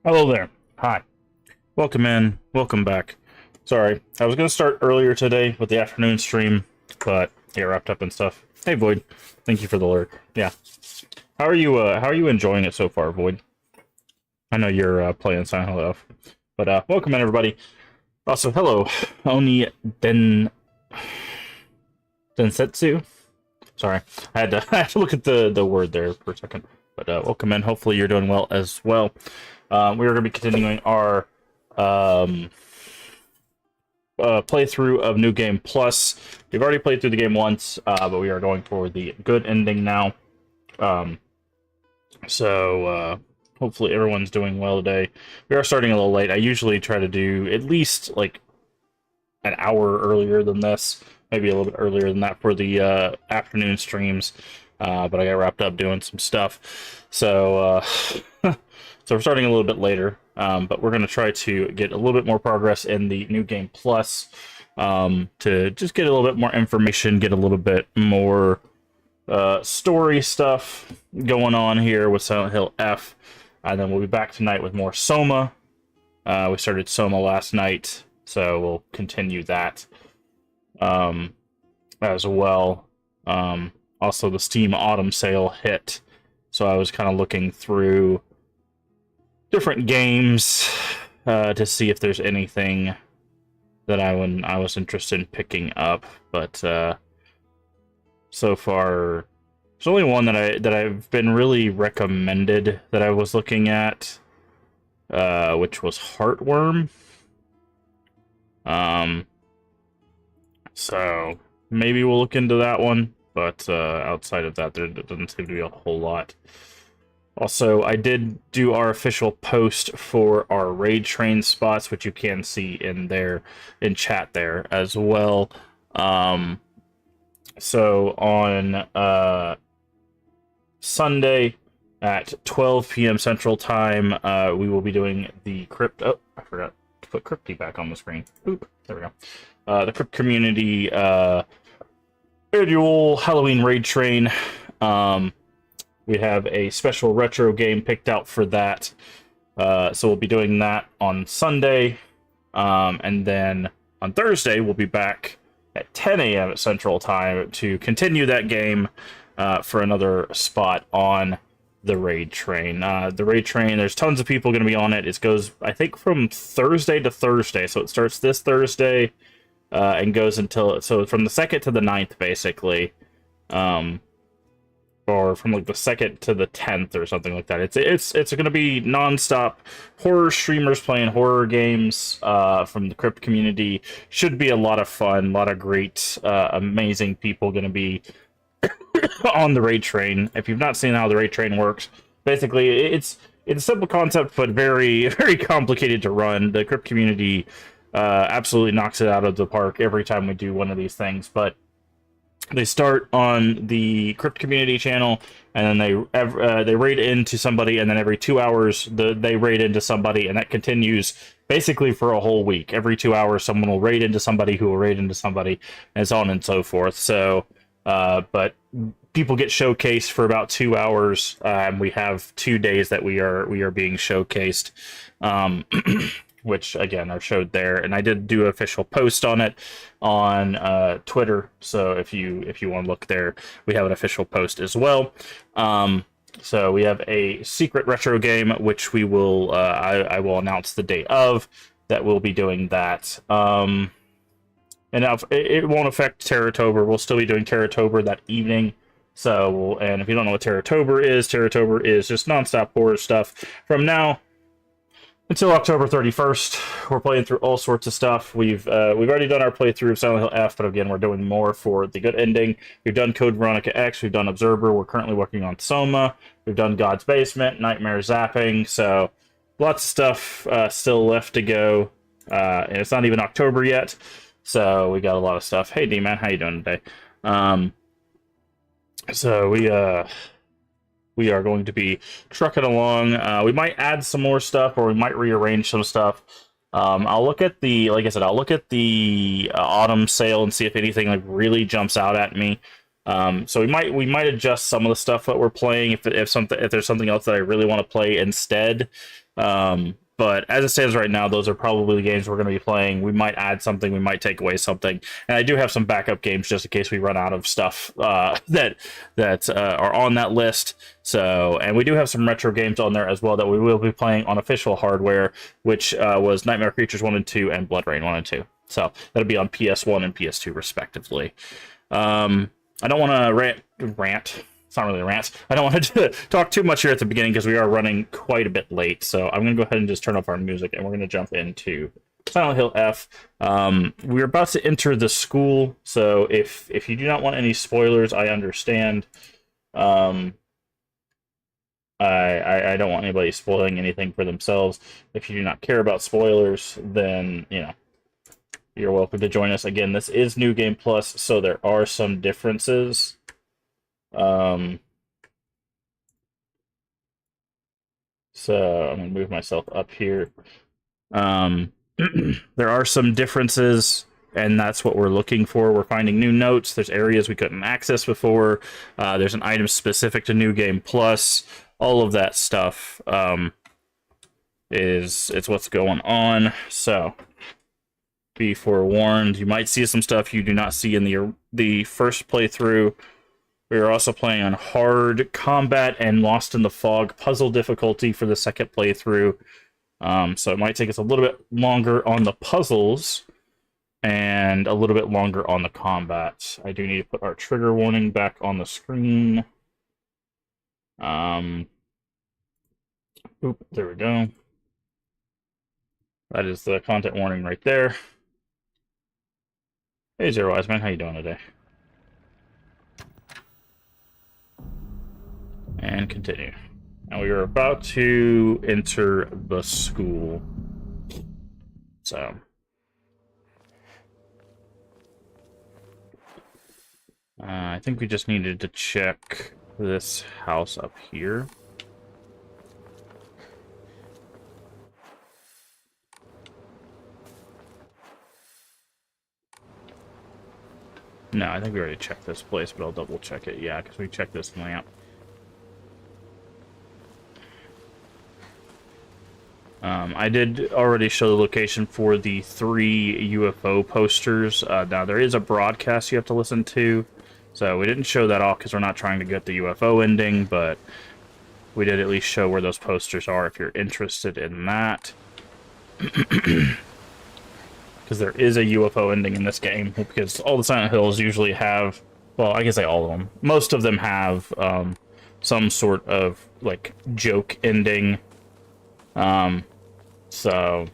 Hello there. Hi. Welcome in. Welcome back. Sorry, I was going to start earlier today with the afternoon stream, but yeah, wrapped up and stuff. Hey, Void. Thank you for the lurk. Yeah. How are you? How are you enjoying it so far, Void? I know you're playing Silent Hill F, but welcome in, everybody. Also, hello, Oni Densetsu. Sorry, I had to look at the word there for a second. But welcome in. Hopefully, you're doing well as well. We are going to be continuing our playthrough of New Game Plus. We've already played through the game once, but we are going for the good ending now. So hopefully everyone's doing well today. We are starting a little late. I usually try to do at least like an hour earlier than this, maybe a little bit earlier than that for the afternoon streams. But I got wrapped up doing some stuff. So so we're starting a little bit later, but we're going to try to get a little bit more progress in the New Game Plus to just get a little bit more information, get a little bit more story stuff going on here with Silent Hill F. And then we'll be back tonight with more Soma. We started Soma last night, so we'll continue that as well. Also, the Steam Autumn Sale hit, so I was kind of looking through different games to see if there's anything that I was interested in picking up, but so far there's only one that I've been really recommended that I was looking at, which was Heartworm. So maybe we'll look into that one, but outside of that, there doesn't seem to be a whole lot. Also, I did do our official post for our raid train spots, which you can see in there in chat there as well. So on Sunday at 12 p.m. Central Time, we will be doing the Crypt. Oh, I forgot to put Crypty back on the screen. Oop, there we go. The Crypt Community annual Halloween raid train. We have a special retro game picked out for that. So we'll be doing that on Sunday. And then on Thursday, we'll be back at 10 a.m. at Central Time to continue that game for another spot on the raid train. The raid train, there's tons of people going to be on it. It goes, I think, from Thursday to Thursday. So it starts this Thursday and goes until, so from the 2nd to the 9th, basically. Or from like the 2nd to the 10th or something like that. It's going to be non-stop horror streamers playing horror games from the Crypt Community. Should be a lot of fun, a lot of great, amazing people going to be on the raid train. If you've not seen how the raid train works, basically it's a simple concept, but very, very complicated to run. The Crypt Community absolutely knocks it out of the park every time we do one of these things, but they start on the Crypt Community channel, and then they raid into somebody, and then every 2 hours they raid into somebody, and that continues basically for a whole week. Every 2 hours, someone will raid into somebody who will raid into somebody, and so on and so forth. So, but people get showcased for about 2 hours, and we have 2 days that we are being showcased. Which again are showed there, and I did do an official post on it on Twitter. So if you want to look there, we have an official post as well. So we have a secret retro game, which we will I will announce the date of that we'll be doing that. And now it won't affect Terratober. We'll still be doing Terratober that evening. So and if you don't know what Terratober is just nonstop horror stuff from now until October 31st. We're playing through all sorts of stuff. We've already done our playthrough of Silent Hill F, but again, we're doing more for the good ending. We've done Code Veronica X, we've done Observer, we're currently working on Soma, we've done God's Basement, Nightmare Zapping, so lots of stuff still left to go. And it's not even October yet, so we got a lot of stuff. Hey D-Man, how you doing today? So we are going to be trucking along. We might add some more stuff, or we might rearrange some stuff. I'll look at the, like I said, I'll look at the autumn sale and see if anything like really jumps out at me. So we might adjust some of the stuff that we're playing if there's something else that I really want to play instead. But as it stands right now, those are probably the games we're going to be playing. We might add something, we might take away something, and I do have some backup games just in case we run out of stuff that are on that list. So, and we do have some retro games on there as well that we will be playing on official hardware, which was Nightmare Creatures 1 and 2 and Blood Rain 1 and 2. So that'll be on PS1 and PS2 respectively. I don't want to rant. It's not really a rant. I don't want to talk too much here at the beginning because we are running quite a bit late. So I'm going to go ahead and just turn off our music and we're going to jump into Silent Hill F. We're about to enter the school, so if you do not want any spoilers, I understand. I don't want anybody spoiling anything for themselves. If you do not care about spoilers, then, you know, you're welcome to join us. Again, this is New Game Plus, so there are some differences. So I'm gonna move myself up here. There are some differences, and that's what we're looking for. We're finding new notes. There's areas we couldn't access before. There's an item specific to New Game Plus. All of that stuff it's what's going on. So be forewarned. You might see some stuff you do not see in the first playthrough. We are also playing on hard combat and Lost in the Fog puzzle difficulty for the second playthrough. So it might take us a little bit longer on the puzzles and a little bit longer on the combat. I do need to put our trigger warning back on the screen. Oop, there we go. That is the content warning right there. Hey, Zero Eyes Man, how you doing today? And continue. And we are about to enter the school. So. I think we just needed to check this house up here. No, I think we already checked this place, but I'll double check it. Yeah, because we checked this lamp. I did already show the location for the 3 UFO posters. Now, there is a broadcast you have to listen to, so we didn't show that off because we're not trying to get the UFO ending, but we did at least show where those posters are if you're interested in that. Because there is a UFO ending in this game, because all the Silent Hills usually have, well, I can say all of them. Most of them have some sort of, like, joke ending. So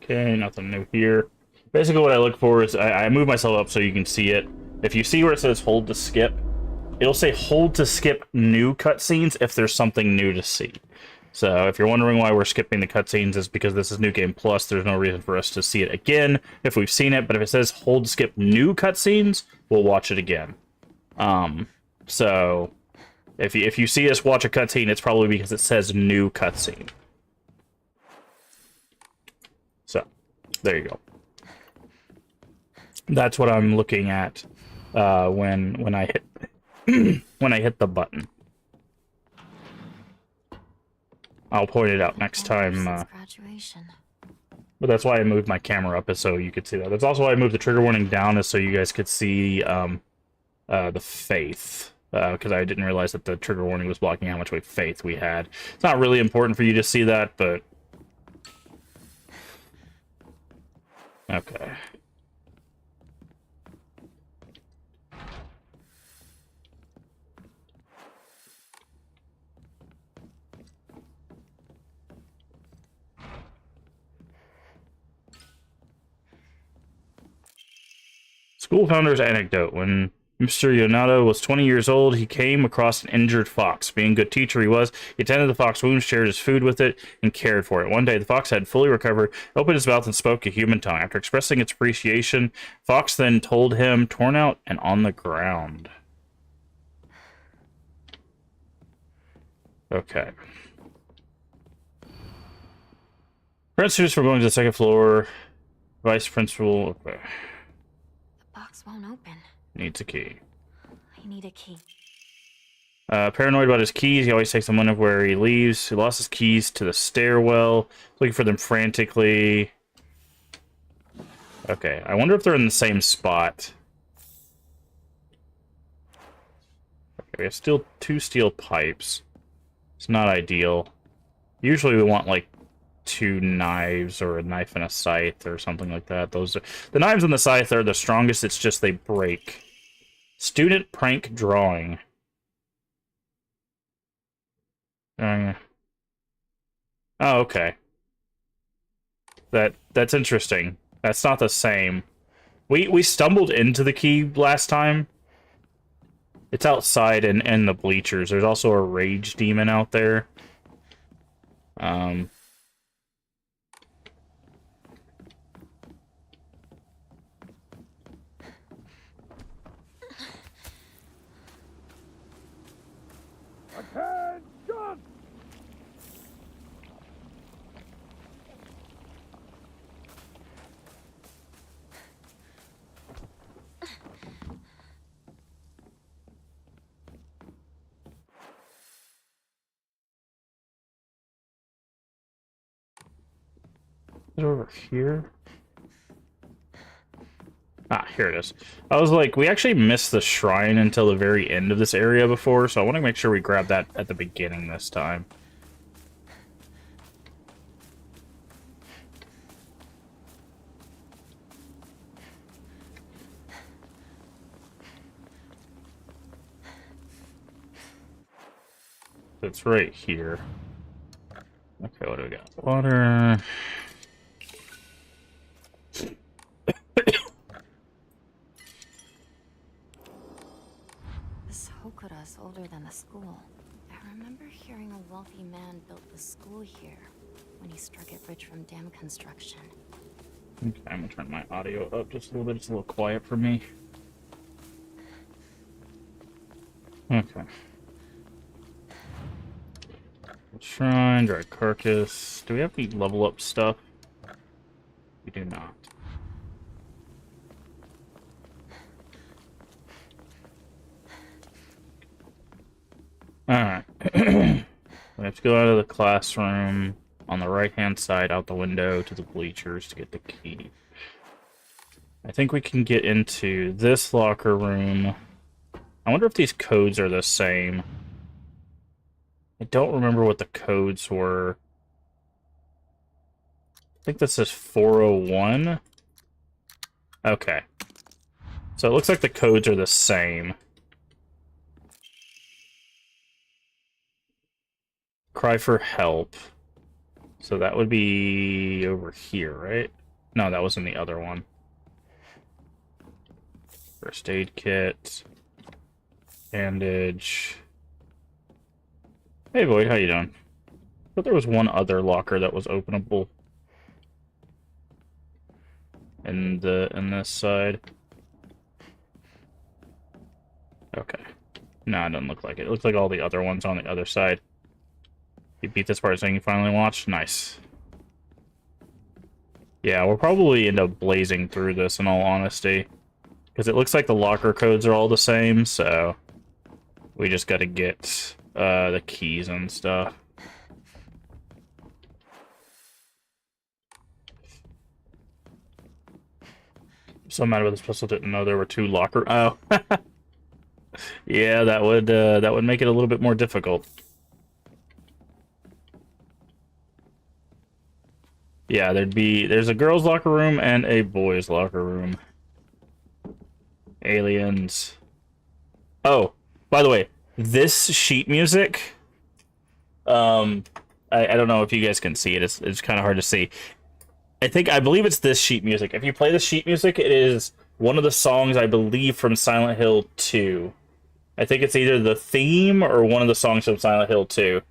okay, nothing new here. Basically what I look for is I move myself up so you can see it. If you see where it says hold to skip, it'll say hold to skip new cutscenes if there's something new to see. So if you're wondering why we're skipping the cutscenes, is because this is New Game Plus. There's no reason for us to see it again if we've seen it, but if it says hold to skip new cutscenes, we'll watch it again. So if you see us watch a cutscene, it's probably because it says new cutscene. So there you go. That's what I'm looking at when I hit when I hit the button. I'll point it out next time. But that's why I moved my camera up, is so you could see that. That's also why I moved the trigger warning down, is so you guys could see the faith. Because I didn't realize that the trigger warning was blocking how much faith we had. It's not really important for you to see that, but... Okay. School founder's anecdote. When Mr. Yonato was 20 years old, he came across an injured fox. Being a good teacher he was, he attended the fox wound, shared his food with it, and cared for it. One day, the fox had fully recovered, opened his mouth, and spoke a human tongue. After expressing its appreciation, Fox then told him, torn out and on the ground. Okay. Principals for going to the second floor. Vice principal. Okay. The box won't open. Needs a key. I need a key. Paranoid about his keys. He always takes them whenever he leaves. He lost his keys to the stairwell. Looking for them frantically. Okay, I wonder if they're in the same spot. Okay, we have still 2 steel pipes. It's not ideal. Usually we want, like, 2 knives or a knife and a scythe or something like that. Those are... The knives and the scythe are the strongest, it's just they break. Student prank drawing. Oh, okay. That's interesting. That's not the same. We stumbled into the key last time. It's outside in the bleachers. There's also a rage demon out there. Is it over here? Ah, here it is. I was like, we actually missed the shrine until the very end of this area before, so I want to make sure we grab that at the beginning this time. It's right here. Okay, what do we got? Water. This Hokura's older than the school. I remember hearing a wealthy man built the school here when he struck it rich from dam construction. Okay, I'm gonna turn my audio up just a little bit. It's a little quiet for me. Okay. Shrine, dry carcass. Do we have any level up stuff? We do not. Alright. We have to go out of the classroom on the right-hand side, out the window to the bleachers to get the key. I think we can get into this locker room. I wonder if these codes are the same. I don't remember what the codes were. I think this is 401. Okay. So it looks like the codes are the same. Cry for help. So that would be over here, right? No, that was in the other one. First aid kit. Bandage. Hey Void, how you doing? I thought there was one other locker that was openable. In this side. Okay. No, it doesn't look like it. It looks like all the other ones on the other side. You beat this part saying you finally watched? Nice. Yeah, we'll probably end up blazing through this in all honesty. Because it looks like the locker codes are all the same, so... We just gotta get the keys and stuff. So mad about this pistol, didn't know there were 2 locker... Oh. Yeah, that would make it a little bit more difficult. Yeah, there's a girls' locker room and a boys' locker room. Aliens. Oh, by the way, this sheet music, I don't know if you guys can see it. It's kind of hard to see. I believe it's this sheet music. If you play the sheet music, it is one of the songs, I believe, from Silent Hill 2. I think it's either the theme or one of the songs from Silent Hill 2.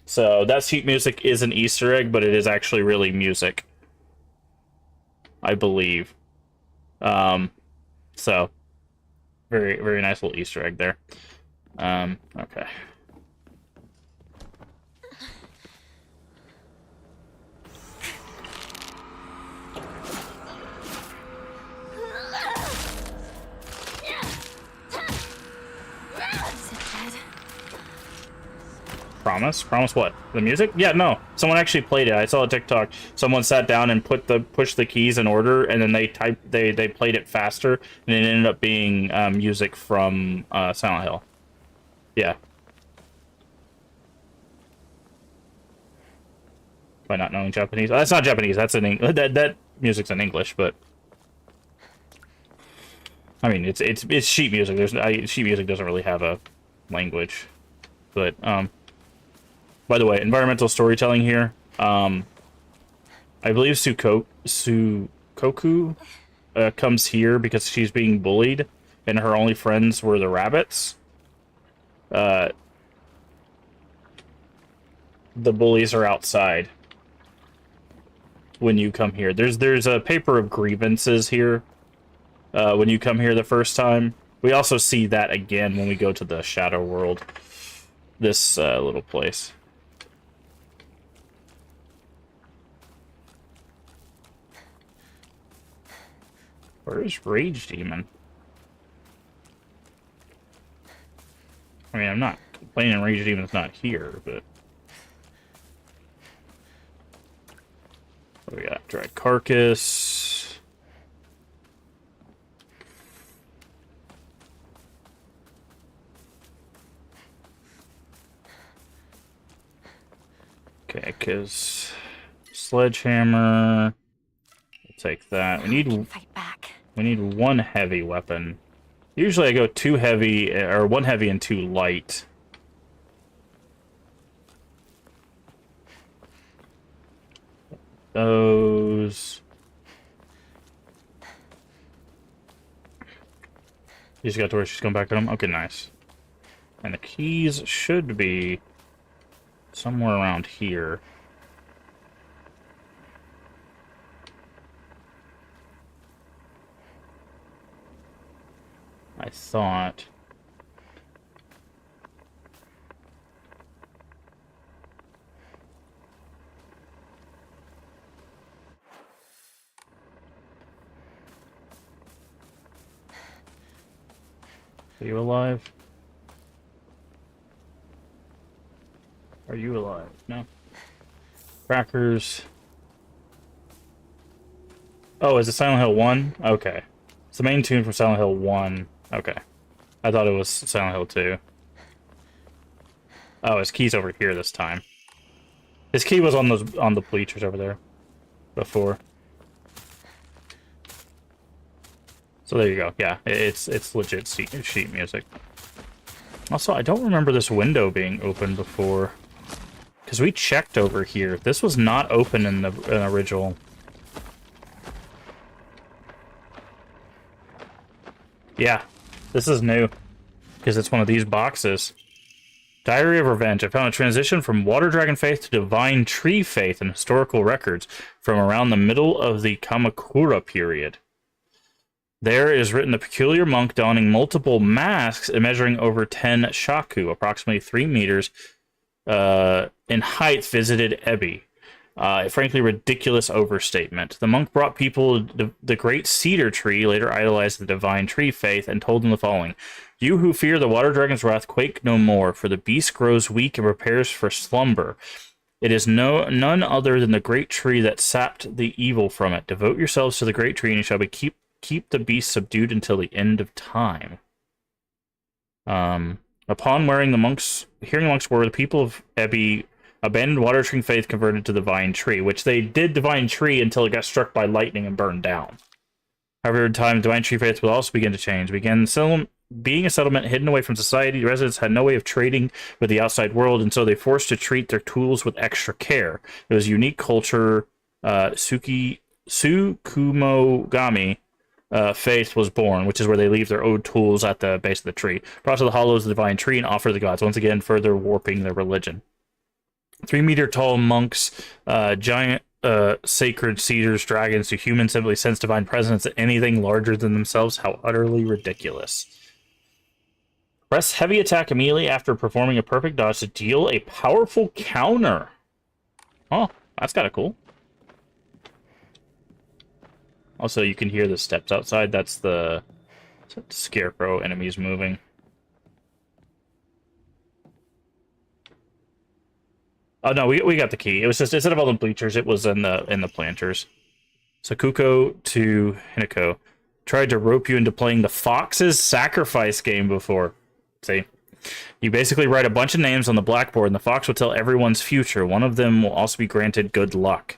So that sheet music is an Easter egg, but it is actually really music, I believe. So very, very nice little Easter egg there. Okay. Promise? Promise what? The music? Yeah, no. Someone actually played it. I saw a TikTok. Someone sat down and pushed the keys in order, and then they played it faster, and it ended up being music from Silent Hill. Yeah. By not knowing Japanese. That's not Japanese. That's in that music's in English, but I mean it's sheet music. Sheet music doesn't really have a language. But by the way, environmental storytelling here. I believe Sukoku comes here because she's being bullied, and her only friends were the rabbits. The bullies are outside when you come here. There's a paper of grievances here when you come here the first time. We also see that again when we go to the Shadow World. This little place. Where is Rage Demon? I mean, I'm not complaining Rage Demon's not here, but... What do we got? Dried Carcass. Okay, because sledgehammer. We'll take that. We need one heavy weapon. Usually I go 2 heavy, or 1 heavy and 2 light. Those. You just got to where she's going back at them? Okay, nice. And the keys should be somewhere around here. I thought. Are you alive? Are you alive? No. Crackers. Oh, is it Silent Hill 1? Okay. It's the main tune from Silent Hill 1. Okay. I thought it was Silent Hill 2. Oh, his key's over here this time. His key was on the bleachers over there before. So there you go. Yeah, it's legit sheet music. Also, I don't remember this window being open before. Because we checked over here. This was not open in the original. Yeah, this is new. Because it's one of these boxes. Diary of Revenge. I found a transition from Water Dragon faith to Divine Tree faith in historical records from around the middle of the Kamakura period. There is written the peculiar monk donning multiple masks and measuring over 10 shaku, approximately 3 meters in height, visited Ebi. A frankly ridiculous overstatement. The monk brought people the great cedar tree, later idolized the divine tree faith, and told them the following. You who fear the water dragon's wrath, quake no more, for the beast grows weak and prepares for slumber. It is none other than the great tree that sapped the evil from it. Devote yourselves to the great tree, and you shall keep the beast subdued until the end of time. Upon hearing the monks' word, the people of Ebi abandoned Water Tree faith, converted to the Divine Tree, which they did Divine Tree until it got struck by lightning and burned down. However, in time, Divine Tree faith will also begin to change. Being a settlement hidden away from society, the residents had no way of trading with the outside world, and so they forced to treat their tools with extra care. It was a unique culture. Tsukumogami faith was born, which is where they leave their old tools at the base of the tree, brought to the hollows of the divine tree, and offer the gods, once again further warping their religion. 3-meter tall monks, giant sacred cedars, dragons, to humans simply sense divine presence at anything larger than themselves. How utterly ridiculous. Press heavy attack immediately after performing a perfect dodge to deal a powerful counter. Oh, that's kind of cool. Also, you can hear the steps outside. That's the scarecrow enemies moving. Oh no, we got the key. It was just instead of all the bleachers, it was in the planters. Sakuko to Hinako. Tried to rope you into playing the Fox's Sacrifice game before. See? You basically write a bunch of names on the blackboard, and the fox will tell everyone's future. One of them will also be granted good luck.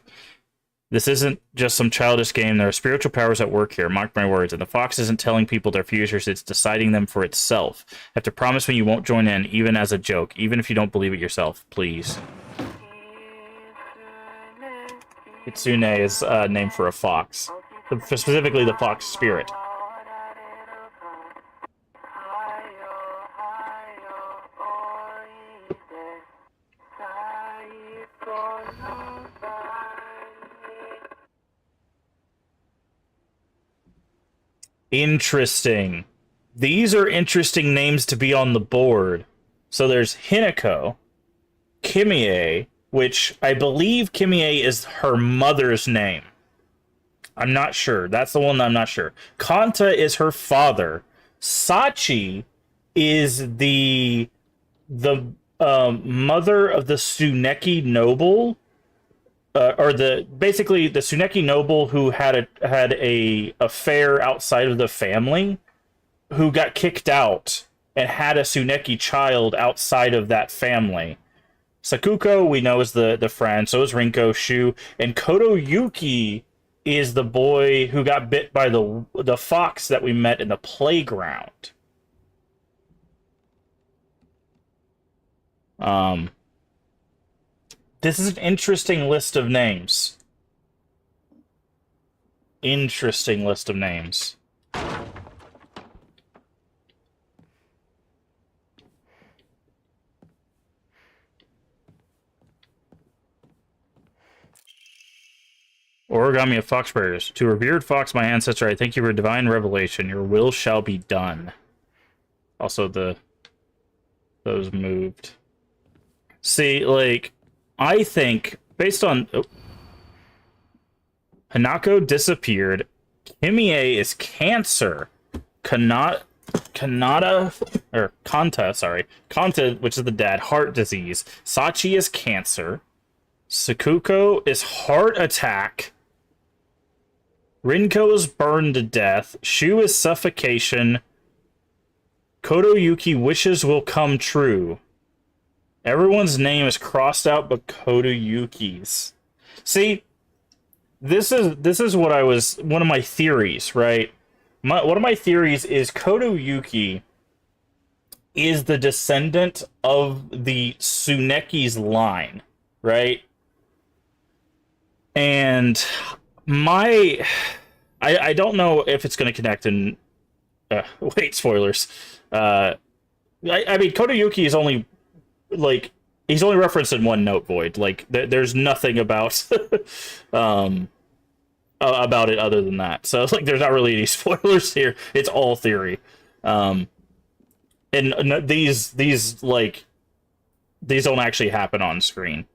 This isn't just some childish game. There are spiritual powers at work here. Mark my words. And the fox isn't telling people their futures. It's deciding them for itself. You have to promise me you won't join in, even as a joke. Even if you don't believe it yourself. Please. Kitsune is a name for a fox. Specifically the fox spirit. Interesting. These are interesting names to be on the board. So there's Hinako, Kimie, which I believe Kimie is her mother's name. I'm not sure. That's the one that I'm not sure. Kanta is her father. Sachi is the mother of the Tsuneki noble, or basically the Tsuneki noble who had a affair outside of the family, who got kicked out and had a Tsuneki child outside of that family. Sakuko we know is the friend. So is Rinko, Shu, and Kotoyuki is the boy who got bit by the fox that we met in the playground. This is an interesting list of names. Interesting list of names. Origami of Foxbearers. To revered fox, my ancestor, I thank you for divine revelation. Your will shall be done. Also, those moved. See, like, I think, based on... Oh, Hanako disappeared. Kimie is Cancer. Kanta, which is the dad, heart disease. Sachi is Cancer. Sakuko is heart attack. Rinko is burned to death. Shu is suffocation. Kotoyuki wishes will come true. Everyone's name is crossed out but Kotoyuki's. See, this is what I was... One of my theories, right? One of my theories is Kotoyuki is the descendant of the Tsuneki's line, right? And I don't know if it's going to connect in... wait, spoilers. I mean, Kotoyuki is only... Like, he's only referenced in one note void. Like, there's nothing about... about it other than that. So, like, there's not really any spoilers here. It's all theory. And these don't actually happen on screen.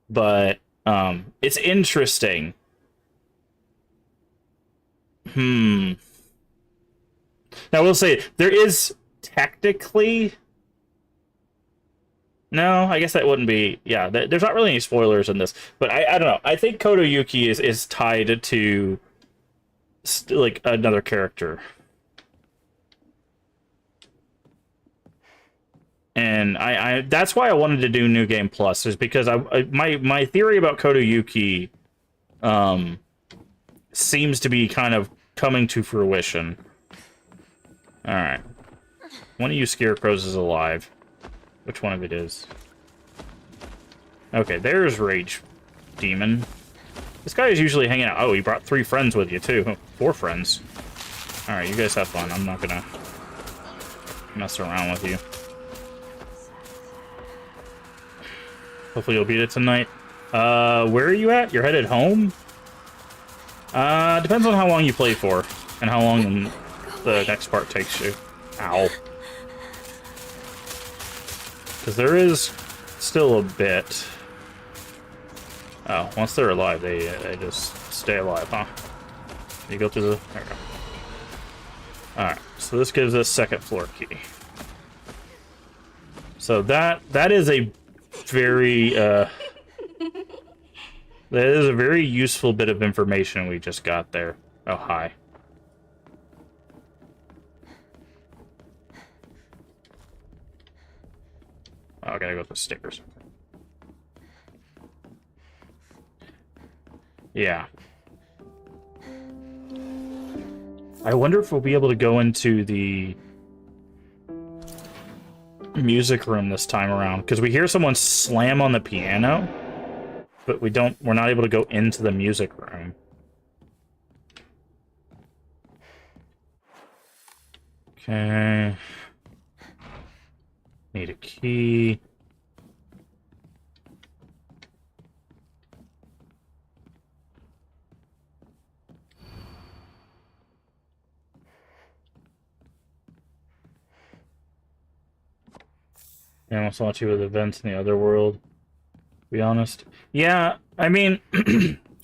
But... it's interesting. Now, I will say, there is technically... No, I guess that wouldn't be... Yeah, there's not really any spoilers in this. But I don't know. I think Kotoyuki is tied to, like, another character. And that's why I wanted to do New Game Plus, is because my theory about Kotoyuki seems to be kind of coming to fruition. Alright. One of you scarecrows is alive. Which one of it is? Okay, there's Rage Demon. This guy is usually hanging out. Oh, he brought 3 friends with you, too. 4 friends. Alright, you guys have fun. I'm not gonna mess around with you. Hopefully you'll beat it tonight. Where are you at? You're headed home? Depends on how long you play for. And how long the next part takes you. Ow. Because there is still a bit. Oh, once they're alive, they just stay alive, huh? You go through the... There we go. Alright, so this gives us second floor key. So that is a very That is a very useful bit of information we just got there. Oh, hi. Oh, I gotta go with the stickers. Yeah. I wonder if we'll be able to go into the music room this time around, because we hear someone slam on the piano, but we're not able to go into the music room. Okay. Need a key. I almost want to with events in the other world, to be honest. Yeah, I mean,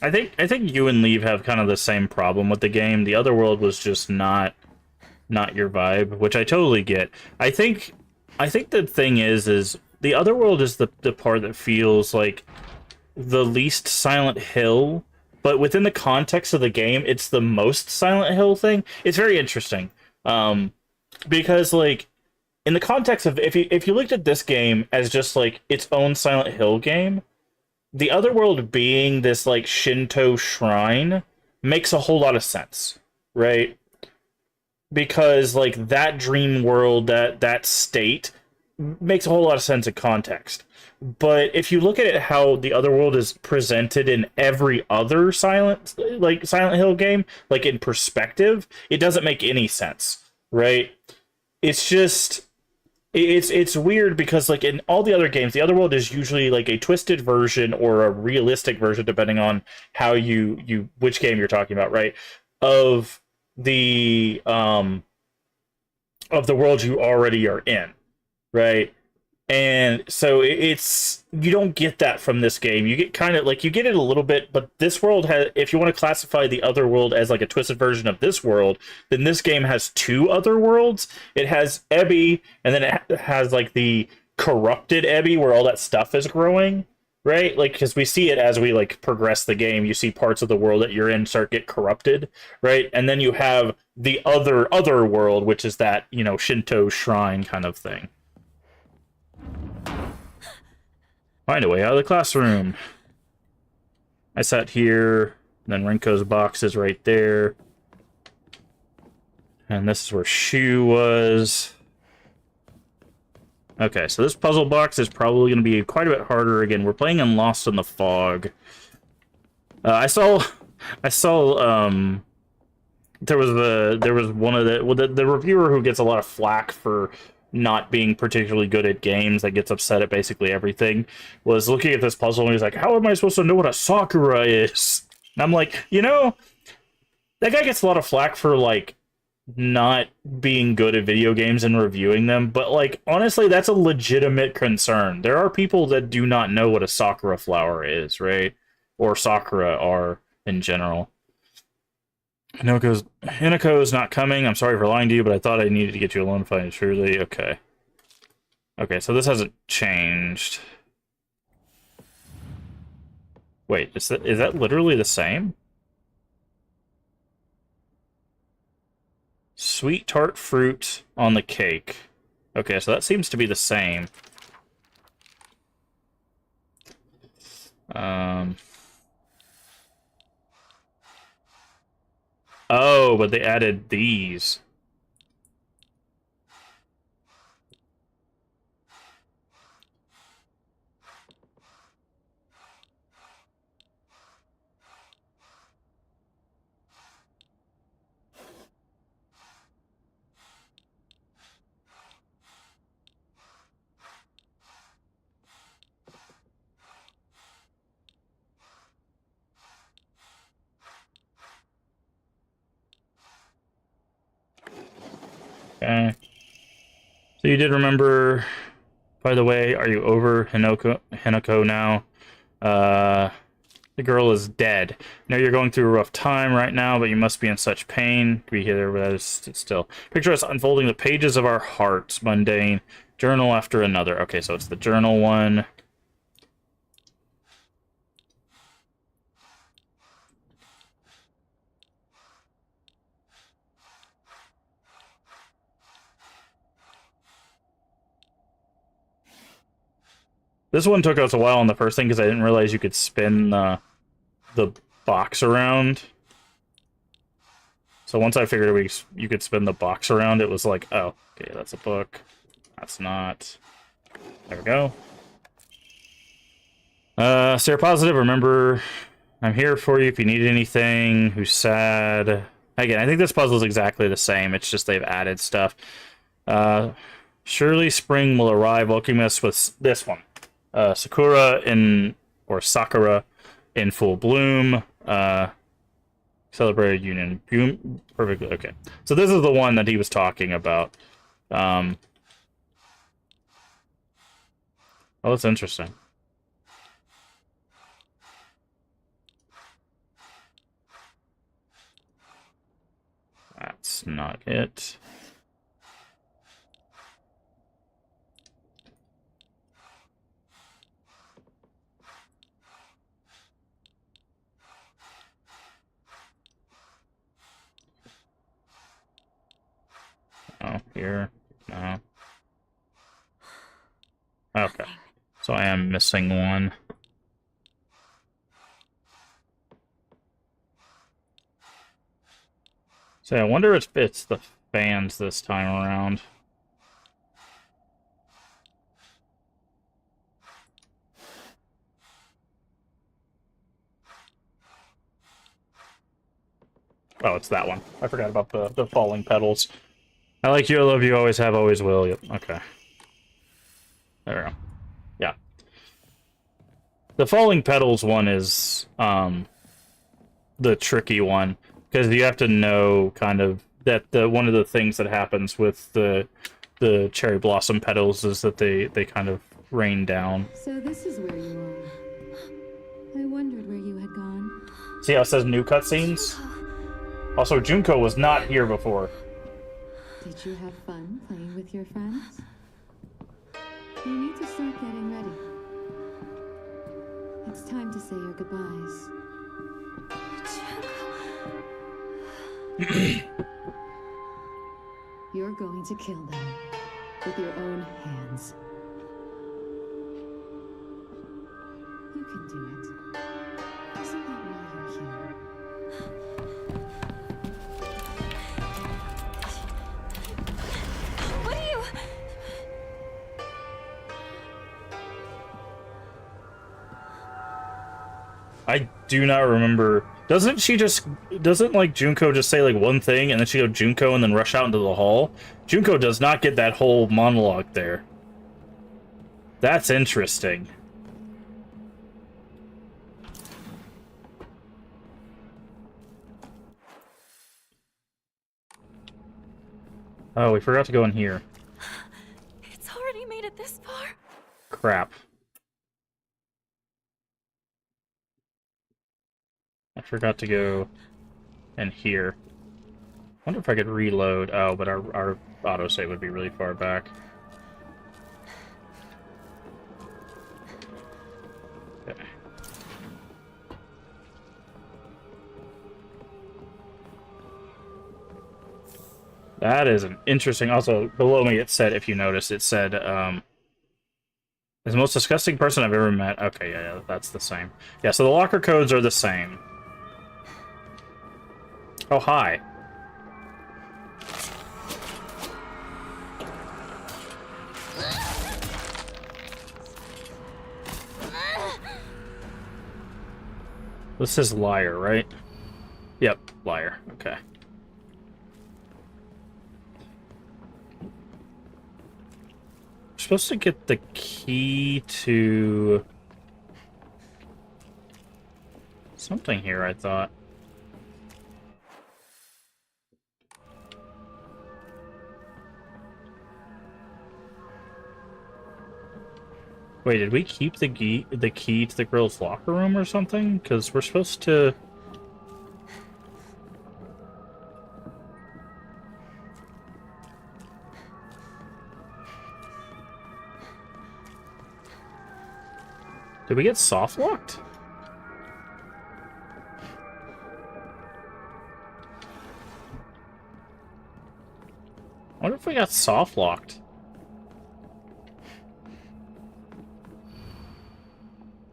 I think you and Leave have kind of the same problem with the game. The other world was just not your vibe, which I totally get. I think the thing is the other world is the part that feels like the least Silent Hill, but within the context of the game, it's the most Silent Hill thing. It's very interesting. Because like in the context of if you looked at this game as just like its own Silent Hill game, the other world being this like Shinto shrine makes a whole lot of sense, right? Because like that dream world, that state makes a whole lot of sense in context. But if you look at it how the other world is presented in every other Silent Hill game, like in perspective, it doesn't make any sense, right? It's just it's weird because like in all the other games, the other world is usually like a twisted version or a realistic version, depending on how which game you're talking about, right? Of the world you already are in, right? And so it's you don't get that from this game. You get kind of like you get it a little bit, but this world has, if you want to classify the other world as like a twisted version of this world, then this game has two other worlds. It has Ebby, and then it has like the corrupted Ebby where all that stuff is growing, right? Like because we see it as we like progress the game, you see parts of the world that you're in start get corrupted, right? And then you have the other world, which is that, you know, Shinto shrine kind of thing. Find a way out of the classroom. I sat here, then Renko's box is right there. And this is where Shu was. Okay, so this puzzle box is probably going to be quite a bit harder. Again, we're playing in Lost in the Fog. I saw there was one of the reviewer who gets a lot of flack for not being particularly good at games, that gets upset at basically everything, was looking at this puzzle and he's like, how am I supposed to know what a Sakura is? And I'm like, you know, that guy gets a lot of flack for like not being good at video games and reviewing them, but like honestly that's a legitimate concern. There are people that do not know what a Sakura flower is, right? Or Sakura are in general. Hinako's not coming. I'm sorry for lying to you, but I thought I needed to get you alone if I truly. Okay. Okay, so this hasn't changed. Wait, is that literally the same? Sweet tart fruit on the cake. Okay, so that seems to be the same. Oh, but they added these. Okay. So you did remember, by the way, are you over Hinako now? The girl is dead. I know you're going through a rough time right now, but you must be in such pain. Be here, but still. Picture us unfolding the pages of our hearts, mundane. Journal after another. Okay, so it's the journal one. This one took us a while on the first thing because I didn't realize you could spin the box around. So once I figured you could spin the box around, it was like, oh, okay, that's a book. That's not. There we go. Stay positive. Remember, I'm here for you if you need anything. Who's sad? Again, I think this puzzle is exactly the same. It's just they've added stuff. Surely spring will arrive, welcoming us with this one. Sakura in full bloom. Celebrated union. Perfectly. Okay. So this is the one that he was talking about. Oh, that's interesting. That's not it. Oh, here. No. Okay. So I am missing one. So I wonder if it's the fans this time around. Oh, it's that one. I forgot about the falling petals. I like you, I love you, always have, always will. Yep, okay. There we go. Yeah. The falling petals one is the tricky one, because you have to know kind of that one of the things that happens with the cherry blossom petals is that they kind of rain down. So this is where you are. I wondered where you had gone. See how it says new cutscenes? Also, Junko was not here before. Did you have fun playing with your friends? You need to start getting ready. It's time to say your goodbyes. You're going to kill them with your own hands. You can do it. Isn't that why you're here? What are you? I do not remember. Doesn't like Junko just say like one thing and then she go Junko and then rush out into the hall? Junko does not get that whole monologue there. That's interesting. Oh, we forgot to go in here. It's already made it this far. Crap. I forgot to go in here. Wonder if I could reload. Oh, but our autosave would be really far back. Okay. That is an interesting... Also, below me it said, if you notice, it said, is the most disgusting person I've ever met. Okay, yeah, that's the same. Yeah, so the locker codes are the same. Oh, hi. This is liar, right? Yep, liar. Okay. We're supposed to get the key to something here, I thought. Wait, did we keep the key to the girls' locker room or something? Because we're supposed to... Did we get soft locked? I wonder if we got soft locked.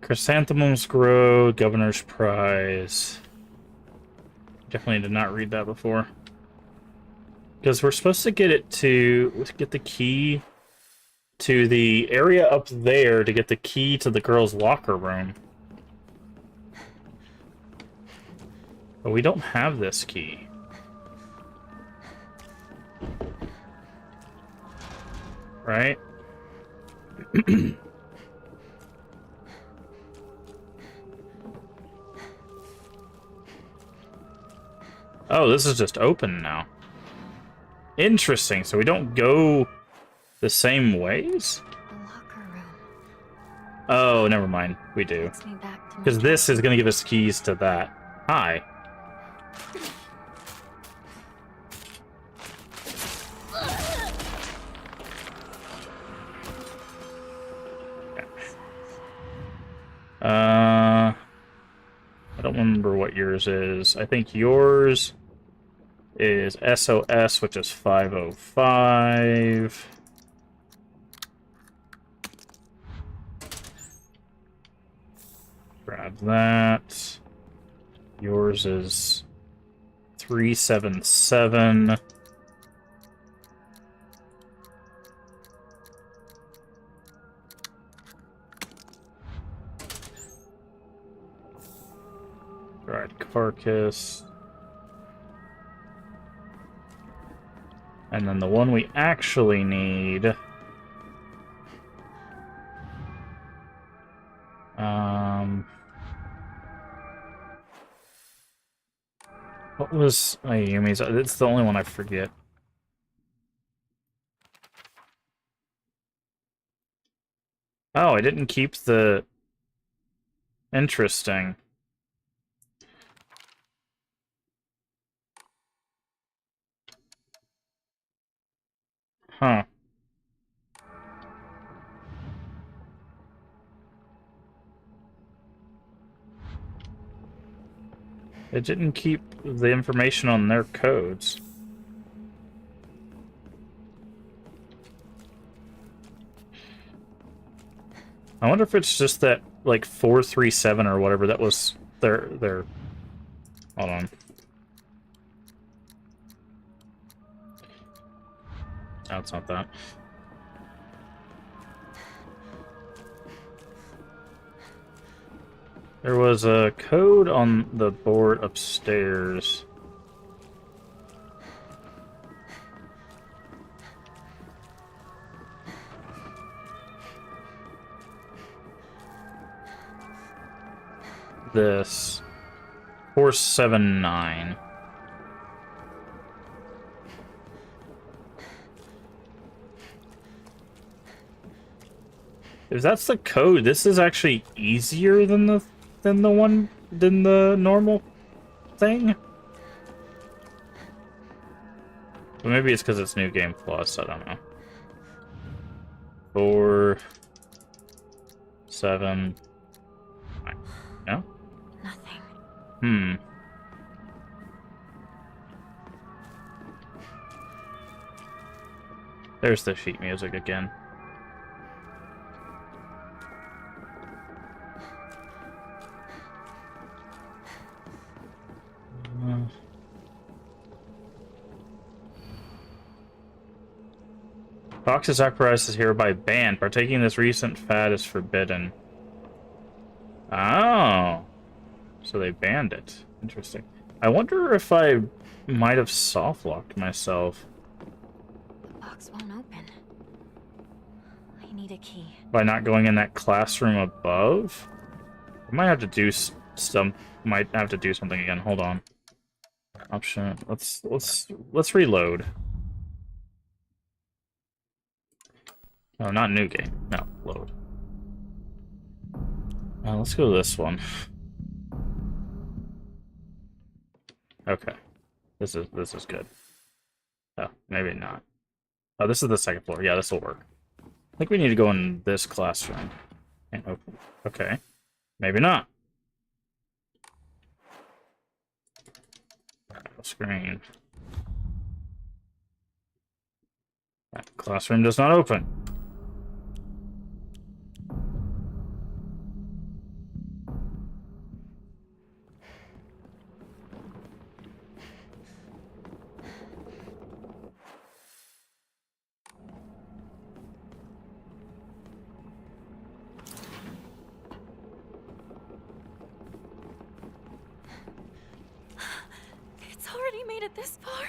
Chrysanthemums grow, Governor's Prize. Definitely did not read that before. Because we're supposed to get it to get the key to the area up there to get the key to the girls' locker room. But we don't have this key. Right? Oh, this is just open now. Interesting. So we don't go the same ways? The locker room. Oh, never mind. We do. Takes me back to my Because this is going to give us keys to that. Hi. I don't remember what yours is. I think yours is SOS, which is 505. Grab that. Yours is 377. Right, carcass. And then the one we actually need. What was Ayumi's? It's the only one I forget. Oh, I didn't keep the... Interesting. Huh. It didn't keep the information on their codes. I wonder if it's just that, like, 437 or whatever that was their... Hold on. No, it's not that. There was a code on the board upstairs. This 479. If that's the code, this is actually easier than the normal thing. But maybe it's because it's New Game Plus. I don't know. 4, 7. No. Nothing. There's the sheet music again. Toxic apparatus is hereby banned. Partaking in this recent fad is forbidden. Oh. So they banned it. Interesting. I wonder if I might have soft-locked myself. The box won't open. I need a key. By not going in that classroom above? I might have to do might have to do something again. Hold on. Option. Let's reload. No, not new game. No, load. Let's go to this one. Okay. This is good. Oh, maybe not. Oh, this is the second floor. Yeah, this will work. I think we need to go in this classroom. And open. Okay. Maybe not. Screen. That classroom does not open. already made it this far.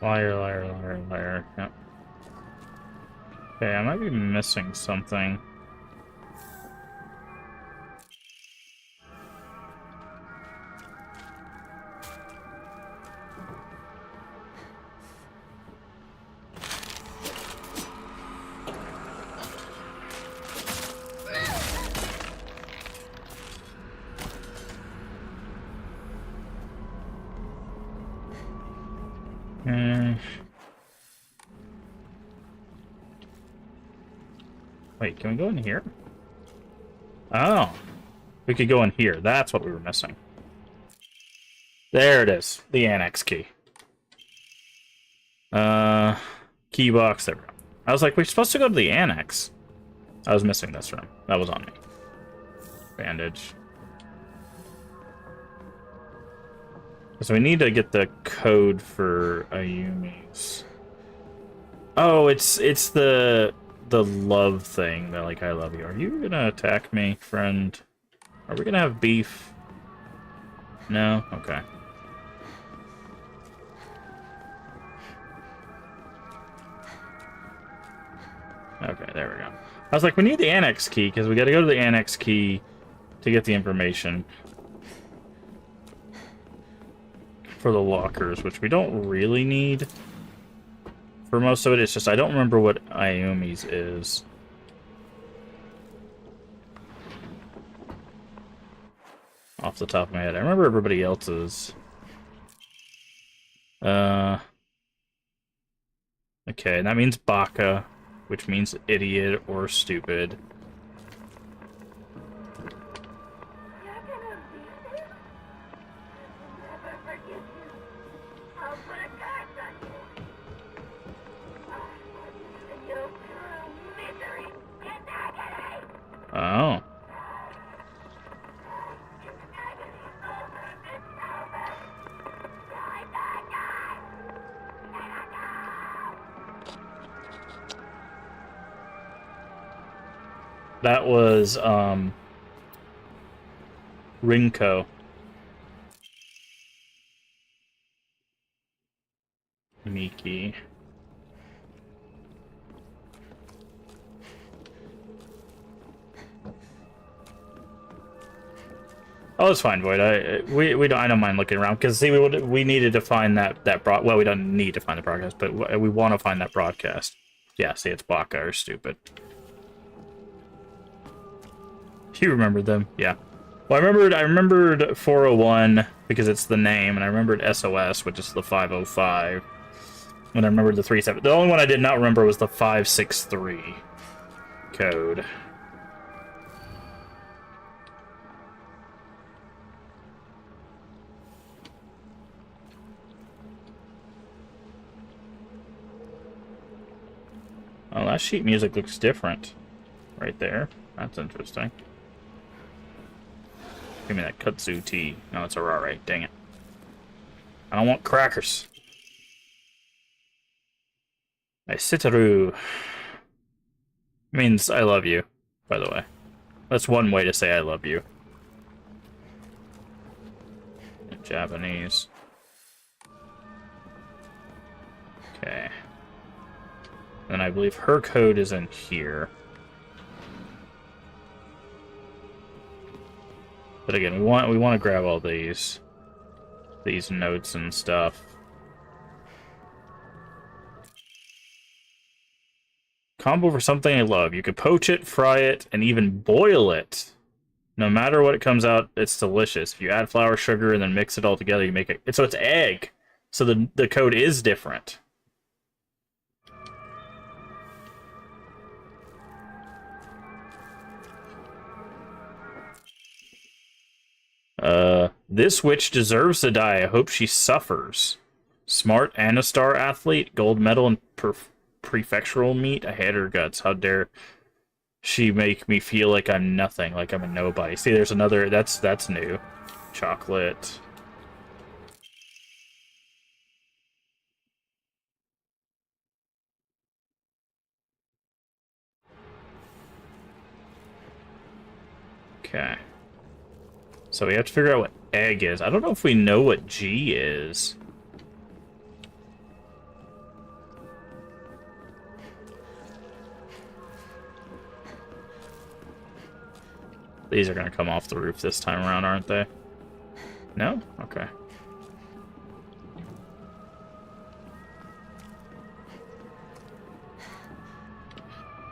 Liar, liar, liar, liar. Yep. Okay, I might be missing something. Wait, can we go in here? Oh. We could go in here. That's what we were missing. There it is. The annex key. Key box. There we go. I was like, we're supposed to go to the annex. I was missing this room. That was on me. Bandage. So we need to get the code for Ayumi's. Oh, it's the love thing. That like, I love you. Are you gonna attack me, friend? Are we gonna have beef? No? Okay. Okay, there we go. I was like, we need the annex key, because we gotta go to the annex key to get the information for the lockers, which we don't really need for most of it. It's just I don't remember what Ayumi's is. Off the top of my head. I remember everybody else's. Okay, and that means Baka, which means idiot or stupid. Oh. That was, Rinko. Miki. Oh, it's fine, Void. I don't mind looking around because see, we needed to find that well, we don't need to find the broadcast, but we want to find that broadcast. Yeah, see, it's Baka or stupid. You remembered them, yeah. Well, I remembered 401 because it's the name, and I remembered SOS, which is the 505. And I remembered the 37. The only one I did not remember was the 563 code. Oh, that sheet music looks different. Right there. That's interesting. Give me that kudzu tea. No, it's a Rare. Dang it. I don't want crackers. Isitaru means I love you, by the way. That's one way to say I love you. In Japanese. Okay. And I believe her code is in here. But again, we want to grab all these notes and stuff. Combo for something I love. You could poach it, fry it, and even boil it. No matter what it comes out, it's delicious. If you add flour, sugar, and then mix it all together, you make it. So it's egg. So the code is different. This witch deserves to die. I hope she suffers. Smart Anastar athlete, gold medal in prefectural meet. I hate her guts. How dare she make me feel like I'm nothing, like I'm a nobody. See, there's another. That's new. chocolate. Okay. So we have to figure out what egg is. I don't know if we know what G is. These are going to come off the roof this time around, aren't they? No? Okay.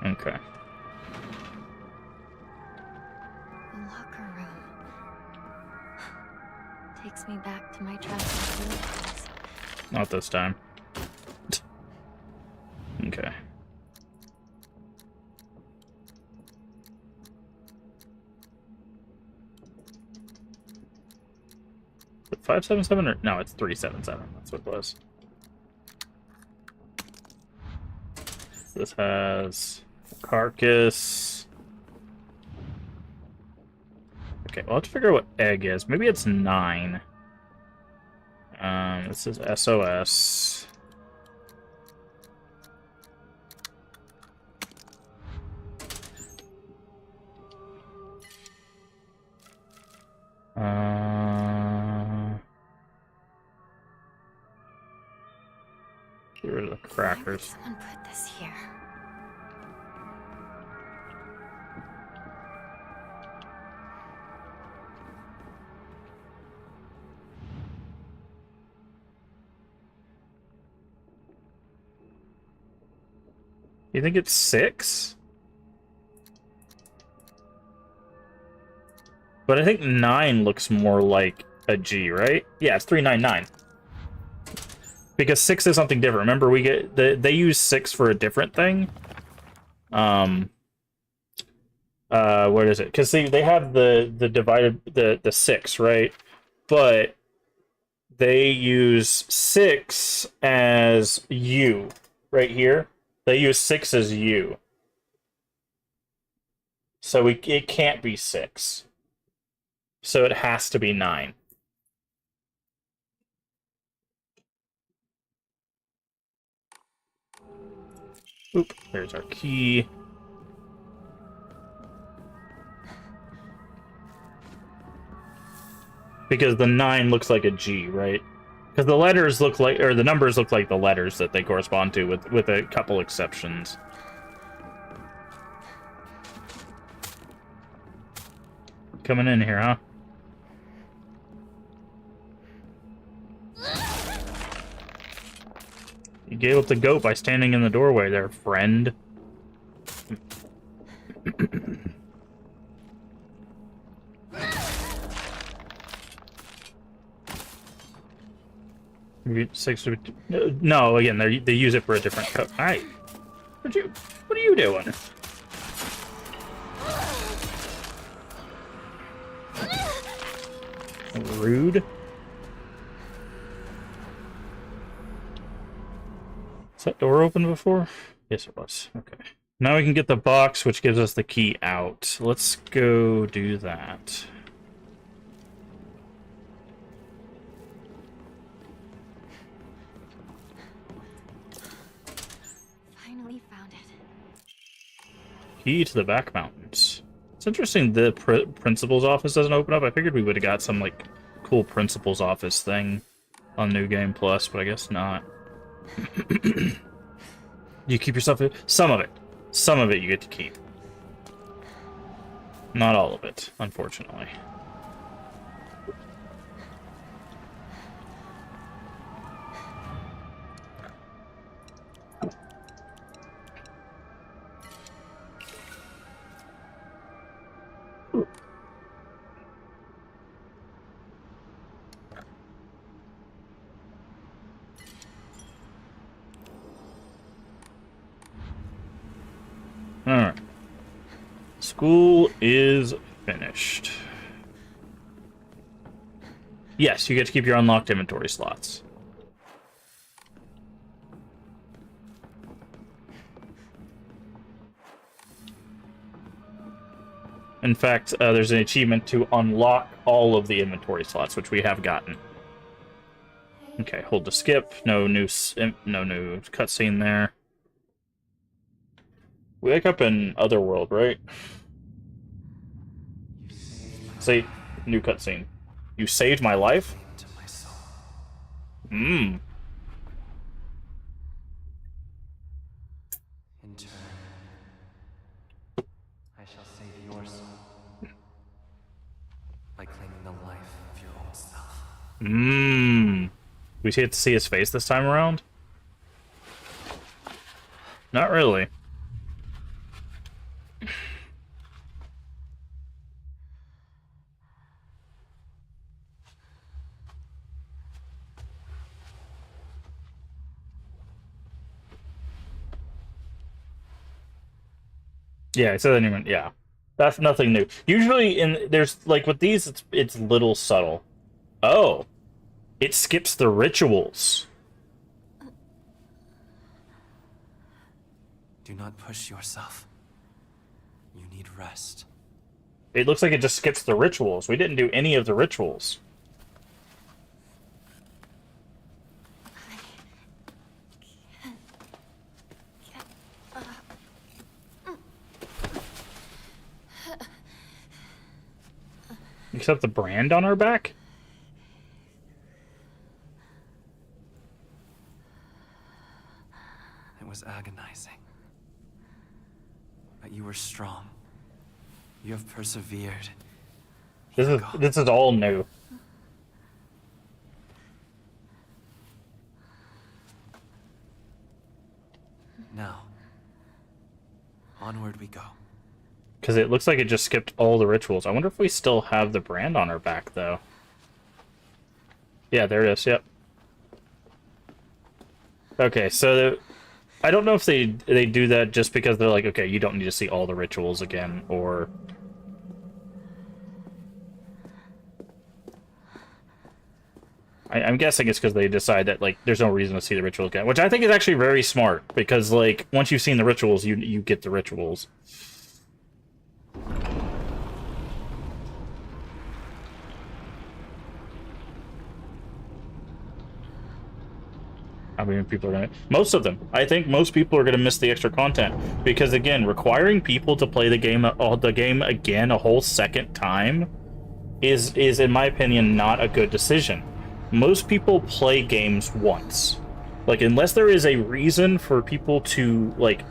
Okay. The locker room. Takes me back to my childhood days. Not this time. Okay. Is it 577 or no? It's 377. That's what it was. This has carcass. Okay, we'll have to figure out what egg is. Maybe it's 9. This is SOS. Get rid of the Why would crackers. someone put this here? You think it's 6? But I think 9 looks more like a G, right? Yeah, it's 399. Because 6 is something different. Remember, we get they use 6 for a different thing. What is it? Because they have the divided the 6, right? But they use 6 as U right here. They use 6 as U. So it can't be 6. So it has to be 9. Oop, there's our key. Because the 9 looks like a G, right? Because the letters look like, or the numbers look like the letters that they correspond to, with a couple exceptions. Coming in here, huh? You gave up the goat by standing in the doorway there, friend. No, again, they use it for a different code. Alright. What are you doing? Rude. Was that door open before? Yes, it was. Okay. Now we can get the box, which gives us the key out. Let's go do that. Finally found it. Key to the back mountains. It's interesting the principal's office doesn't open up. I figured we would have got some, like, cool principal's office thing on New Game Plus, but I guess not. You keep yourself... Some of it. Some of it you get to keep. Not all of it, unfortunately. Alright. School is finished. Yes, you get to keep your unlocked inventory slots. In fact, there's an achievement to unlock all of the inventory slots, which we have gotten. Okay, hold to skip. No new cutscene there. We wake up in Otherworld, right? Say, new cutscene. You saved my life? In turn, I shall save your soul by claiming the life of your old self. We get to see his face this time around? Not really. Yeah, it says anyone. Yeah, that's nothing new. Usually, there's like with these, it's little subtle. Oh, it skips the rituals. Do not push yourself. You need rest. It looks like it just skips the rituals. We didn't do any of the rituals. Except the brand on our back? It was agonizing. But you were strong. You have persevered. This is all new. Now, onward we go. Because it looks like it just skipped all the rituals. I wonder if we still have the brand on our back, though. Yeah, there it is, yep. Okay, so I don't know if they do that just because they're like, okay, you don't need to see all the rituals again, or... I'm guessing it's because they decide that, like, there's no reason to see the rituals again, which I think is actually very smart, because, like, once you've seen the rituals, you get the rituals. How many people are gonna... Most of them. I think most people are gonna miss the extra content because, again, requiring people to play the game again a whole second time is in my opinion not a good decision. Most people play games once. Like, unless there is a reason for people to, like,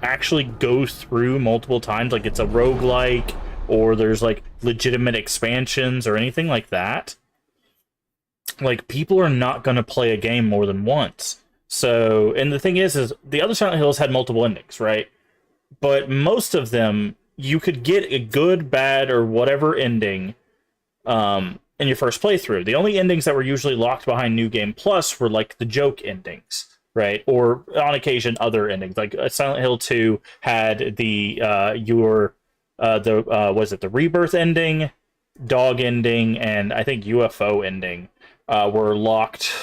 actually go through multiple times, like it's a roguelike or there's like legitimate expansions or anything like that, like, people are not going to play a game more than once. So, and the thing is the other Silent Hills had multiple endings, right? But most of them, you could get a good, bad, or whatever ending in your first playthrough. The only endings that were usually locked behind New Game Plus were like the joke endings, right? Or on occasion other endings. Like Silent Hill 2 had the was it the Rebirth ending, dog ending, and I think UFO ending were locked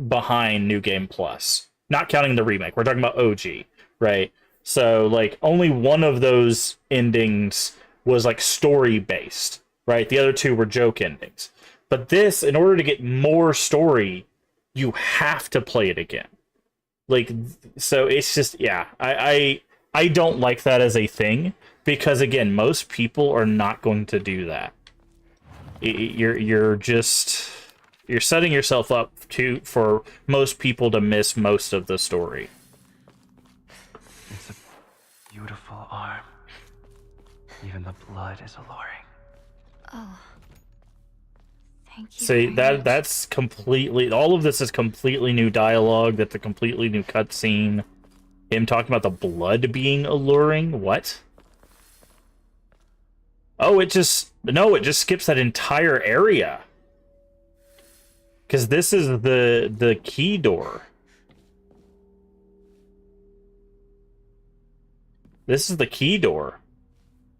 behind New Game Plus. Not counting the remake. We're talking about OG, right? So, like, only one of those endings was, like, story-based, right? The other two were joke endings. But this, in order to get more story, you have to play it again. Like, so it's just, yeah. I don't like that as a thing, because, again, most people are not going to do that. You're setting yourself up for most people to miss most of the story. It's a beautiful arm. Even the blood is alluring. Oh. Thank you. See, very much. that's completely... All of this is completely new dialogue. That's a completely new cutscene. Him talking about the blood being alluring? What? Oh, it just... No, it just skips that entire area. Because this is the key door. This is the key door.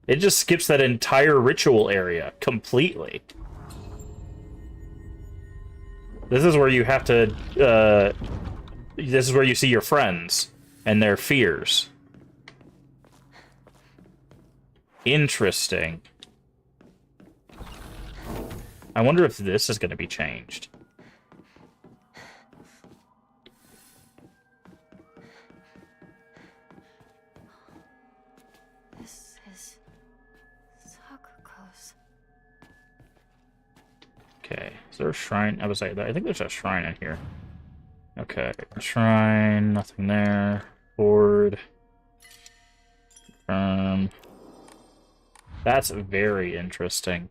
It just skips that entire ritual area completely. This is where you have to... this is where you see your friends and their fears. Interesting. I wonder if this is going to be changed. This is Sakuko's. Okay, is there a shrine? I think there's a shrine in here. Okay, shrine, nothing there. Board. That's very interesting.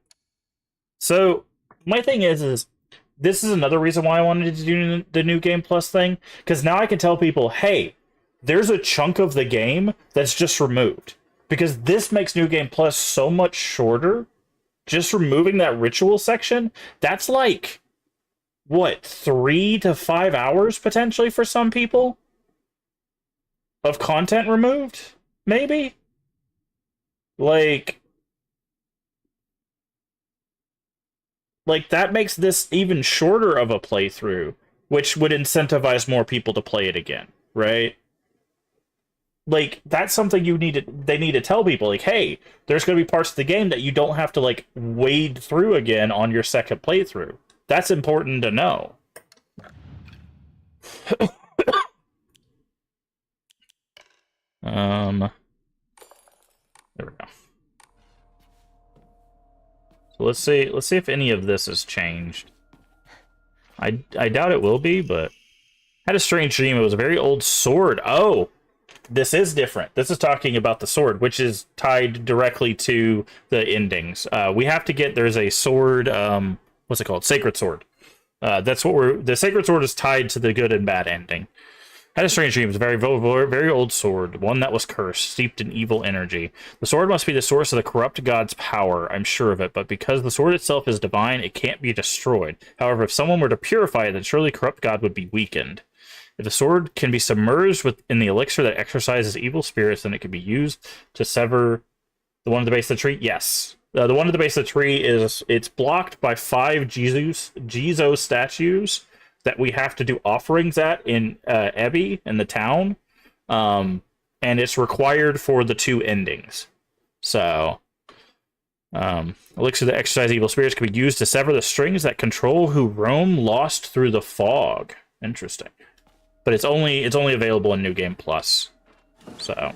So, my thing is this is another reason why I wanted to do the New Game Plus thing, because now I can tell people, hey, there's a chunk of the game that's just removed. Because this makes New Game Plus so much shorter. Just removing that ritual section, that's like, what, 3 to 5 hours potentially for some people? Of content removed? Maybe? Like, that makes this even shorter of a playthrough, which would incentivize more people to play it again, right? Like, that's something they need to tell people, like, hey, there's going to be parts of the game that you don't have to, like, wade through again on your second playthrough. That's important to know. There we go. So let's see if any of this has changed. I doubt it will be, but I had a strange dream. It was a very old sword. Oh, this is different. This is talking about the sword, which is tied directly to the endings. We have to get, there's a sword, what's it called? Sacred Sword. That's what the Sacred Sword is tied to the good and bad ending. Had a strange dream. It was a very old sword, one that was cursed, steeped in evil energy. The sword must be the source of the corrupt god's power, I'm sure of it, but because the sword itself is divine, it can't be destroyed. However, if someone were to purify it, then surely corrupt god would be weakened. If the sword can be submerged in the elixir that exorcises evil spirits, then it can be used to sever the one at the base of the tree. Yes. The one at the base of the tree it's blocked by 5 Jizo statues that we have to do offerings at in Ebby, in the town. And it's required for the 2 endings. So, elixir that exorcise evil spirits can be used to sever the strings that control who roam lost through the fog. Interesting. But it's only available in New Game Plus. So...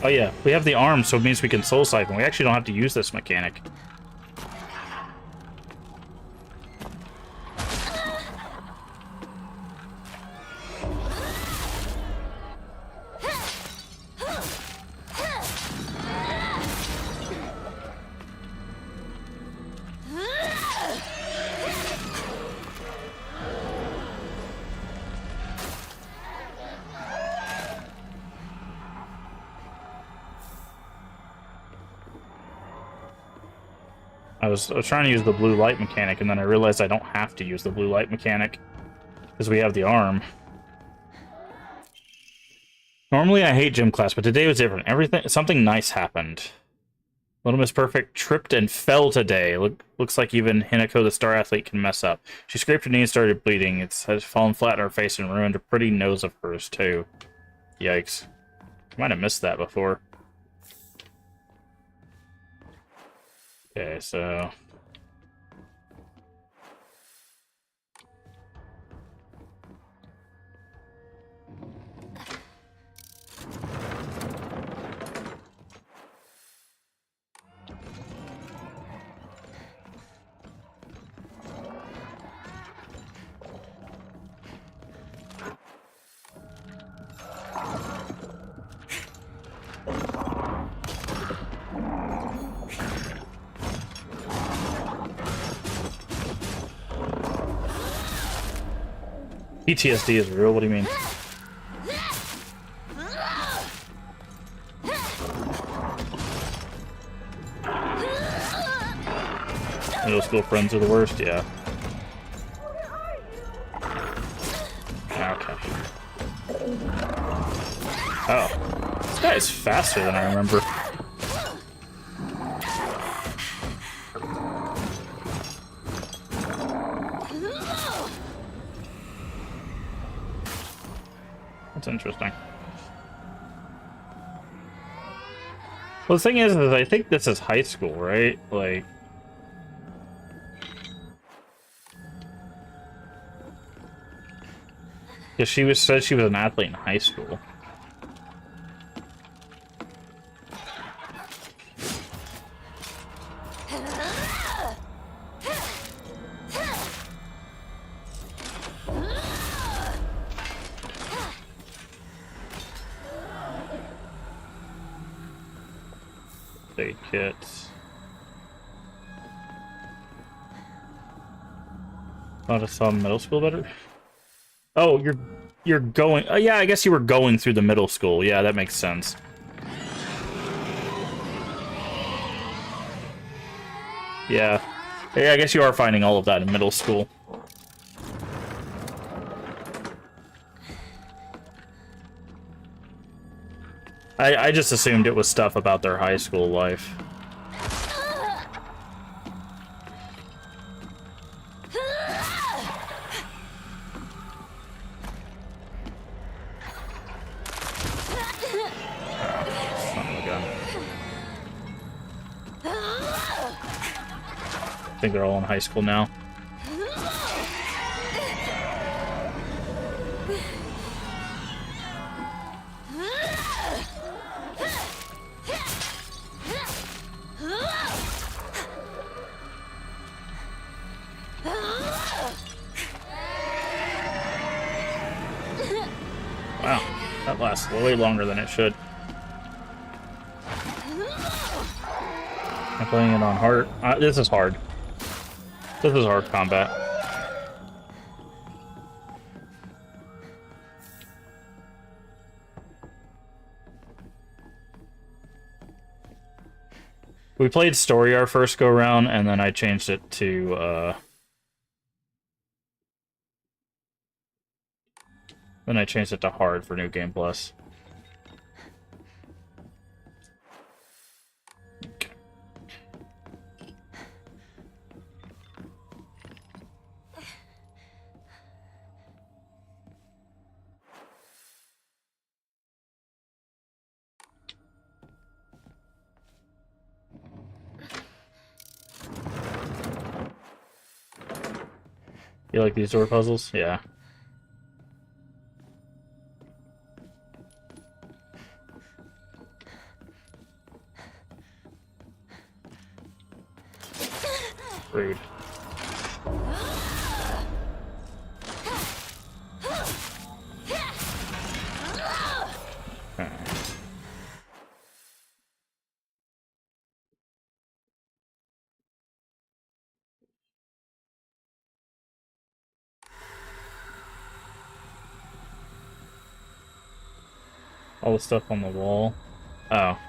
Oh yeah, we have the arm, so it means we can soul siphon. We actually don't have to use this mechanic. I was trying to use the blue light mechanic, and then I realized I don't have to use the blue light mechanic because we have the arm. Normally I hate gym class, but today was different. Something nice happened. Little Miss Perfect tripped and fell today. Looks like even Hinako, the star athlete, can mess up. She scraped her knee and started bleeding. It has fallen flat on her face and ruined a pretty nose of hers, too. Yikes. Might have missed that before. Okay, so... PTSD is real? What do you mean? Middle school friends are the worst, yeah. Okay. Oh. This guy is faster than I remember. That's interesting. Well, the thing is I think this is high school, right? Like... Yeah, said she was an athlete in high school. Take it. Thought I saw middle school better. Oh, you're going... yeah, I guess you were going through the middle school. Yeah, that makes sense. Yeah. Yeah, I guess you are finding all of that in middle school. I just assumed it was stuff about their high school life. I think they're all in high school now. Wow, that lasts way longer than it should. I'm playing it on hard. This is hard. This is hard combat. We played story our first go round, and then I changed it to then I changed it to hard for New Game Plus. Okay. You like these door puzzles? Yeah. Rude. Okay. All the stuff on the wall. Oh.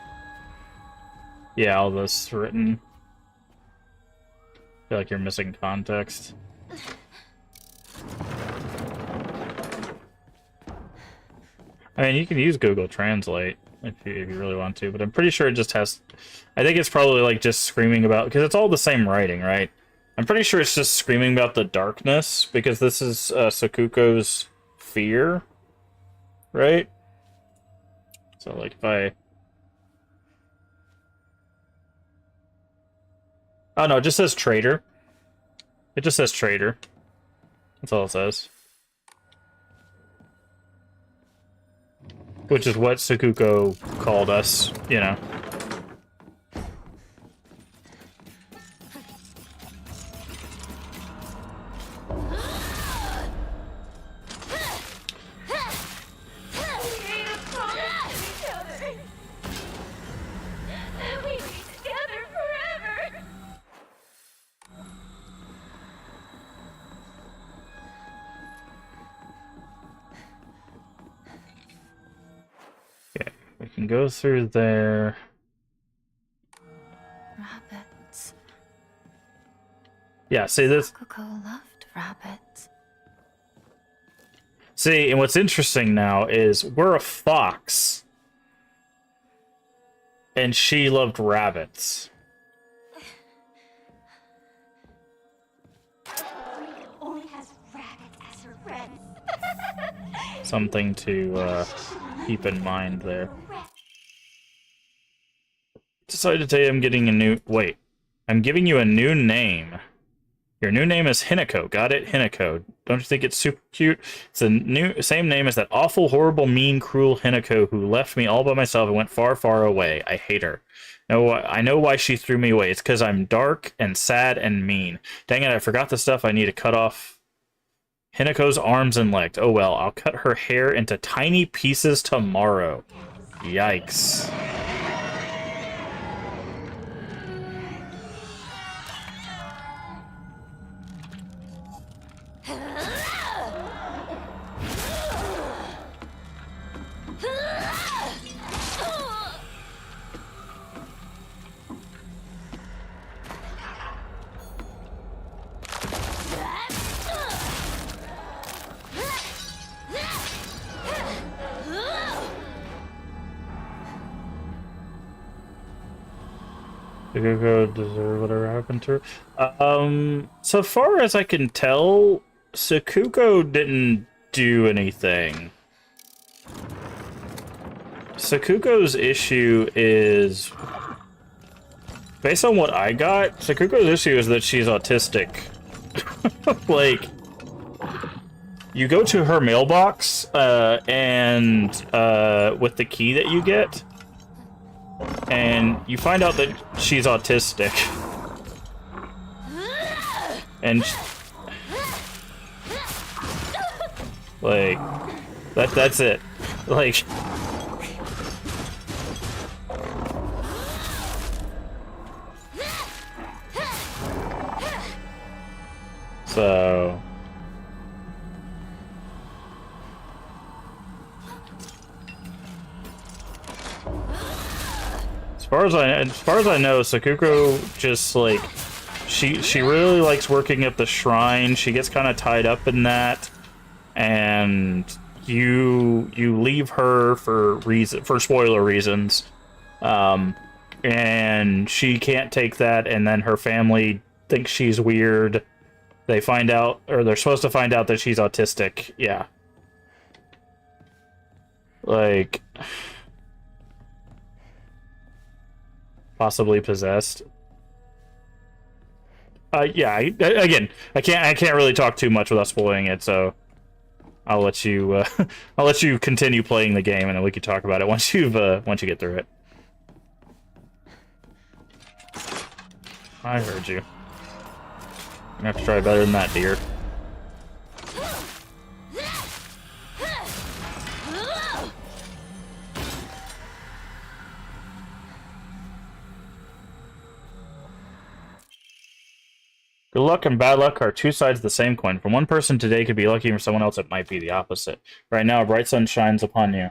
Yeah, all this written. I feel like you're missing context. I mean, you can use Google Translate. if you really want to, but I'm pretty sure it just has. I think it's probably like just screaming about, because it's all the same writing, right? I'm pretty sure it's just screaming about the darkness, because this is Sakuko's fear, right? So like if I. Oh no, it just says traitor. It just says traitor. That's all it says. Which is what Sakuko called us, you know. Okay, we can go through there. Rabbits. Yeah, see this. Sakuko loved rabbits. See, and what's interesting now is we're a fox. And she loved rabbits. Only has rabbits as her friends. Something to keep in mind there. Decided to tell you I'm getting a new... Wait. I'm giving you a new name. Your new name is Hinako. Got it? Hinako. Don't you think it's super cute? It's the same name as that awful, horrible, mean, cruel Hinako who left me all by myself and went far, far away. I hate her. No, I know why she threw me away. It's because I'm dark and sad and mean. Dang it, I forgot the stuff I need to cut off Hinako's arms and legs. Oh well, I'll cut her hair into tiny pieces tomorrow. Yikes. Sakuko deserve whatever happened to her. So far as I can tell, Sakuko didn't do anything. Sakuko's issue is, based on what I got, Sakuko's issue is that she's autistic. Like, you go to her mailbox, and with the key that you get, and you find out that she's autistic. And like that's it. Like so as far as I know, Sakuko just like she really likes working at the shrine. She gets kind of tied up in that, and you leave her for spoiler reasons, and she can't take that, and then her family thinks she's weird. They find out, or they're supposed to find out, that she's autistic. Yeah, like possibly possessed. Yeah. Again, I can't really talk too much without spoiling it, so I'll let you I'll let you continue playing the game, and then we can talk about it once you get through it. I heard you. I'm gonna have to try better than that, dear. Good luck and bad luck are two sides of the same coin. For one person today could be lucky, and for someone else it might be the opposite. Right now, a bright sun shines upon you.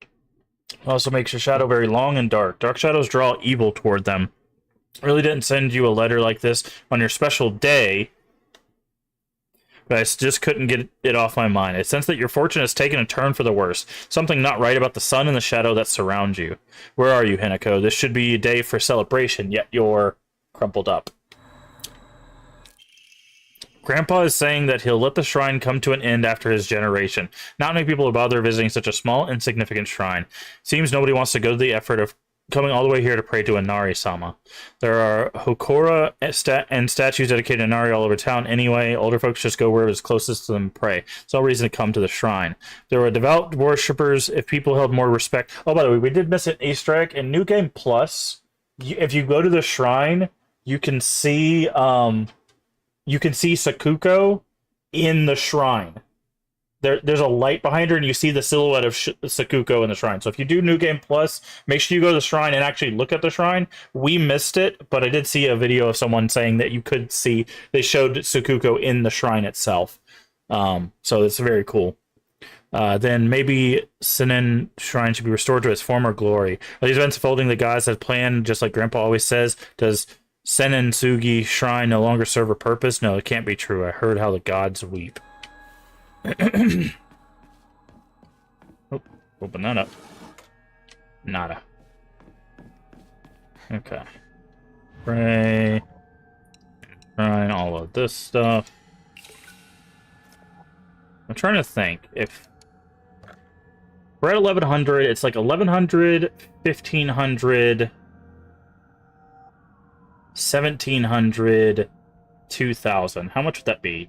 It also makes your shadow very long and dark. Dark shadows draw evil toward them. I really didn't send you a letter like this on your special day. but I just couldn't get it off my mind. I sense that your fortune has taken a turn for the worse. Something not right about the sun and the shadow that surround you. Where are you, Hinako? This should be a day for celebration, yet you're crumpled up. Grandpa is saying that he'll let the shrine come to an end after his generation. Not many people bother visiting such a small, insignificant shrine. Seems nobody wants to go to the effort of coming all the way here to pray to Inari-sama. There are Hokora and statues dedicated to Inari all over town anyway. Older folks just go where it's closest to them and pray. There's no reason to come to the shrine. There were devout worshippers if people held more respect. Oh, by the way, we did miss an Easter egg. In New Game Plus, if you go to the shrine, you can see Sakuko in the shrine. There's a light behind her, and you see the silhouette of Sakuko in the shrine. So if you do New Game Plus, make sure you go to the shrine and actually look at the shrine. We missed it, but I did see a video of someone saying that you could see, they showed Sakuko in the shrine itself. So it's very cool. Then maybe Sinin Shrine should be restored to its former glory. Are these events unfolding the gods had planned, just like Grandpa always says? Does Senin Sugi Shrine no longer serve a purpose? No, it can't be true. I heard how the gods weep. Oh, open that up. Nada. Okay. Pray. Shrine, all of this stuff. I'm trying to think if we're at 1100, it's like 1100, 1500, 1700, 2000. How much would that be?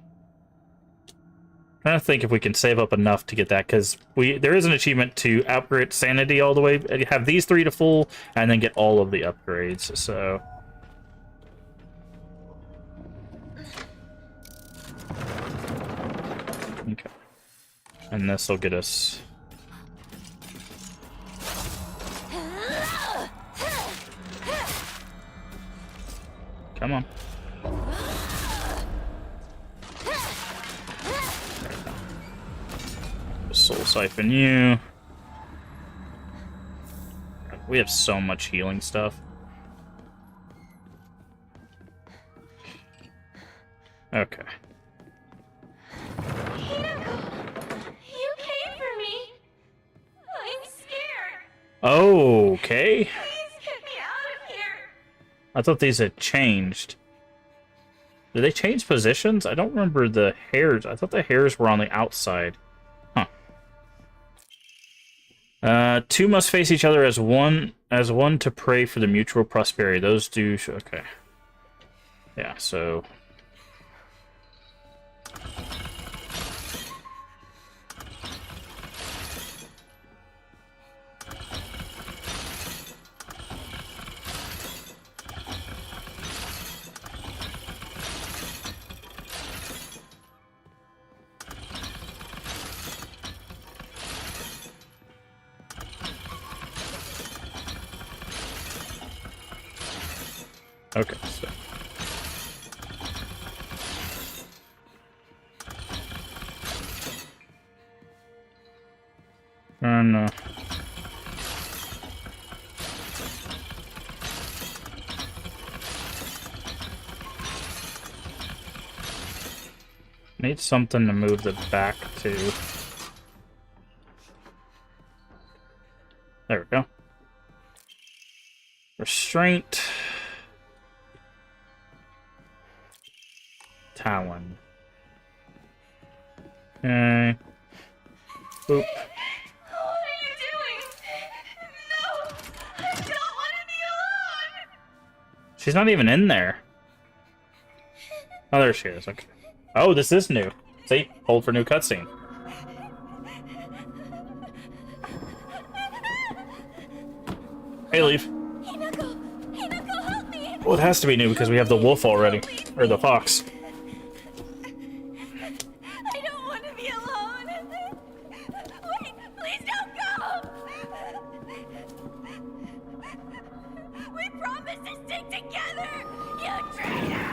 I'm trying to think if we can save up enough to get that, because there is an achievement to upgrade sanity all the way, have these 3 to full, and then get all of the upgrades. So okay, and this will get us. Come on. Soul Siphon you. We have so much healing stuff. Okay. Hinako, you came for me. I'm scared. Okay. Please get me out of here. I thought these had changed. Did they change positions? I don't remember the hairs. I thought the hairs were on the outside. Two must face each other as one to pray for the mutual prosperity. Those do okay. Yeah, so okay, so and need something to move the back to. There we go. Restraint. Talon. Okay. Boop. What are you doing? No, I don't want to be alone. She's not even in there. Oh, there she is. Okay. Oh, this is new. See? Hold for new cutscene. Hey, Leaf. Hinako, help me. Well, it has to be new because we have the wolf already. Or the fox. I don't want to be alone. Wait, please don't go. We promised to stick together. You traitor!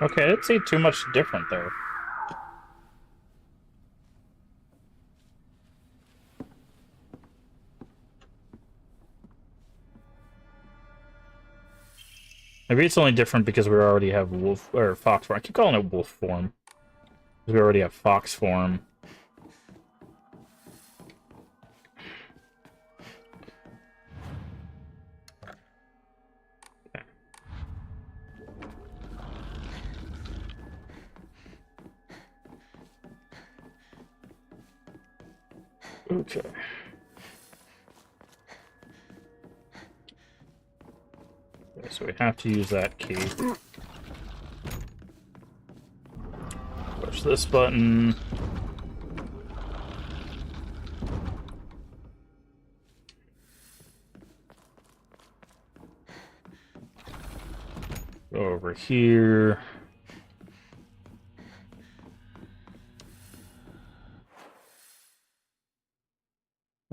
Okay, I didn't see too much different there. Maybe it's only different because we already have wolf or fox form. I keep calling it wolf form. Because we already have fox form. Okay. Okay, so we have to use that key. Push this button. Go over here.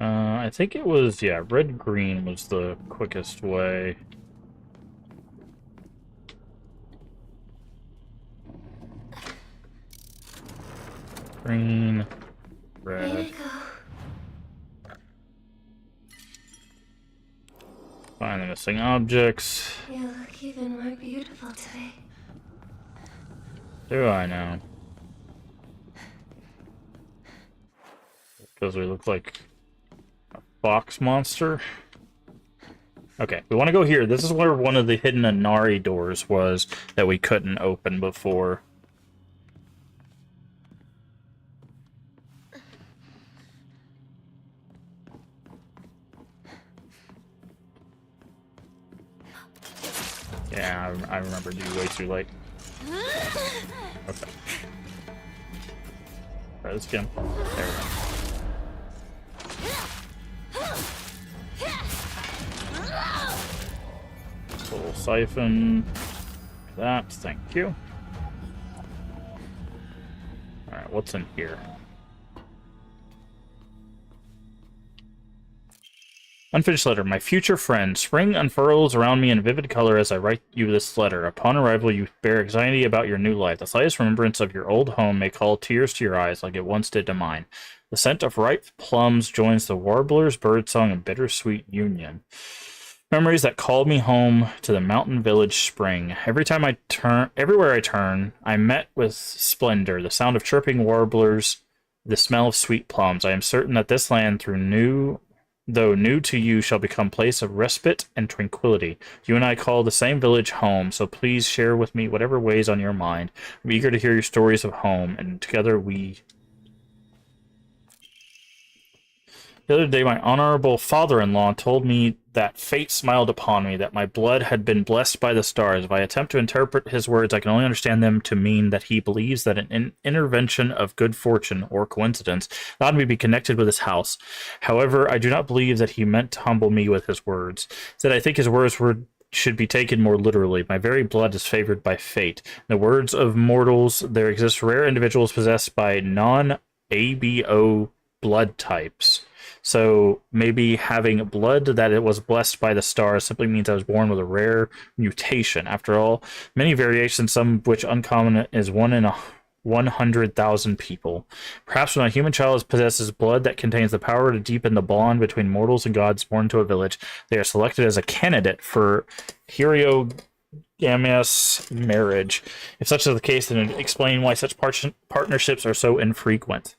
I think it was, yeah, red-green was the quickest way. Green, red. Way to go. Find the missing objects. You look even more beautiful today. Do I know? Because we look like a fox monster. Okay, we want to go here. This is where one of the hidden Inari doors was that we couldn't open before. Yeah, I remember you way too late. Okay. Try this again. There we go. Little siphon. That, thank you. Alright, what's in here? Unfinished letter. My future friend, spring unfurls around me in vivid color as I write you this letter. Upon arrival, you bear anxiety about your new life. The slightest remembrance of your old home may call tears to your eyes like it once did to mine. The scent of ripe plums joins the warbler's birdsong in bittersweet union. Memories that called me home to the mountain village spring. Everywhere I turn, I'm met with splendor, the sound of chirping warblers, the smell of sweet plums. I am certain that this land, though new to you, shall become place of respite and tranquility. You and I call the same village home, so please share with me whatever weighs on your mind. I'm eager to hear your stories of home, and together we... The other day, my honorable father-in-law told me that fate smiled upon me, that my blood had been blessed by the stars. If I attempt to interpret his words, I can only understand them to mean that he believes that an intervention of good fortune or coincidence allowed me to be connected with his house. However, I do not believe that he meant to humble me with his words. That I think his words should be taken more literally. My very blood is favored by fate. In the words of mortals, there exist rare individuals possessed by non-ABO blood types. So maybe having blood that it was blessed by the stars simply means I was born with a rare mutation. After all, many variations, some of which uncommon, is 1 in 100,000 people. Perhaps when a human child possesses blood that contains the power to deepen the bond between mortals and gods born to a village, they are selected as a candidate for Hierogamous marriage. If such is the case, then it would explain why such partnerships are so infrequent.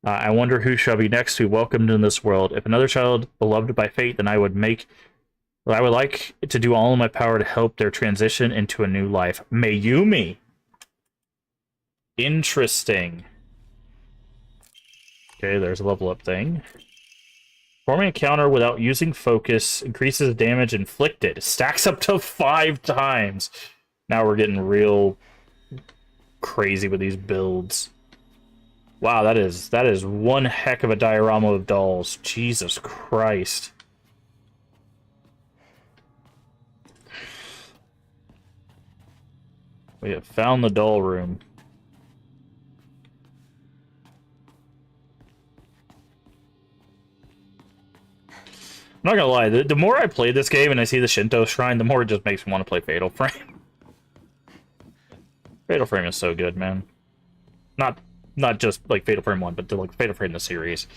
I wonder who shall be next to be welcomed in this world. If another child beloved by fate, then I would like to do all in my power to help their transition into a new life. Mayumi. Interesting. Okay, there's a level up thing. Performing a counter without using focus increases damage inflicted. Stacks up to 5 times. Now we're getting real crazy with these builds. Wow, that is one heck of a diorama of dolls. Jesus Christ. We have found the doll room. I'm not gonna lie, the more I play this game and I see the Shinto Shrine, the more it just makes me want to play Fatal Frame. Fatal Frame is so good, man. Not just like Fatal Frame 1, but like Fatal Frame the series.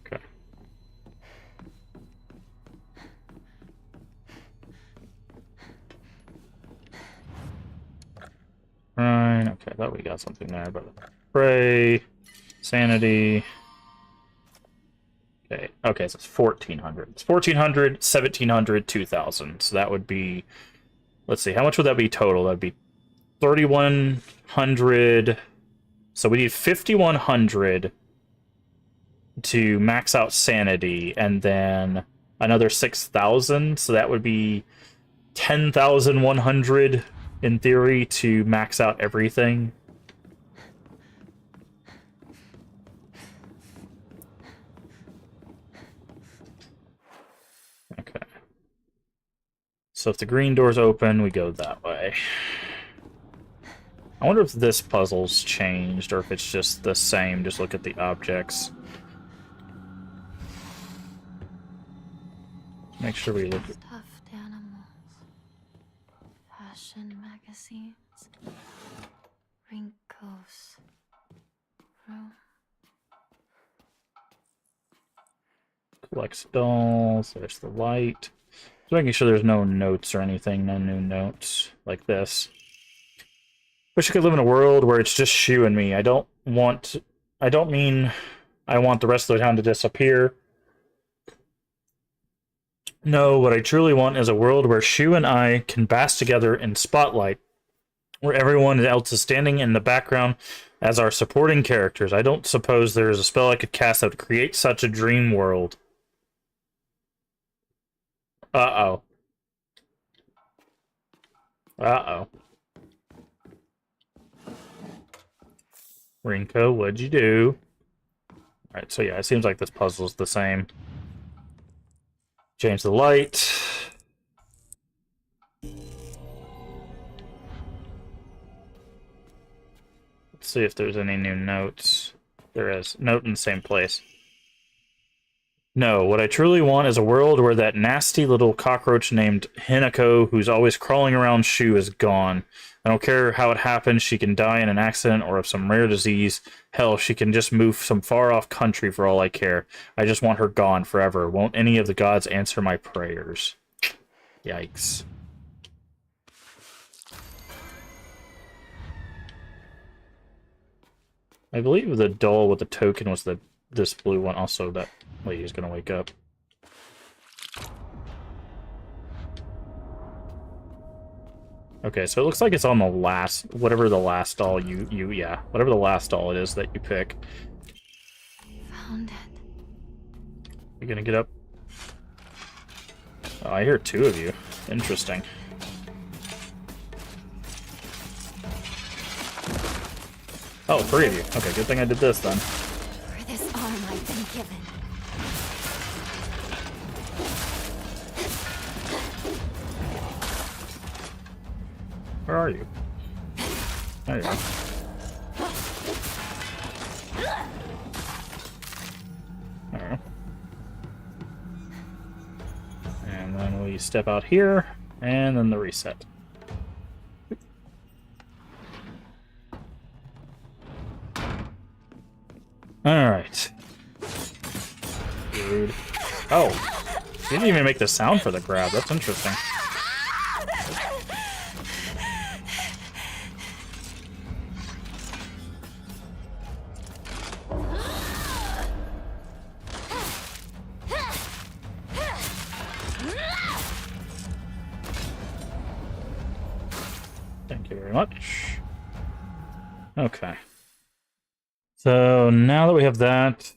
Okay. Right, okay, I thought we got something there, but Pray, Sanity. Okay, so it's 1400. It's 1400, 1700, 2000. So that would be, let's see, how much would that be total? That'd be 3100. So we need 5100 to max out Sanity, and then another 6000. So that would be 10,100 in theory to max out everything. Okay. So if the green door's open, we go that way. I wonder if this puzzle's changed or if it's just the same. Just look at the objects. Make sure we look at... Stuffed animals. Fashion magazines. Rinkos. Room. Collects dolls. There's the light. Just making sure there's no notes or anything. No new notes like this. Wish I could live in a world where it's just Shu and me. I don't mean I want the rest of the town to disappear. No, what I truly want is a world where Shu and I can bask together in spotlight, where everyone else is standing in the background as our supporting characters. I don't suppose there is a spell I could cast that would create such a dream world. Uh-oh. Uh-oh. Rinko, what'd you do? Alright, so yeah, it seems like this puzzle's the same. Change the light. Let's see if there's any new notes. There is. Note in the same place. No, what I truly want is a world where that nasty little cockroach named Hinako, who's always crawling around Shu, is gone. I don't care how it happens. She can die in an accident or of some rare disease. Hell, she can just move some far-off country for all I care. I just want her gone forever. Won't any of the gods answer my prayers? Yikes. I believe the doll with the token was this blue one. Also, that lady's gonna wake up. Okay, so it looks like it's on the last, whatever the last doll yeah, whatever the last doll it is that you pick. Found it. You gonna get up? Oh, I hear two of you. Interesting. Oh, three of you. Okay, good thing I did this then. For this arm I've been given. Where are you? There you are. There. And then we step out here, and then the reset. Alright. Rude. Oh. You didn't even make the sound for the grab. That's interesting. Thank you very much. Okay. So now that we have that,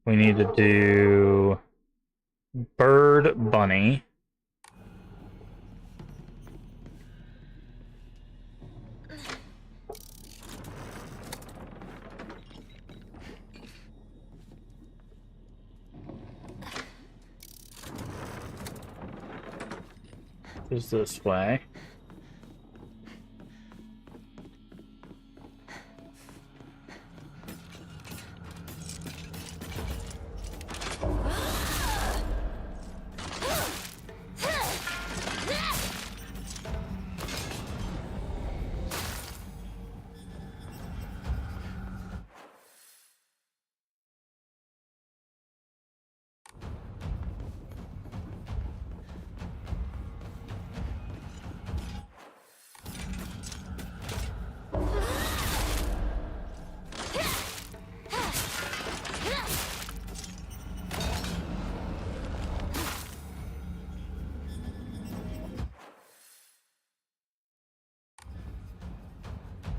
we need to do Bird Bunny. Is this way.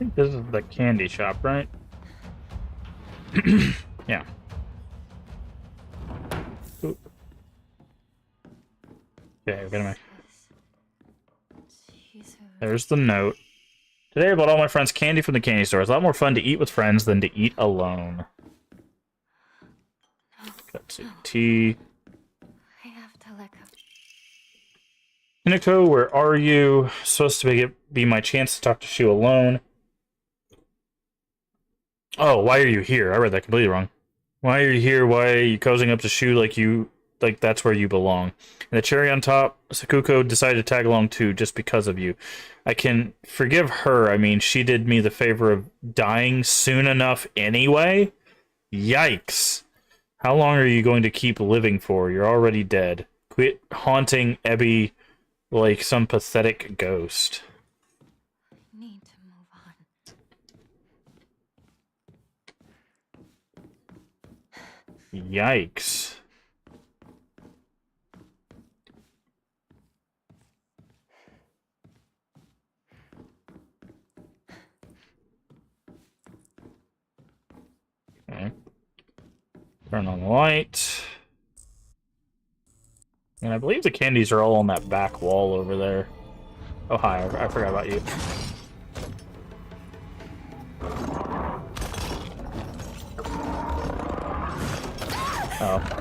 think this is the candy shop, right? Yeah. Oop. Okay, get him. There's the note. Today I bought all my friends candy from the candy store. It's a lot more fun to eat with friends than to eat alone. Got some tea. I have to let go. Hinako, where are you? Supposed to be my chance to talk to Shu alone. Oh, why are you here? I read that completely wrong. Why are you here? Why are you cozying up to Shu like that's where you belong? And the cherry on top, Sakuko decided to tag along too, just because of you. I can forgive her. I mean, she did me the favor of dying soon enough anyway. Yikes. How long are you going to keep living for? You're already dead. Quit haunting Ebby like some pathetic ghost. I need to move on. Yikes. Okay. Turn on the light. And I believe the candies are all on that back wall over there. Oh, hi. I forgot about you. Oh.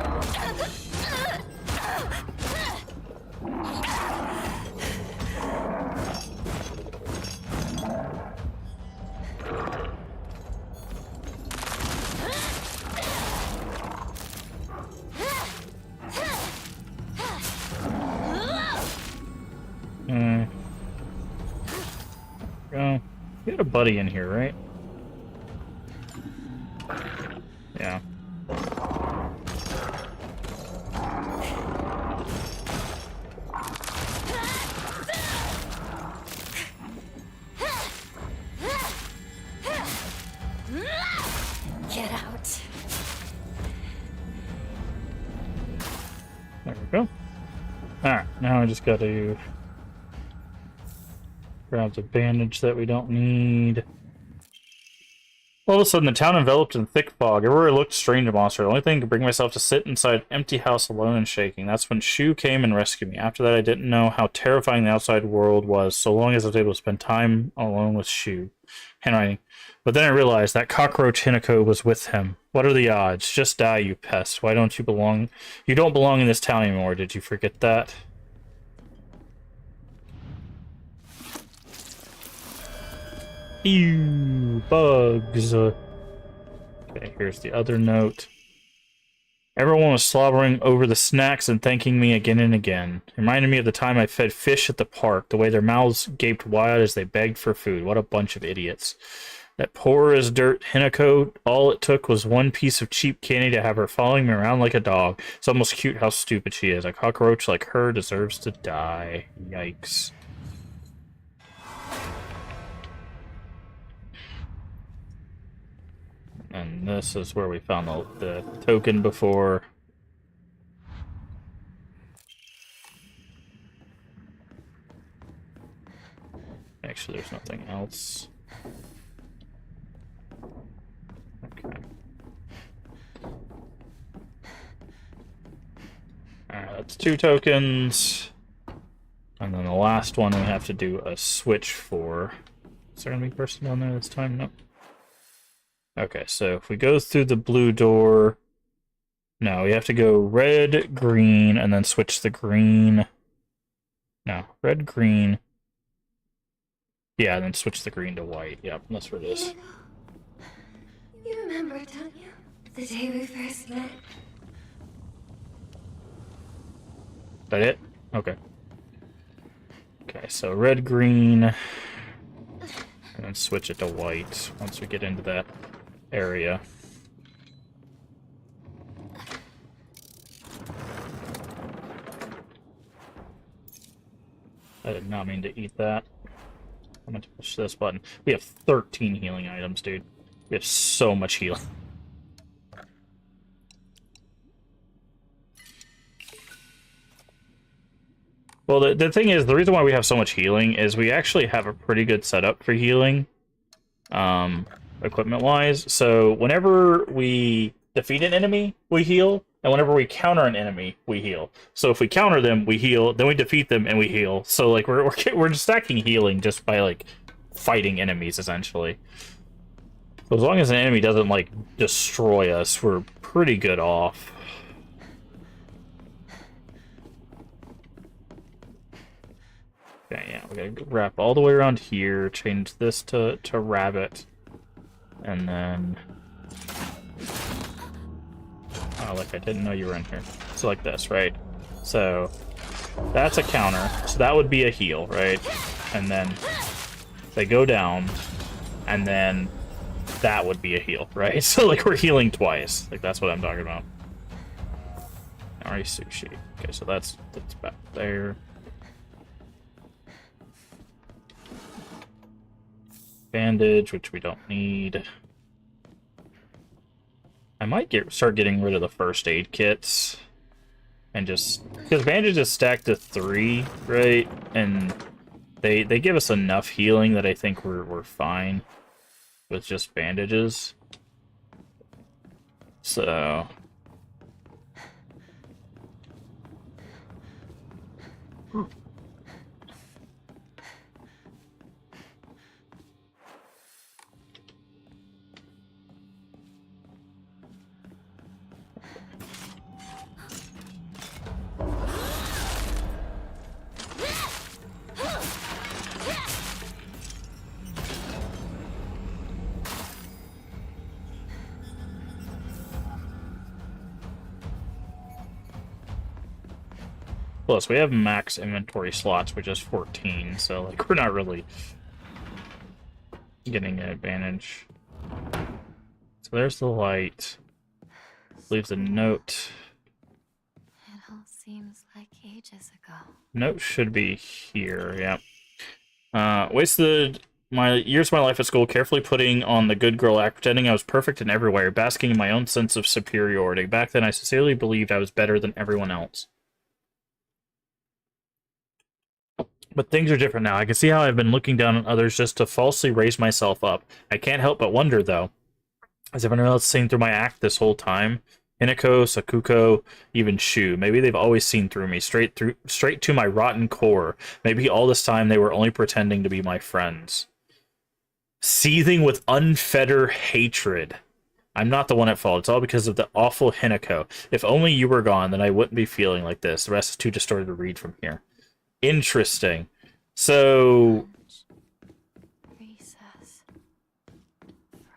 Oh, you had a buddy in here, right? Yeah. Get out. There we go. Alright, now I just gotta grab the bandage that we don't need. All of a sudden, the town enveloped in thick fog. Everywhere looked strange and monster. The only thing to bring myself to sit inside an empty house alone and shaking. That's when Shu came and rescued me. After that, I didn't know how terrifying the outside world was, so long as I was able to spend time alone with Shu. Handwriting. But then I realized that cockroach Hinako was with him. What are the odds? Just die, you pest. Why don't you belong? You don't belong in this town anymore. Did you forget that? Ew, bugs. Okay, here's the other note. Everyone was slobbering over the snacks and thanking me again and again. It reminded me of the time I fed fish at the park, the way their mouths gaped wide as they begged for food. What a bunch of idiots. That poor as dirt Hinako, all it took was one piece of cheap candy to have her following me around like a dog. It's almost cute how stupid she is. A cockroach like her deserves to die. Yikes. And this is where we found the token before. Actually, there's nothing else. Okay. Alright, that's 2 tokens. And then the last one we have to do a switch for. Is there gonna be a person down there this time? Nope. Okay, so if we go through the blue door... No, we have to go red, green, and then switch the green... No, red, green... Yeah, and then switch the green to white. Yep, that's what it is. You remember, don't you? The day we first met. That it? Okay. Okay, so red, green... And then switch it to white once we get into that area. I did not mean to eat that. I'm going to push this button. We have 13 healing items, dude. We have so much healing. Well, the thing is, the reason why we have so much healing is we actually have a pretty good setup for healing. equipment wise. So whenever we defeat an enemy, we heal, and whenever we counter an enemy, we heal. So if we counter them, we heal, then we defeat them and we heal. So like we're stacking healing just by like fighting enemies essentially. So as long as an enemy doesn't like destroy us, we're pretty good off. Okay, yeah, we gotta wrap all the way around here, change this to rabbit, and then... Oh, like I didn't know you were in here. So like this, right? So, that's a counter, so that would be a heal, right? And then they go down, and then that would be a heal, right? So like we're healing twice. Like that's what I'm talking about. Alright, sushi. Okay, so that's back there. Bandage, which we don't need. I might start getting rid of the first aid kits. And just... Because bandage is stacked to 3, right? And they give us enough healing that I think we're fine with just bandages. So... Plus, we have max inventory slots, which is 14, so like we're not really getting an advantage. So there's the light. Leaves a note. It all seems like ages ago. Note should be here, yeah. Wasted my years of my life at school carefully putting on the good girl act, pretending I was perfect in every way, basking in my own sense of superiority. Back then, I sincerely believed I was better than everyone else. But things are different now. I can see how I've been looking down on others just to falsely raise myself up. I can't help but wonder, though. Has everyone else seen through my act this whole time? Hinako, Sakuko, even Shu. Maybe they've always seen through me, straight to my rotten core. Maybe all this time they were only pretending to be my friends. Seething with unfettered hatred. I'm not the one at fault. It's all because of the awful Hinako. If only you were gone, then I wouldn't be feeling like this. The rest is too distorted to read from here. Interesting. So... Recess.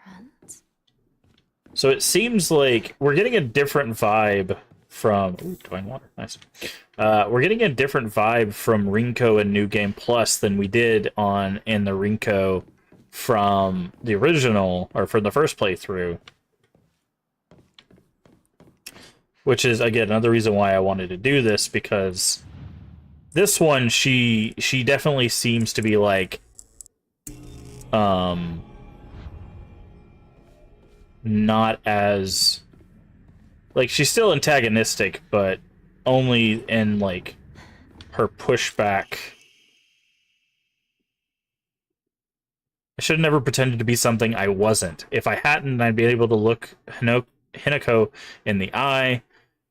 Friends? So it seems like we're getting a different vibe from... Ooh, Twine Water. Nice. We're getting a different vibe from Rinko and New Game Plus than we did in the Rinko from the original, or from the first playthrough. Which is, again, another reason why I wanted to do this, because... This one, she definitely seems to be like, not as, like, she's still antagonistic, but only in, like, her pushback. I should have never pretended to be something I wasn't. If I hadn't, I'd be able to look Hinako in the eye.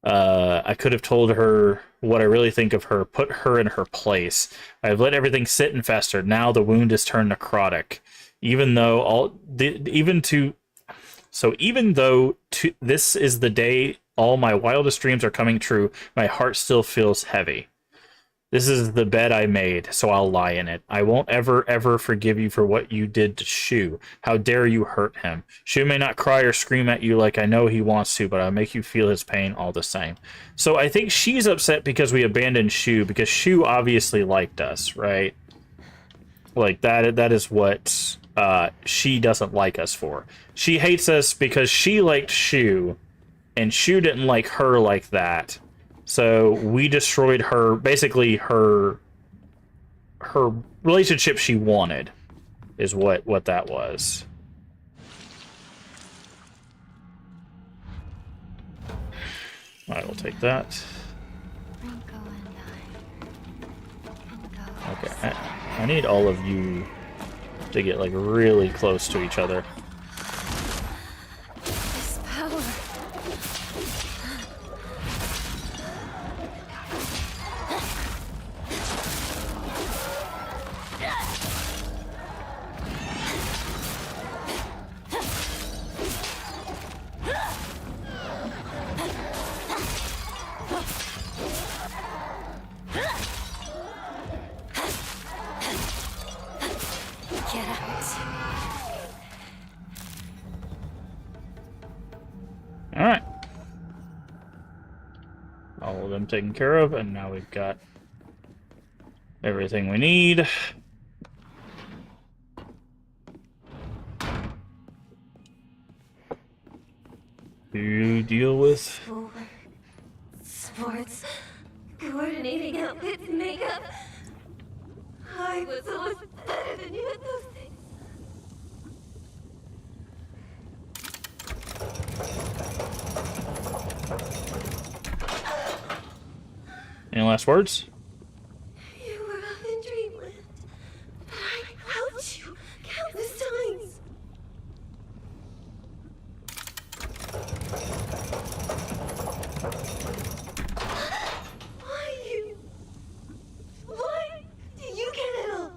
I could have told her what I really think of her, put her in her place. I've let everything sit and fester. Now the wound is turned necrotic. Even though this is the day all my wildest dreams are coming true, my heart still feels heavy. This is the bed I made, so I'll lie in it. I won't ever forgive you for what you did to Shu. How dare you hurt him? Shu may not cry or scream at you like I know he wants to, but I'll make you feel his pain all the same. So I think she's upset because we abandoned Shu, because Shu obviously liked us, right? Like, that is what she doesn't like us for. She hates us because she liked Shu, and Shu didn't like her like that. So we destroyed her, basically her relationship she wanted, is what that was. I will take that. Rinko and I can go. Okay, I need all of you to get like really close to each other. This power. Get out. All right. All of them taken care of, and now we've got everything we need. To deal with. Schoolwork, sports, coordinating outfits, makeup. I was always better than you at those things. Any last words? You were off in dreamland, but I helped you countless times. Why do you get it all?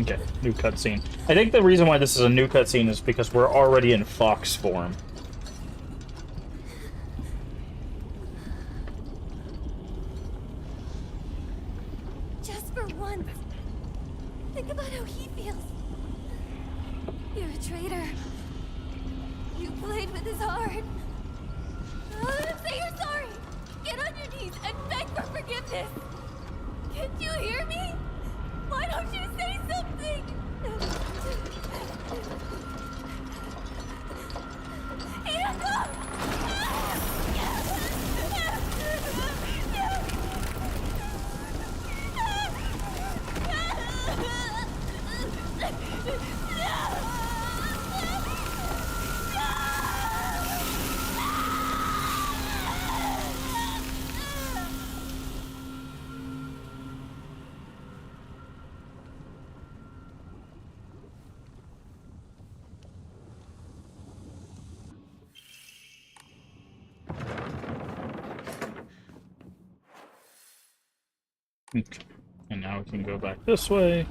Okay, new cutscene. I think the reason why this is a new cutscene is because we're already in Fox form. Just for once. Think about how he feels. You're a traitor. You played with his heart. Let him say you're sorry. Get on your knees and beg for forgiveness. Can't you hear me? Why don't you say something? Okay. And now we can go back this way.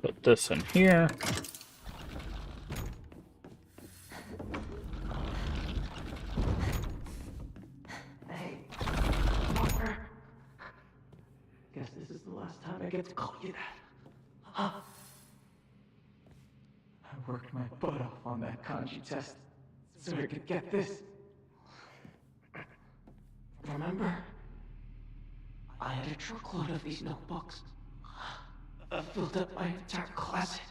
Put this in here. Hey, Walker. Guess this is the last time I get to call you that. Huh? I worked my butt off on that kanji test so I could get this. Remember? I had a truckload of these notebooks. I filled up my entire closet.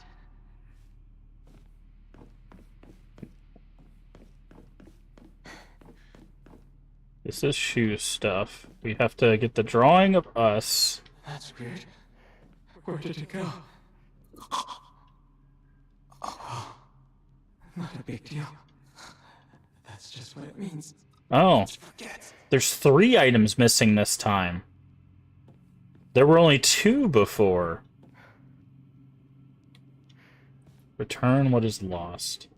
This is shoe stuff. We have to get the drawing of us. That's weird. Where did it go? Oh, not a big deal. That's just what it means. Oh, Forget. there's 3 items missing this time. There were only 2 before. Return what is lost.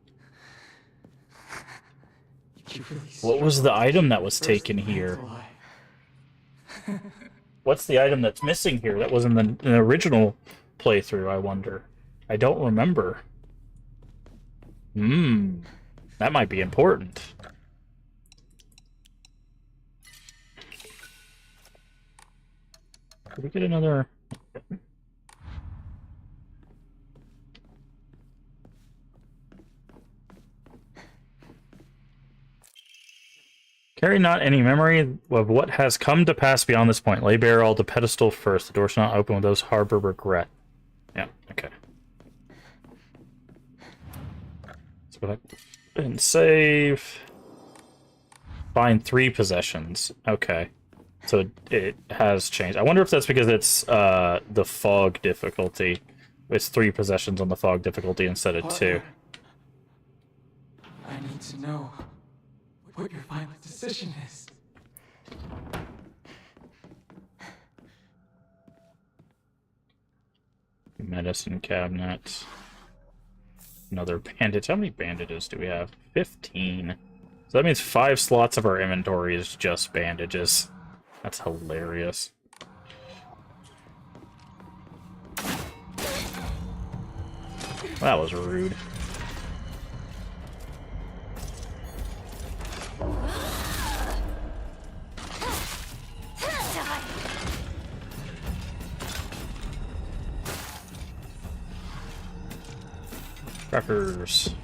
You really What was the item that was taken here? What's the item that's missing here? That was in the original playthrough, I wonder. I don't remember. That might be important. Did we get another? Carry not any memory of what has come to pass beyond this point. Lay bare all the pedestal first. The door shall not open with those harbor regret. Yeah, okay. Let's go back and save. Find 3 possessions. Okay. So it has changed. I wonder if that's because it's the fog difficulty. It's 3 possessions on the fog difficulty instead of 2. I need to know what your final decision is. Medicine cabinet. Another bandage. How many bandages do we have? 15. So that means 5 slots of our inventory is just bandages. That's hilarious. That was rude. Crackers.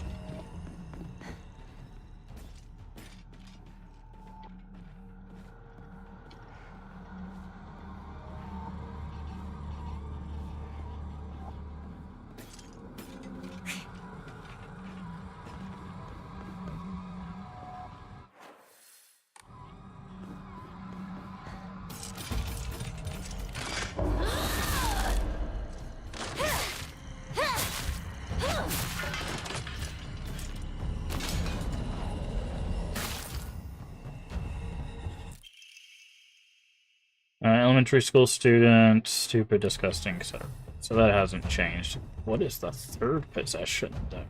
Elementary school student, stupid, disgusting, etc. So that hasn't changed. What is the third possession, though?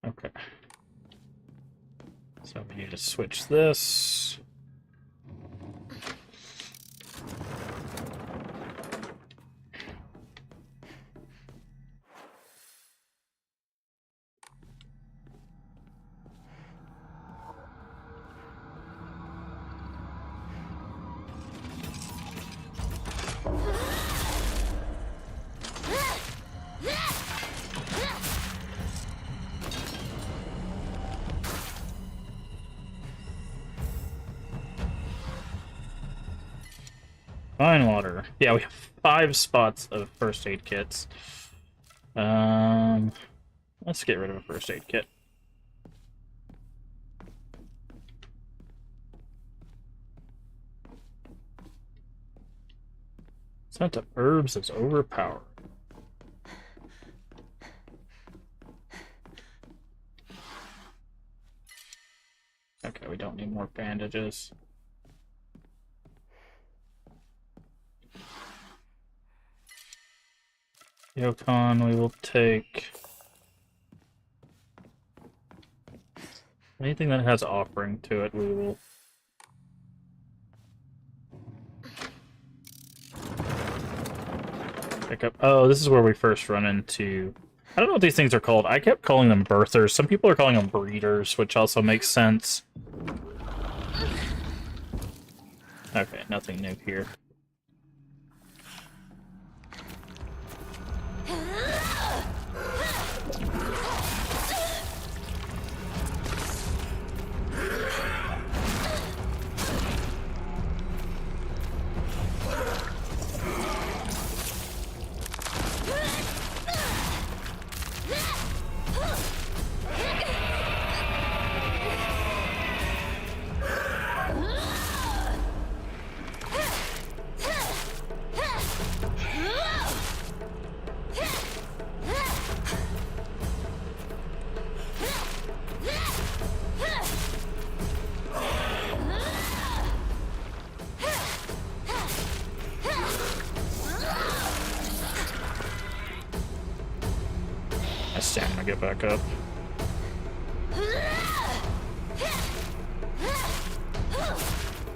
Okay. So we need to switch this. Fine water. Yeah, we have 5 spots of first aid kits. Let's get rid of a first aid kit. Scent of herbs is overpowered. Okay, we don't need more bandages. Yokon, we will take anything that has offering to it, we will pick up. Oh, this is where we first run into, I don't know what these things are called. I kept calling them birthers. Some people are calling them breeders, which also makes sense. Okay, nothing new here. My stamina get back up.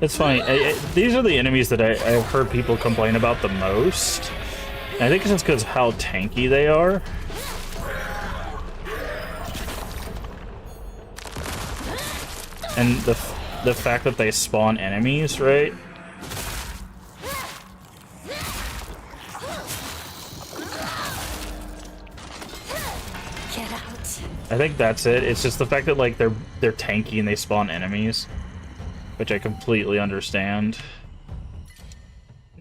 It's funny. These are the enemies that I've heard people complain about the most. And I think it's just because how tanky they are. And the fact that they spawn enemies, right? I think that's it. It's just the fact that like they're tanky and they spawn enemies, which I completely understand.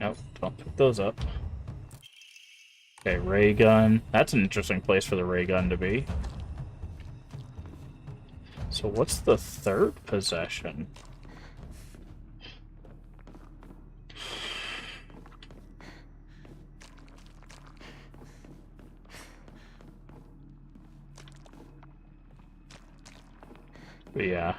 Nope, don't pick those up. Okay, ray gun. That's an interesting place for the ray gun to be. So what's the third possession? But yeah.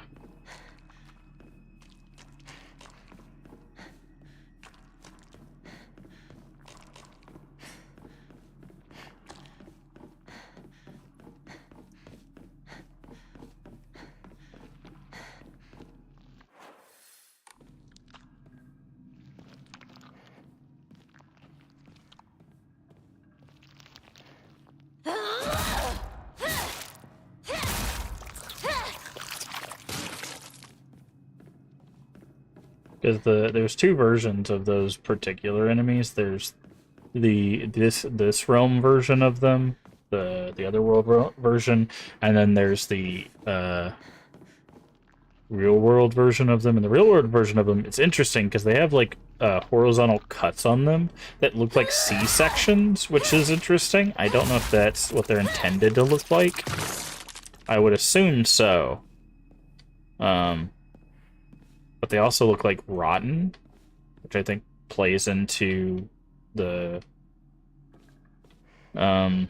Because there's two versions of those particular enemies. There's this realm version of them, the other world version, and then there's the real world version of them. And the real world version of them, it's interesting because they have like horizontal cuts on them that look like C sections, which is interesting. I don't know if that's what they're intended to look like. I would assume so. But they also look like rotten, which I think plays into the oh,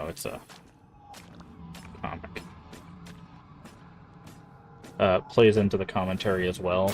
it's a comic. Plays into the commentary as well.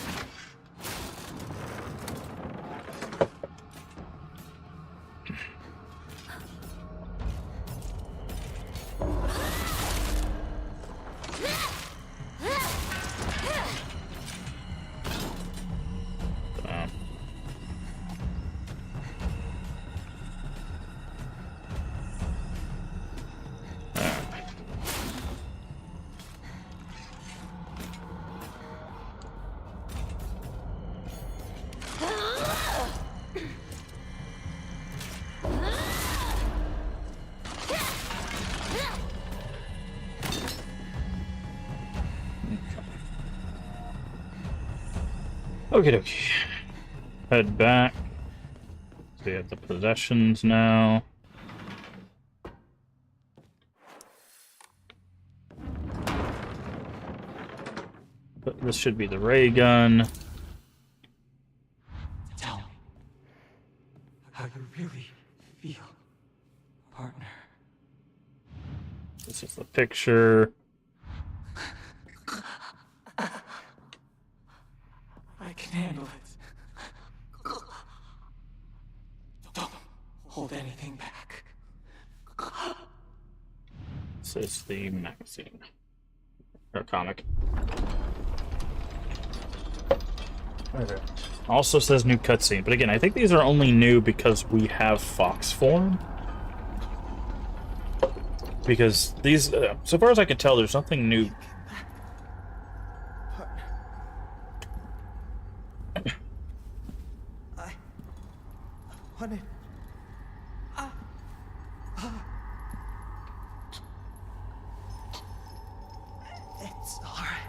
Okie dokie. Head back. So we have the possessions now. But this should be the ray gun. Tell me how you really feel, partner. This is the picture. I can handle it. Don't hold anything back. This is the magazine. Or comic. Okay. Also says new cutscene, but again, I think these are only new because we have Fox form. Because these, so far as I can tell, there's nothing new. I wanted. It's alright.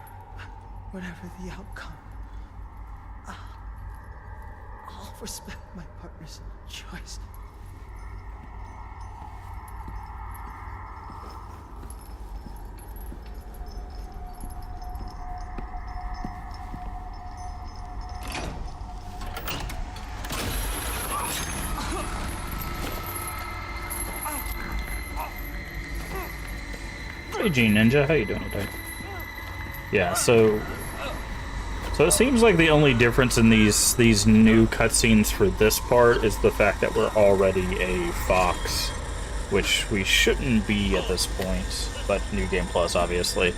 Whatever the outcome, I'll respect my partner's choice. Hey, Gene Ninja, how you doing today? Yeah, so it seems like the only difference in these new cutscenes for this part is the fact that we're already a Fox, which we shouldn't be at this point, but New Game Plus, obviously.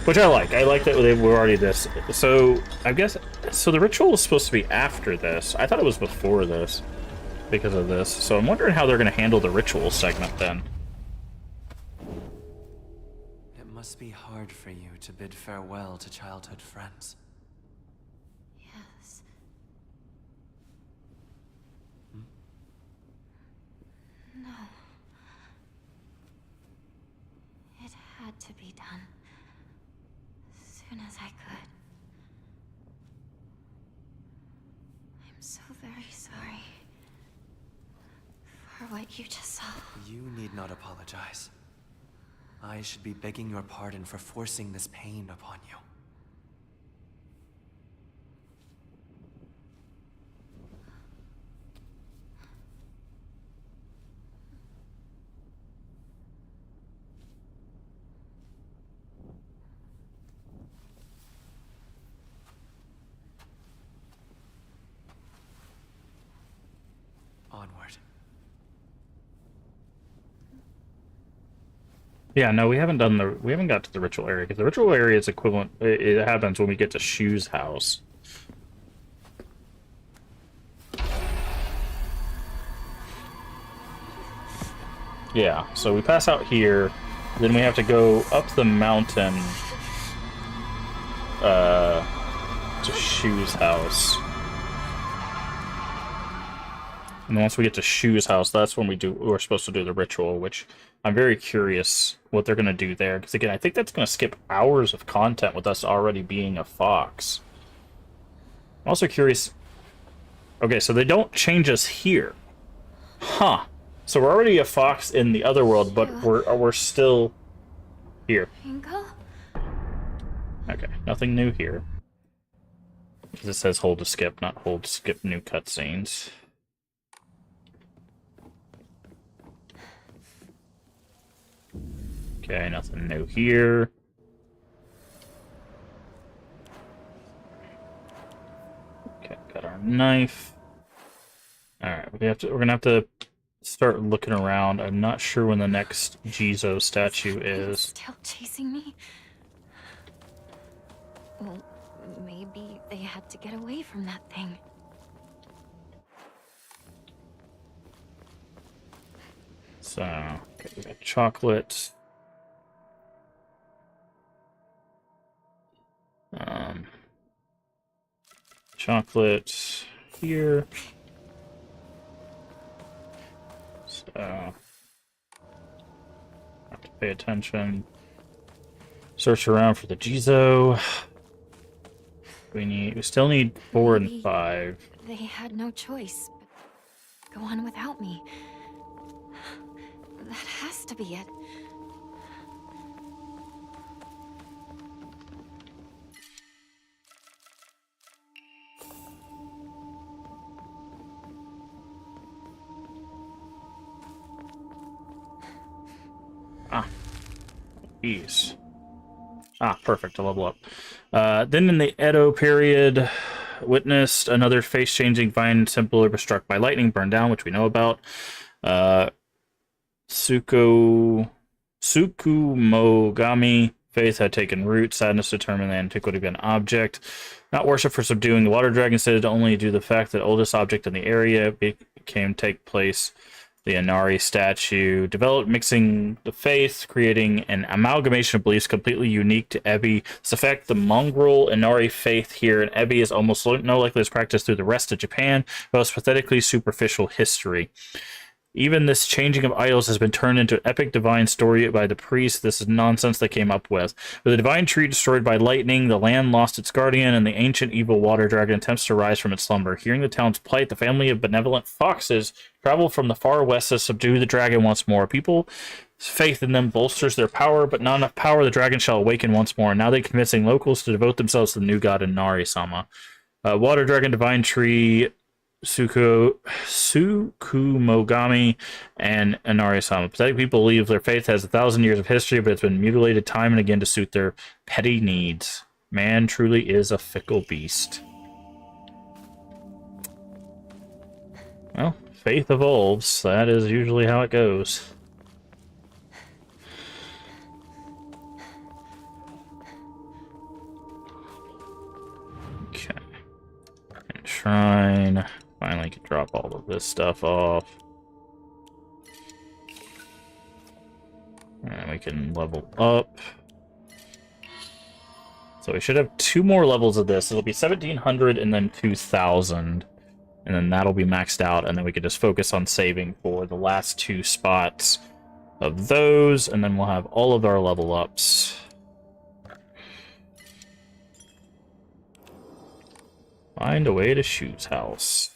Which I like. I like that we're already this. So, I guess, so the ritual was supposed to be after this. I thought it was before this, because of this. So I'm wondering how they're going to handle the ritual segment then. It must be hard for you to bid farewell to childhood friends. Yes. to be done. As soon as I could. I'm so very sorry for what you just saw. You need not apologize. I should be begging your pardon for forcing this pain upon you. Onward. Yeah, no, we haven't got to the ritual area, because the ritual area is equivalent. It happens when we get to Shu's house. Yeah, so we pass out here, then we have to go up the mountain to Shu's house. And then once we get to Shu's house, that's when we're supposed to do the ritual, which I'm very curious what they're going to do there. Because again, I think that's going to skip hours of content with us already being a fox. I'm also curious... Okay, so they don't change us here. Huh. So we're already a fox in the other world, but we're still here. Ringo? Okay, nothing new here. Because it says hold to skip, not hold to skip new cutscenes. Okay, nothing new here. Okay, got our knife. Alright, we're gonna have to start looking around. I'm not sure when the next Jizo statue is. Still chasing me? Well, maybe they had to get away from that thing. So, okay, we got chocolate. Chocolate here. So, have to pay attention. Search around for the Jizo. We still need 4 and 5. They had no choice but go on without me. That has to be it. Jeez. Perfect, to level up. Then in the Edo period, witnessed another face-changing vine temple was struck by lightning, burned down, which we know about. Tsukumogami faith had taken root. Sadness determined the antiquity of an object. Not worship for subduing the water dragon, stated only due to the fact that oldest object in the area take place. The Inari statue developed, mixing the faith, creating an amalgamation of beliefs completely unique to Ebi. This effect, the mongrel Inari faith here in Ebi is almost no likely as practiced through the rest of Japan, but it's pathetically superficial history. Even this changing of idols has been turned into an epic divine story by the priest. This is nonsense they came up with. With the divine tree destroyed by lightning, the land lost its guardian, and the ancient evil water dragon attempts to rise from its slumber. Hearing the town's plight, the family of benevolent foxes travel from the far west to subdue the dragon once more. People's faith in them bolsters their power, but not enough power. The dragon shall awaken once more. Now they're convincing locals to devote themselves to the new god Inari-sama. Water dragon, divine tree, Tsukumogami, and Inari-sama. Pathetic people believe their faith has 1,000 years of history, but it's been mutilated time and again to suit their petty needs. Man truly is a fickle beast. Well, faith evolves. That is usually how it goes. Okay. And shrine. Finally can drop all of this stuff off. And we can level up. So we should have 2 more levels of this. It'll be 1,700 and then 2,000. And then that'll be maxed out. And then we can just focus on saving for the last 2 spots of those, and then we'll have all of our level ups. Find a way to Shu's house.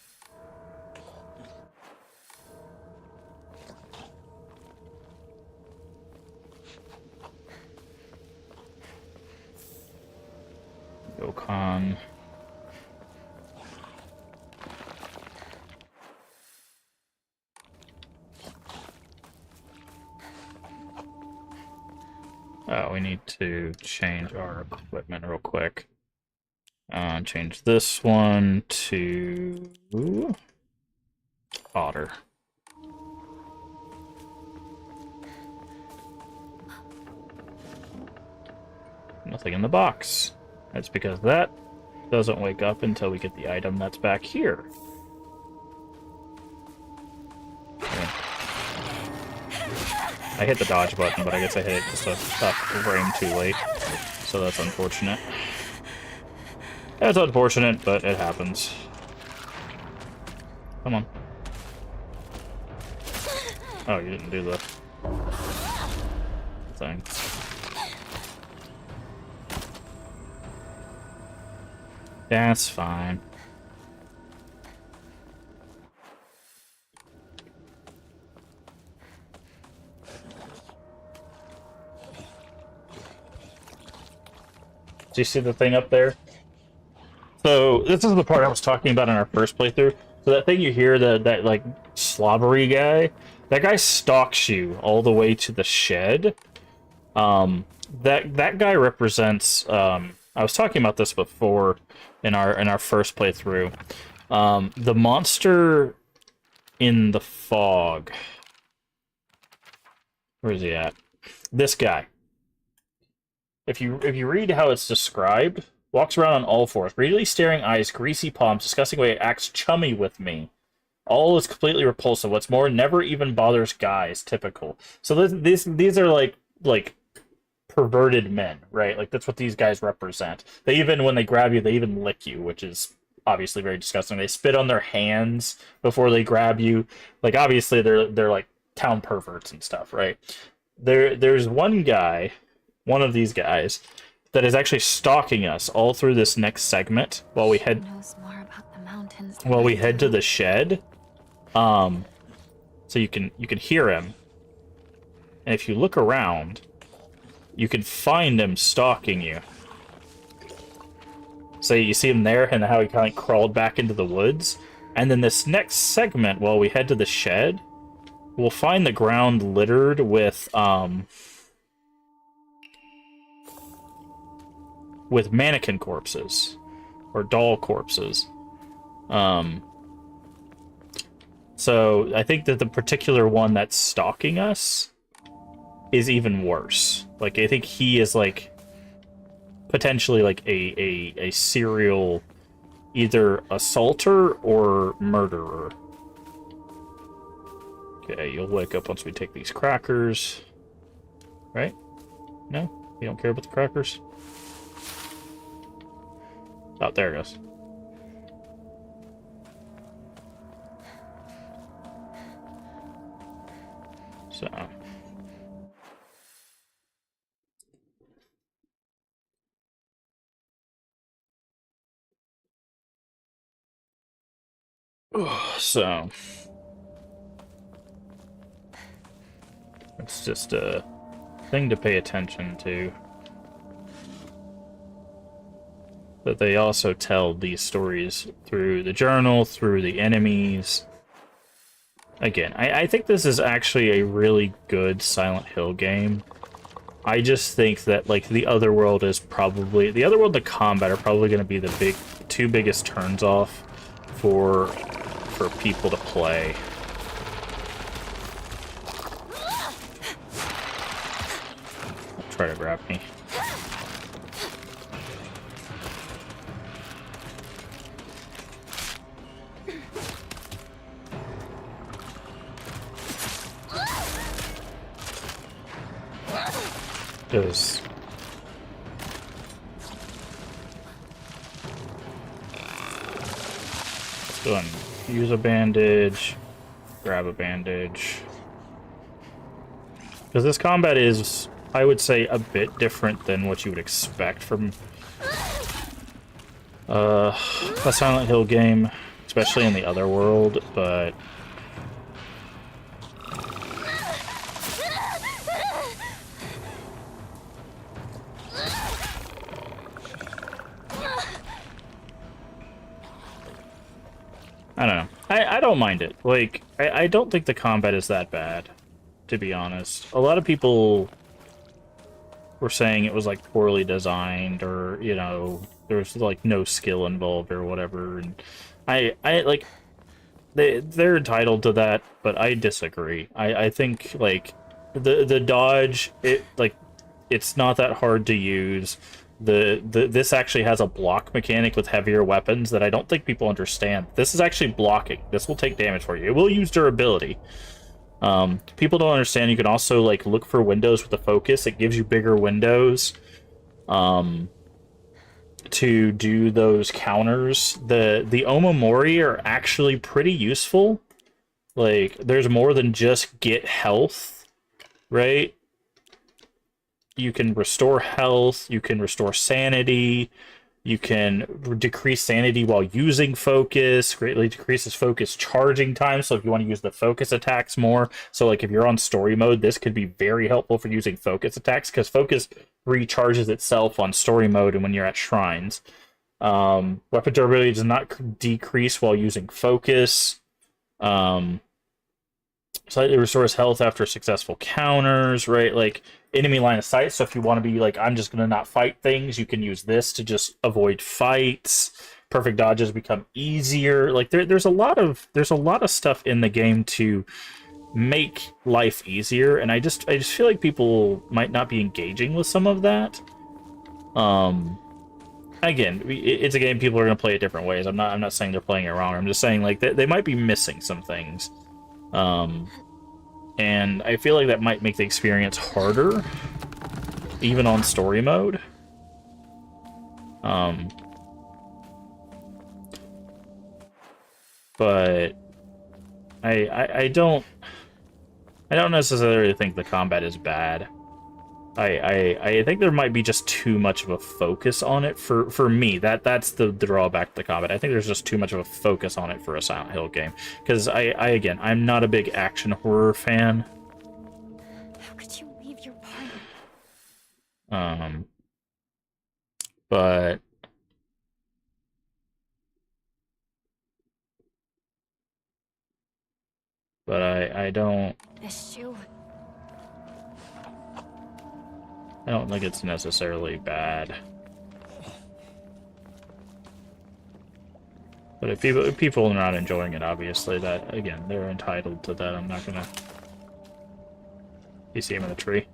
Yokon. Oh, we need to change our equipment real quick. Change this one to otter. Nothing in the box. That's because that doesn't wake up until we get the item that's back here. Okay. I hit the dodge button, but I guess I hit it just a frame too late. So that's unfortunate. That's unfortunate, but it happens. Come on. Oh, you didn't do the thing. That's fine. Do you see the thing up there? So this is the part I was talking about in our first playthrough. So that thing you hear, that like slobbery guy, that guy stalks you all the way to the shed. That guy represents. I was talking about this before in our first playthrough. The monster in the fog. Where is he at? This guy. If you read how it's described, walks around on all fours, greedily staring eyes, greasy palms, disgusting way, acts chummy with me. All is completely repulsive. What's more, never even bothers guys. Typical. So these are like perverted men, right? Like that's what these guys represent. They even, when they grab you, they even lick you, which is obviously very disgusting. They spit on their hands before they grab you. Like obviously they're like town perverts and stuff, right? There's one guy. One of these guys that is actually stalking us all through this next segment while we head to the shed. So you can hear him, and if you look around, you can find him stalking you. So you see him there, and how he kind of crawled back into the woods. And then this next segment, while we head to the shed, we'll find the ground littered with mannequin corpses or doll corpses. So I think that the particular one that's stalking us is even worse. Like I think he is like potentially like a serial either assaulter or murderer. Okay, you'll wake up once we take these crackers. Right? No? You don't care about the crackers? Oh, there it goes. So. So. It's just a thing to pay attention to. But they also tell these stories through the journal, through the enemies. Again, I think this is actually a really good Silent Hill game. I just think that like the Otherworld is probably the Otherworld and the combat are probably going to be the two biggest turns off for people to play. Try to grab me. Just go and use a bandage, grab a bandage. Because this combat is, I would say, a bit different than what you would expect from a Silent Hill game, especially in the other world, but I don't know. I don't mind it. Like, I don't think the combat is that bad, to be honest. A lot of people were saying it was, like, poorly designed, or, you know, there was, like, no skill involved or whatever, and I like, they're entitled to that, but I disagree. I think, like, the dodge, it's not that hard to use. This actually has a block mechanic with heavier weapons that I don't think people understand. This is actually blocking. This will take damage for you. It will use durability. People don't understand you can also, like, look for windows with the focus. It gives you bigger windows to do those counters. The Omamori are actually pretty useful. Like, there's more than just get health, right? You can restore health, you can restore sanity, you can decrease sanity while using focus, greatly decreases focus charging time, so if you want to use the focus attacks more, so like if you're on story mode, this could be very helpful for using focus attacks, because focus recharges itself on story mode and when you're at shrines. Weapon durability does not decrease while using focus. Slightly restores health after successful counters, right? Like, enemy line of sight, so if you want to be like, I'm just gonna not fight things, you can use this to just avoid fights. Perfect dodges become easier. Like, there's a lot of stuff in the game to make life easier, and I just feel like people might not be engaging with some of that. Again, it's a game, people are gonna play it different ways. I'm not saying they're playing it wrong. I'm just saying, like, they might be missing some things. And I feel like that might make the experience harder, even on story mode. But I don't necessarily think the combat is bad. I think there might be just too much of a focus on it for me. That's the drawback to the combat. I think there's just too much of a focus on it for a Silent Hill game. Because again, I'm not a big action horror fan. How could you leave your party? But I don't think it's necessarily bad. But if people are not enjoying it, obviously, that, again, they're entitled to that. I'm not gonna... You see him in the tree?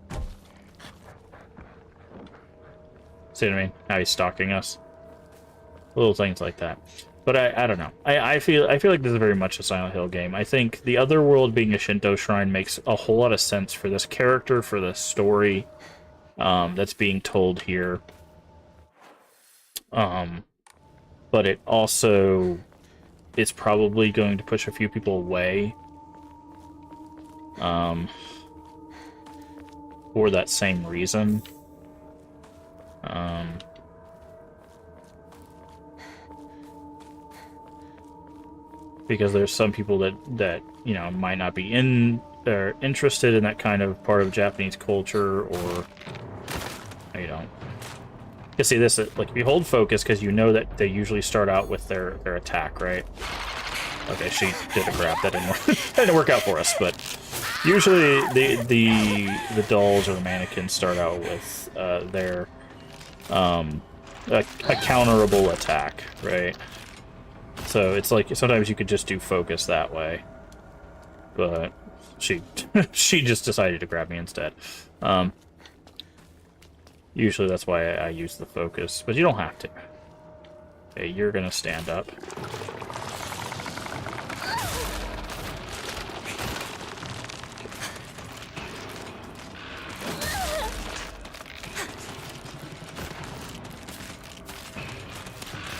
See what I mean? How he's stalking us? Little things like that. But I don't know. I feel like this is very much a Silent Hill game. I think the other world being a Shinto shrine makes a whole lot of sense for this character, for the story that's being told here. But it also is probably going to push a few people away for that same reason. Because there's some people that you know might not be interested in that kind of part of Japanese culture, or you know. You see this, like, if you hold focus, because you know that they usually start out with their attack, right? Okay, she did a grab. That didn't work out for us, but usually the dolls or mannequins start out with their a counterable attack, right? So it's like sometimes you could just do focus that way, but she just decided to grab me instead. Usually that's why I use the focus, but you don't have to. Okay, you're gonna stand up.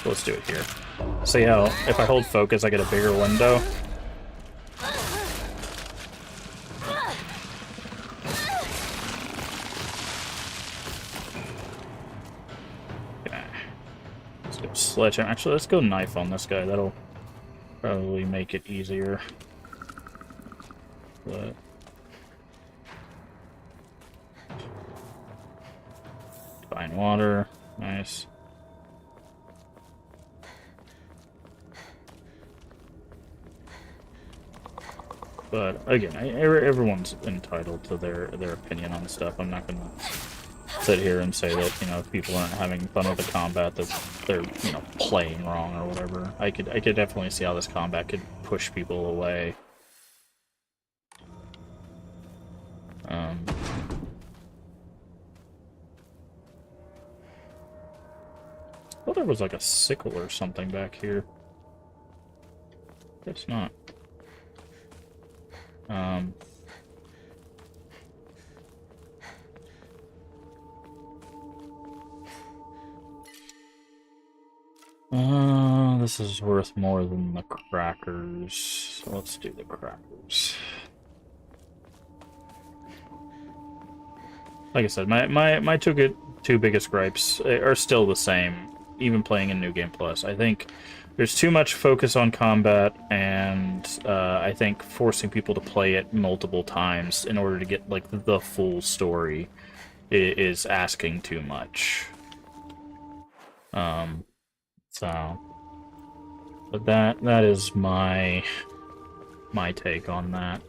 Let's do it here. See how if I hold focus, I get a bigger window? sledgehammer. Actually, let's go knife on this guy. That'll probably make it easier. But fine water, nice. But again, everyone's entitled to their opinion on stuff. I'm not gonna sit here and say that, you know, if people aren't having fun with the combat, that they're, you know, playing wrong or whatever. I could definitely see how this combat could push people away. I thought there was like a sickle or something back here. Guess not. This is worth more than the crackers. So let's do the crackers. Like I said, my two biggest gripes are still the same, even playing in New Game Plus. I think there's too much focus on combat, and I think forcing people to play it multiple times in order to get like the full story is asking too much. But that is my take on that.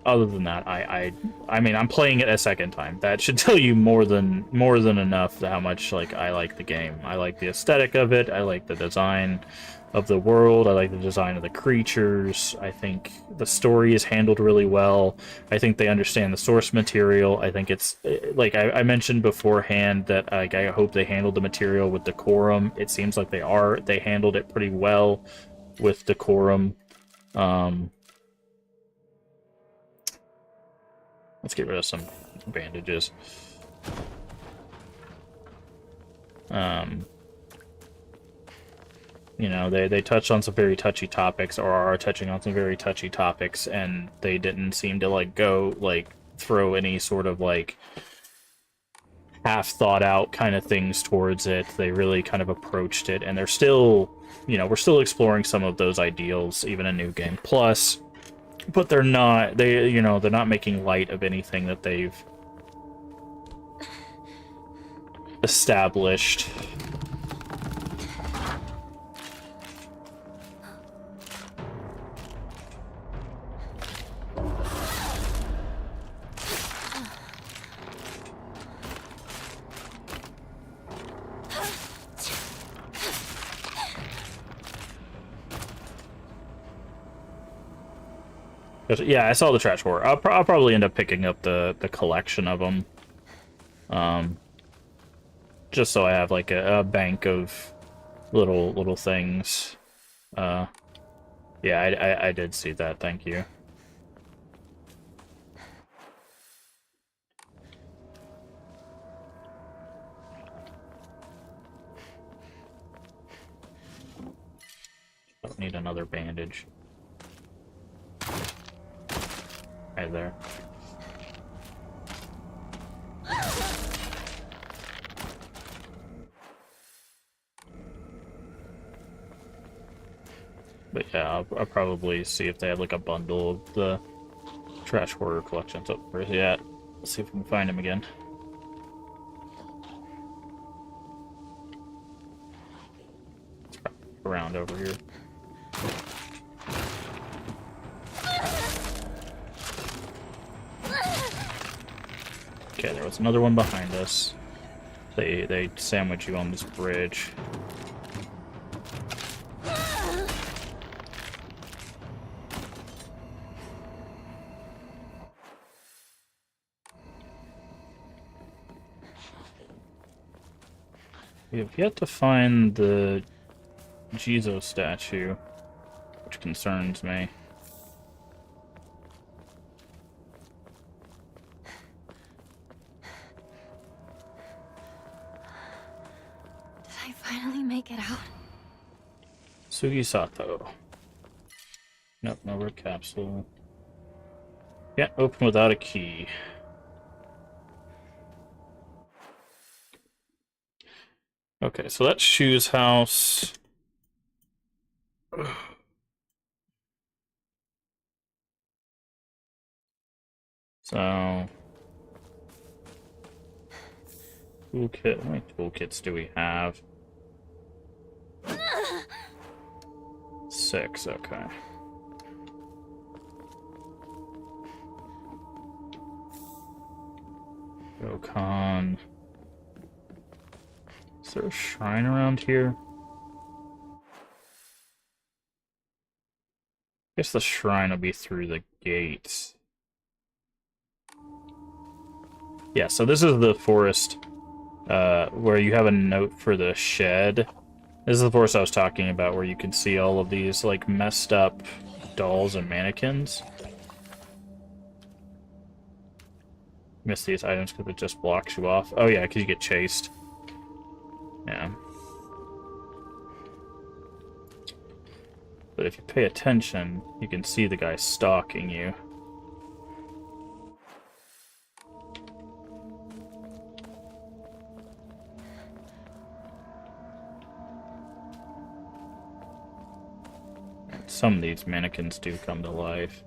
Other than that, I mean, I'm playing it a second time. That should tell you more than enough how much like I like the game. I like the aesthetic of it. I like the design of the world. I like the design of the creatures. I think the story is handled really well. I think they understand the source material. I think it's like I mentioned beforehand that like I hope they handled the material with decorum. It seems like they handled it pretty well with decorum. Let's get rid of some bandages. You know, they touched on some very touchy topics, or are touching on some very touchy topics, and they didn't seem to like go like throw any sort of like half thought out kind of things towards it. They really kind of approached it, and they're still, you know, we're still exploring some of those ideals even in New Game Plus, but they're not making light of anything that they've established. Yeah, I saw the trash horror. I'll probably end up picking up the collection of them, just so I have like a bank of little things. Yeah, I did see that. Thank you. Don't need another bandage. Right there. But yeah, I'll probably see if they have like a bundle of the trash horror collection. So where's he at? Let's see if we can find him again. It's around over here. Okay, there was another one behind us. They sandwich you on this bridge. We have yet to find the Jizo statue, which concerns me. Make it out. Sugisato. Nope, no red capsule. Can't open without a key. Okay, so that's Shu's house. So, toolkit. How many toolkits do we have? 6, okay. Rokon. Is there a shrine around here? I guess the shrine will be through the gates. Yeah, so this is the forest where you have a note for the shed. This is the forest I was talking about, where you can see all of these like messed up dolls and mannequins. Miss these items because it just blocks you off. Oh yeah, because you get chased. Yeah. But if you pay attention, you can see the guy stalking you. Some of these mannequins do come to life.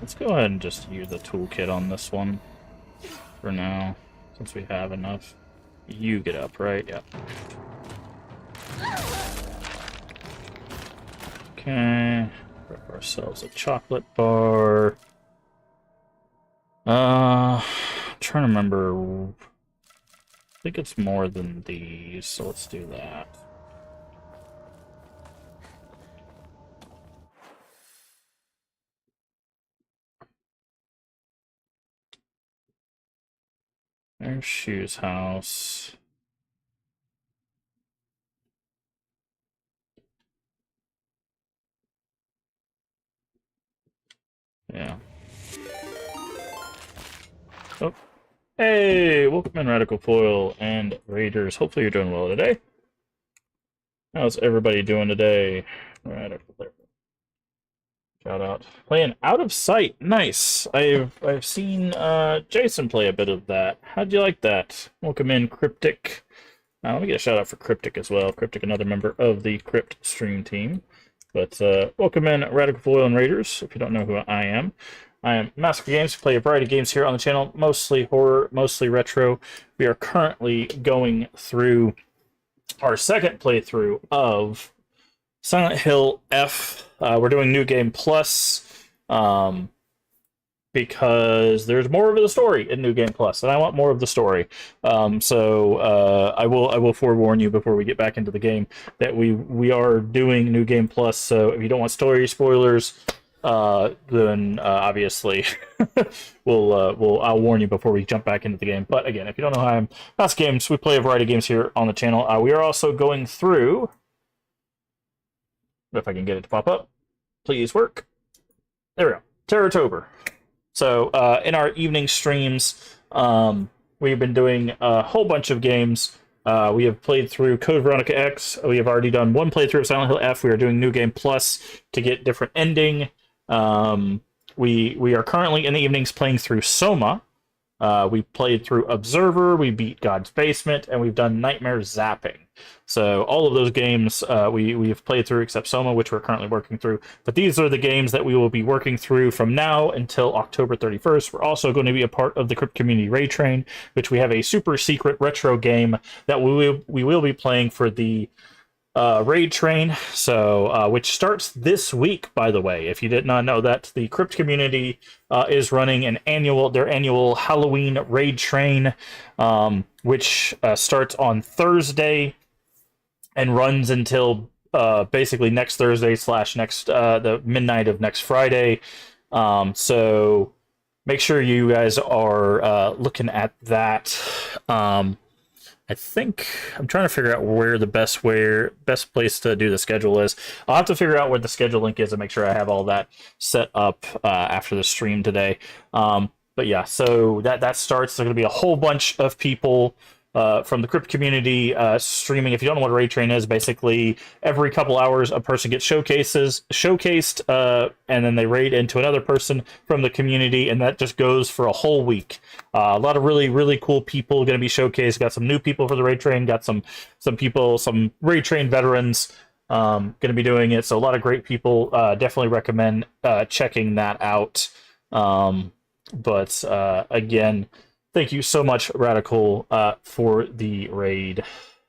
Let's go ahead and just use the toolkit on this one for now, since we have enough. You get up, right? Yep. Okay. Grab ourselves a chocolate bar. I'm trying to remember. I think it's more than these, so let's do that. There's Shu's house. Yeah. Oh. Hey, welcome in Radical Foil and Raiders. Hopefully you're doing well today. How's everybody doing today? Radical there. Shout out. Playing Out of Sight. Nice. I've seen Jason play a bit of that. How'd you like that? Welcome in, Cryptic. Let me get a shout out for Cryptic as well. Cryptic, another member of the Crypt stream team. But welcome in, Radical Foil and Raiders. If you don't know who I am Massacre Games. We play a variety of games here on the channel, mostly horror, mostly retro. We are currently going through our second playthrough of Silent Hill F. We're doing New Game Plus because there's more of the story in New Game Plus, and I want more of the story. So I will forewarn you before we get back into the game that we are doing New Game Plus. So if you don't want story spoilers, then obviously I'll warn you before we jump back into the game. But again, if you don't know how I am, that's games. We play a variety of games here on the channel. We are also going through. If I can get it to pop up, please work. There we go. Terrortober. So in our evening streams, we've been doing a whole bunch of games. We have played through Code Veronica X. We have already done one playthrough of Silent Hill F. We are doing New Game Plus to get different ending. We are currently in the evenings playing through Soma. We played through Observer. We beat God's Basement, and we've done Nightmare Zapping. So all of those games we have played through except Soma, which we're currently working through. But these are the games that we will be working through from now until October 31st. We're also going to be a part of the Crypt Community Raid Train, which we have a super secret retro game that we will be playing for the Raid Train. So which starts this week, by the way. If you did not know that, the Crypt Community is running their annual Halloween Raid Train, which starts on Thursday and runs until basically next Thursday / the midnight of next Friday. So make sure you guys are looking at that. I think I'm trying to figure out where the best place to do the schedule is. I'll have to figure out where the schedule link is and make sure I have all that set up after the stream today. But yeah, so that starts. There's going to be a whole bunch of people from the Crypt community streaming. If you don't know what a raid train is, basically every couple hours a person gets showcased, and then they raid into another person from the community, and that just goes for a whole week. A lot of really, really cool people going to be showcased. Got some new people for the raid train. Got some people, some raid train veterans going to be doing it. So a lot of great people. Definitely recommend checking that out. But again, thank you so much, Radical, for the raid.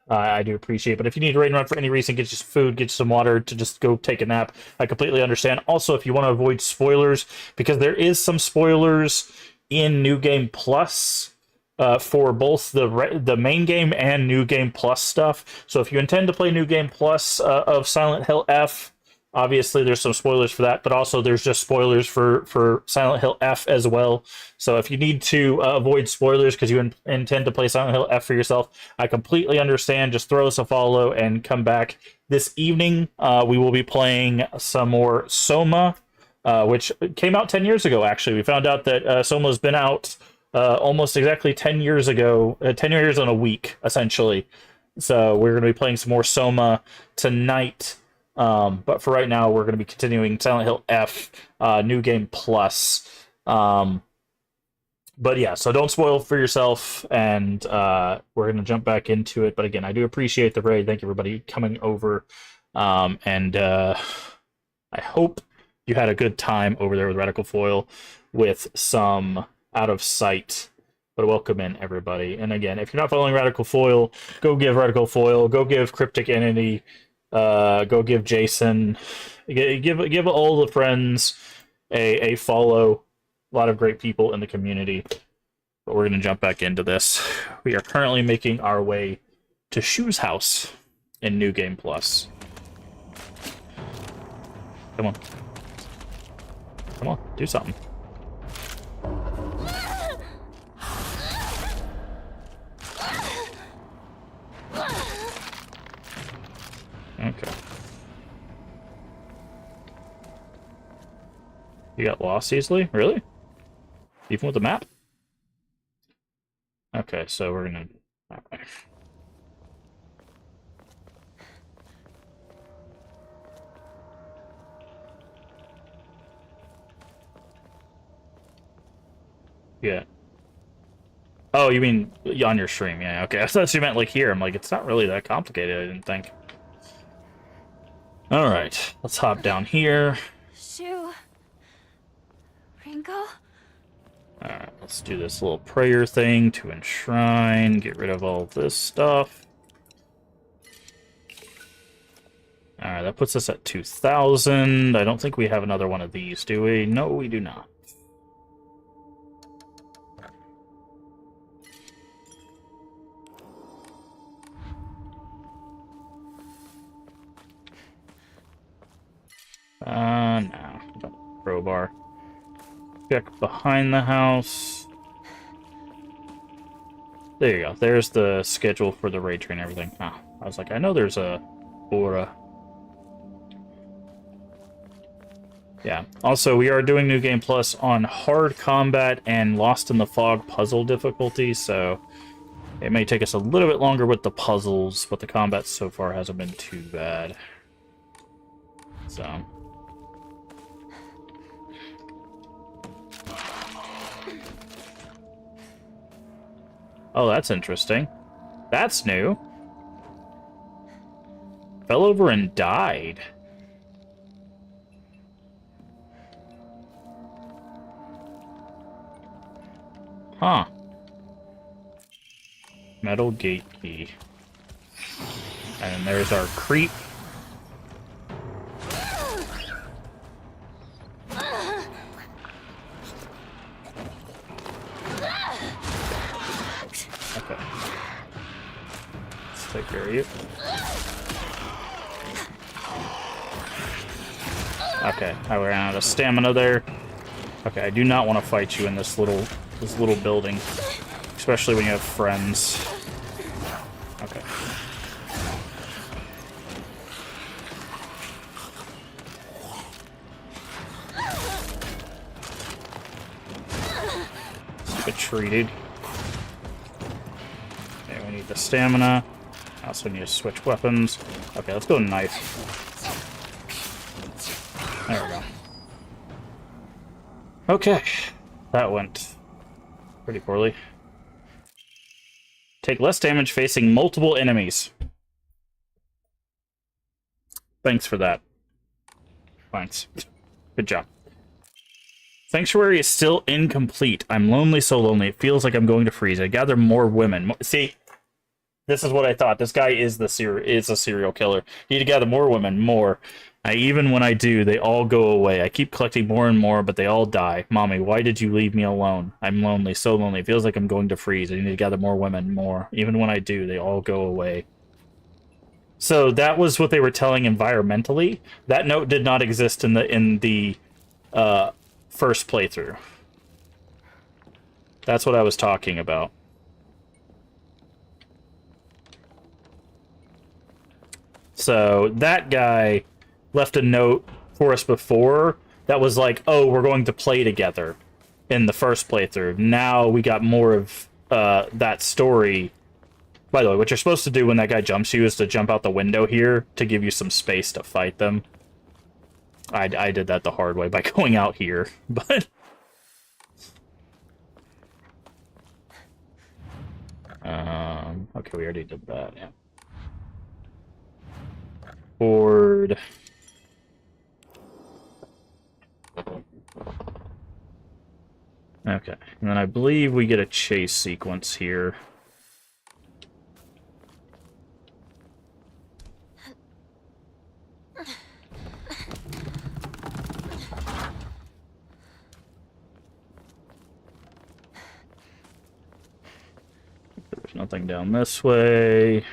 I do appreciate it. But if you need to raid run for any reason, get you some food, get you some water to just go take a nap, I completely understand. Also, if you want to avoid spoilers, because there is some spoilers in New Game Plus for both the main game and New Game Plus stuff. So if you intend to play New Game Plus of Silent Hill F, obviously there's some spoilers for that, but also there's just spoilers for Silent Hill F as well. So if you need to avoid spoilers because you intend to play Silent Hill F for yourself, I completely understand. Just throw us a follow and come back. This evening, we will be playing some more Soma, which came out 10 years ago, actually. We found out that Soma's been out almost exactly 10 years ago, 10 years in a week, essentially. So we're going to be playing some more Soma tonight. But for right now, we're going to be continuing Silent Hill F, New Game Plus. But yeah, so don't spoil for yourself, and we're going to jump back into it. But again, I do appreciate the raid. Thank you, everybody, coming over. And I hope you had a good time over there with Radical Foil with some Out of Sight. But welcome in, everybody. And again, if you're not following Radical Foil, go give Radical Foil, go give Cryptic Entity, go give Jason, give all the friends a follow. A lot of great people in the community. But we're going to jump back into this. We are currently making our way to Shu's house in New Game Plus. Come on. Come on, do something. Okay. You got lost easily? Really? Even with the map? Okay, so we're gonna... Okay. Yeah. Oh, you mean on your stream? Yeah, okay. I thought you meant like here. I'm like, it's not really that complicated, I didn't think. Alright, let's hop down here. Shu. Ringo? Alright, let's do this little prayer thing to enshrine, get rid of all this stuff. Alright, that puts us at 2,000. I don't think we have another one of these, do we? No, we do not. No. Crowbar. Check behind the house. There you go. There's the schedule for the raid train and everything. Ah, I was like, I know there's a aura. Yeah. Also, we are doing New Game Plus on hard combat and Lost in the Fog puzzle difficulty, so it may take us a little bit longer with the puzzles, but the combat so far hasn't been too bad. So... Oh, that's interesting. That's new. Fell over and died. Huh. Metal gate key. And there's our creep. Okay. Let's take care of you. Okay, I ran out of stamina there. Okay, I do not want to fight you in this little building, especially when you have friends. Okay. Get treated. Okay, we need the stamina. I also need to switch weapons. Okay, let's go knife. There we go. Okay. That went pretty poorly. Take less damage facing multiple enemies. Thanks for that. Thanks. Good job. Sanctuary is still incomplete. I'm lonely, so lonely. It feels like I'm going to freeze. I gather more women. See, this is what I thought. This guy is a serial killer. You need to gather more women, more. Even when I do, they all go away. I keep collecting more and more, but they all die. Mommy, why did you leave me alone? I'm lonely, so lonely. It feels like I'm going to freeze. I need to gather more women, more. Even when I do, they all go away. So that was what they were telling environmentally. That note did not exist in the first playthrough. That's what I was talking about. So that guy left a note for us before that was like, oh, we're going to play together in the first playthrough. Now we got more of that story. By the way, what you're supposed to do when that guy jumps you is to jump out the window here to give you some space to fight them. I did that the hard way by going out here, but... okay, we already did that, yeah. Board. Okay, and then I believe we get a chase sequence here. There's nothing down this way.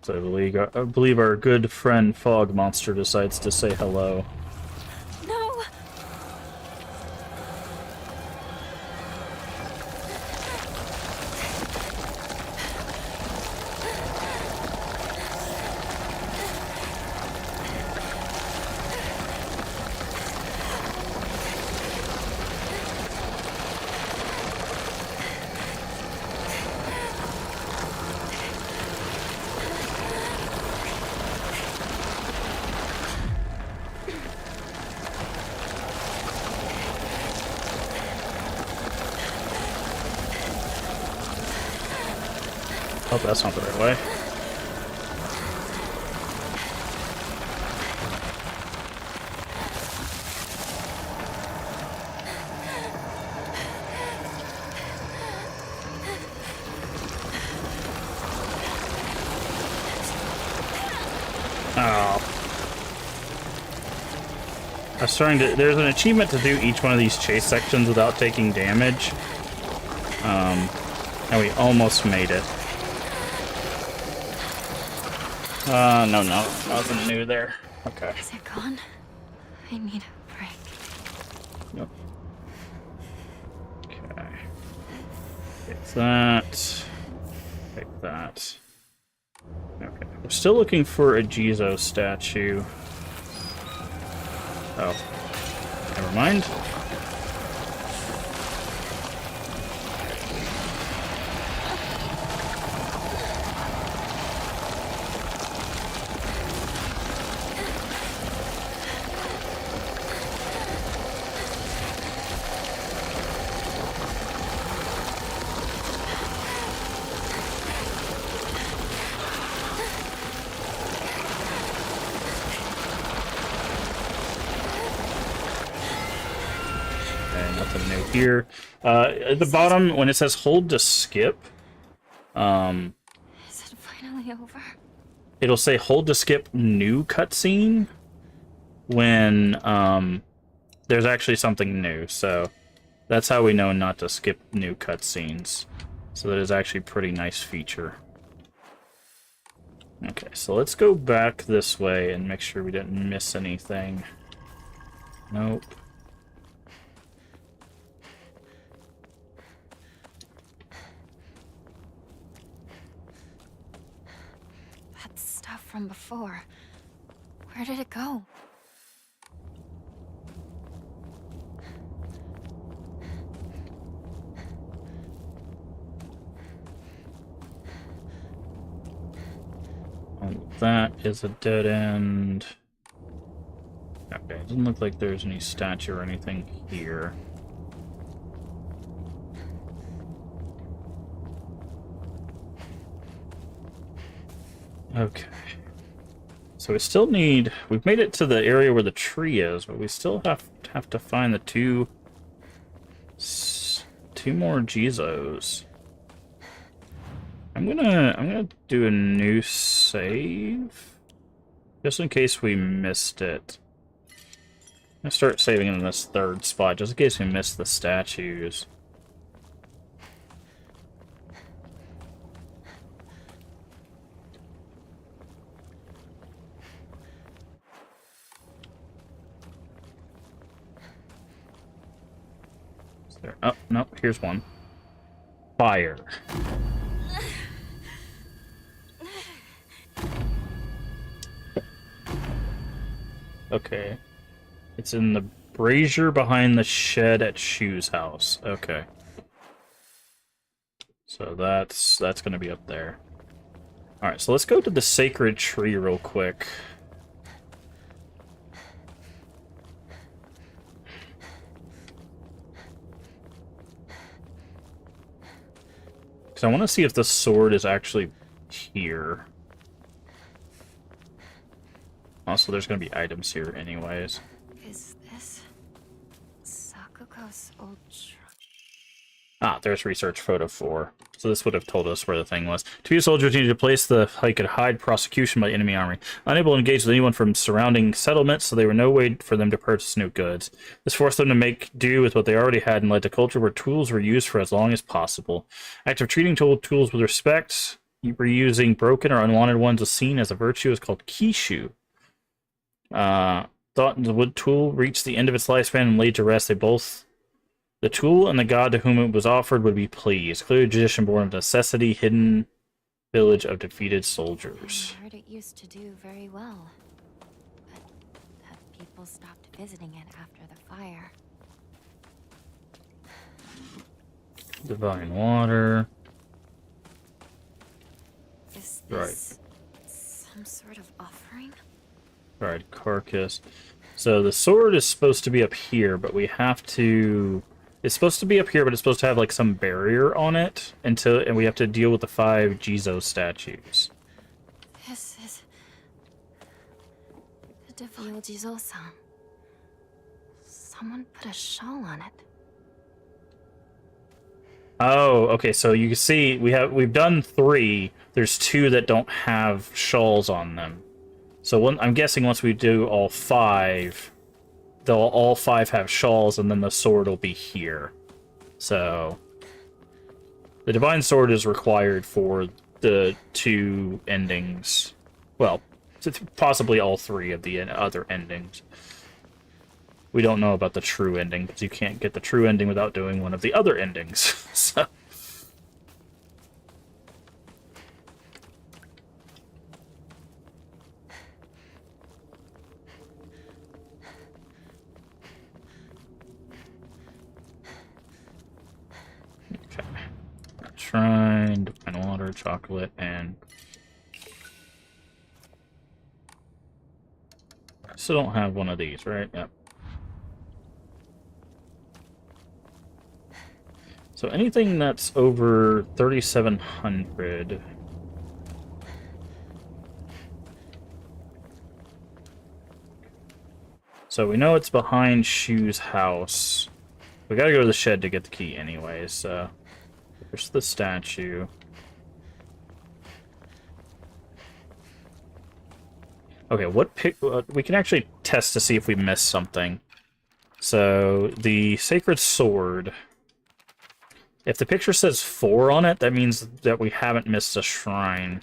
So I believe our good friend Fog Monster decides to say hello. No! Oh, that's not the right way. Oh. I was starting to... There's an achievement to do each one of these chase sections without taking damage. And we almost made it. No, nothing new there. Okay. Is it gone? I need a break. Yep. Okay. Take that. Take that. Okay. We're still looking for a Jizo statue. Oh. Never mind. Nothing new here. At the bottom, when it says hold to skip, Is it finally over? it'll say hold to skip new cutscene when there's actually something new. So that's how we know not to skip new cutscenes. So that is actually a pretty nice feature. Okay, so let's go back this way and make sure we didn't miss anything. Nope. That stuff from before. Where did it go? And that is a dead end. Okay, it doesn't look like there's any statue or anything here. Okay. So we still need... We've made it to the area where the tree is, but we still have to find the two more Jizos. I'm gonna do a new save, just in case we missed it. I'm gonna start saving in this third spot, just in case we missed the statues. Is there... Oh, no, here's one. Fire. Okay. It's in the brazier behind the shed at Shu's house. Okay. So that's gonna be up there. Alright, so let's go to the sacred tree real quick. Because I want to see if the sword is actually here. Also, there's going to be items here anyways. Is this Sakuga's old truck? Ah, there's research photo 4. So this would have told us where the thing was. Two soldiers needed to place the hike could hide prosecution by enemy army. Unable to engage with anyone from surrounding settlements, so there were no way for them to purchase new goods. This forced them to make do with what they already had and led to culture where tools were used for as long as possible. Act of treating old tools with respect, reusing broken or unwanted ones was seen as a virtue, is called kishu. Thought the wood tool reached the end of its lifespan and laid to rest. The tool and the god to whom it was offered would be pleased. Clearly a tradition born of necessity, hidden village of defeated soldiers. I heard it used to do very well, but that people stopped visiting it after the fire. Divine water. Is this some sort of offering? Right, carcass. So the sword is supposed to be up here, but we have to... It's supposed to be up here, but it's supposed to have like some barrier on it and we have to deal with the 5 Jizo statues. This is the Devil Jizo-san. Someone put a shawl on it. Oh, okay. So you can see we've done 3. There's 2 that don't have shawls on them. So I'm guessing once we do all 5, they'll all 5 have shawls, and then the sword will be here. So the divine sword is required for the 2 endings. Well, possibly all 3 of the other endings. We don't know about the true ending, because you can't get the true ending without doing one of the other endings. So... Shrine, divine water, chocolate, and... Still don't have one of these, right? Yep. So anything that's over 3,700... So we know it's behind Shu's house. We gotta go to the shed to get the key anyways, so... There's the statue. Okay, we can actually test to see if we missed something. So, the sacred sword. If the picture says 4 on it, that means that we haven't missed a shrine.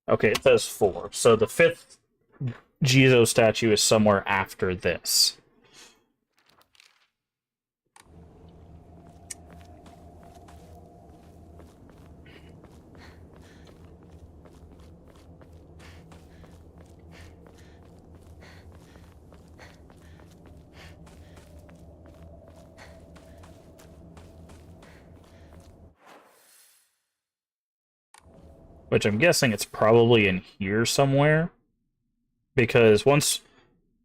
Okay, it says 4. So the 5th Jizo statue is somewhere after this. which I'm guessing it's probably in here somewhere. Because once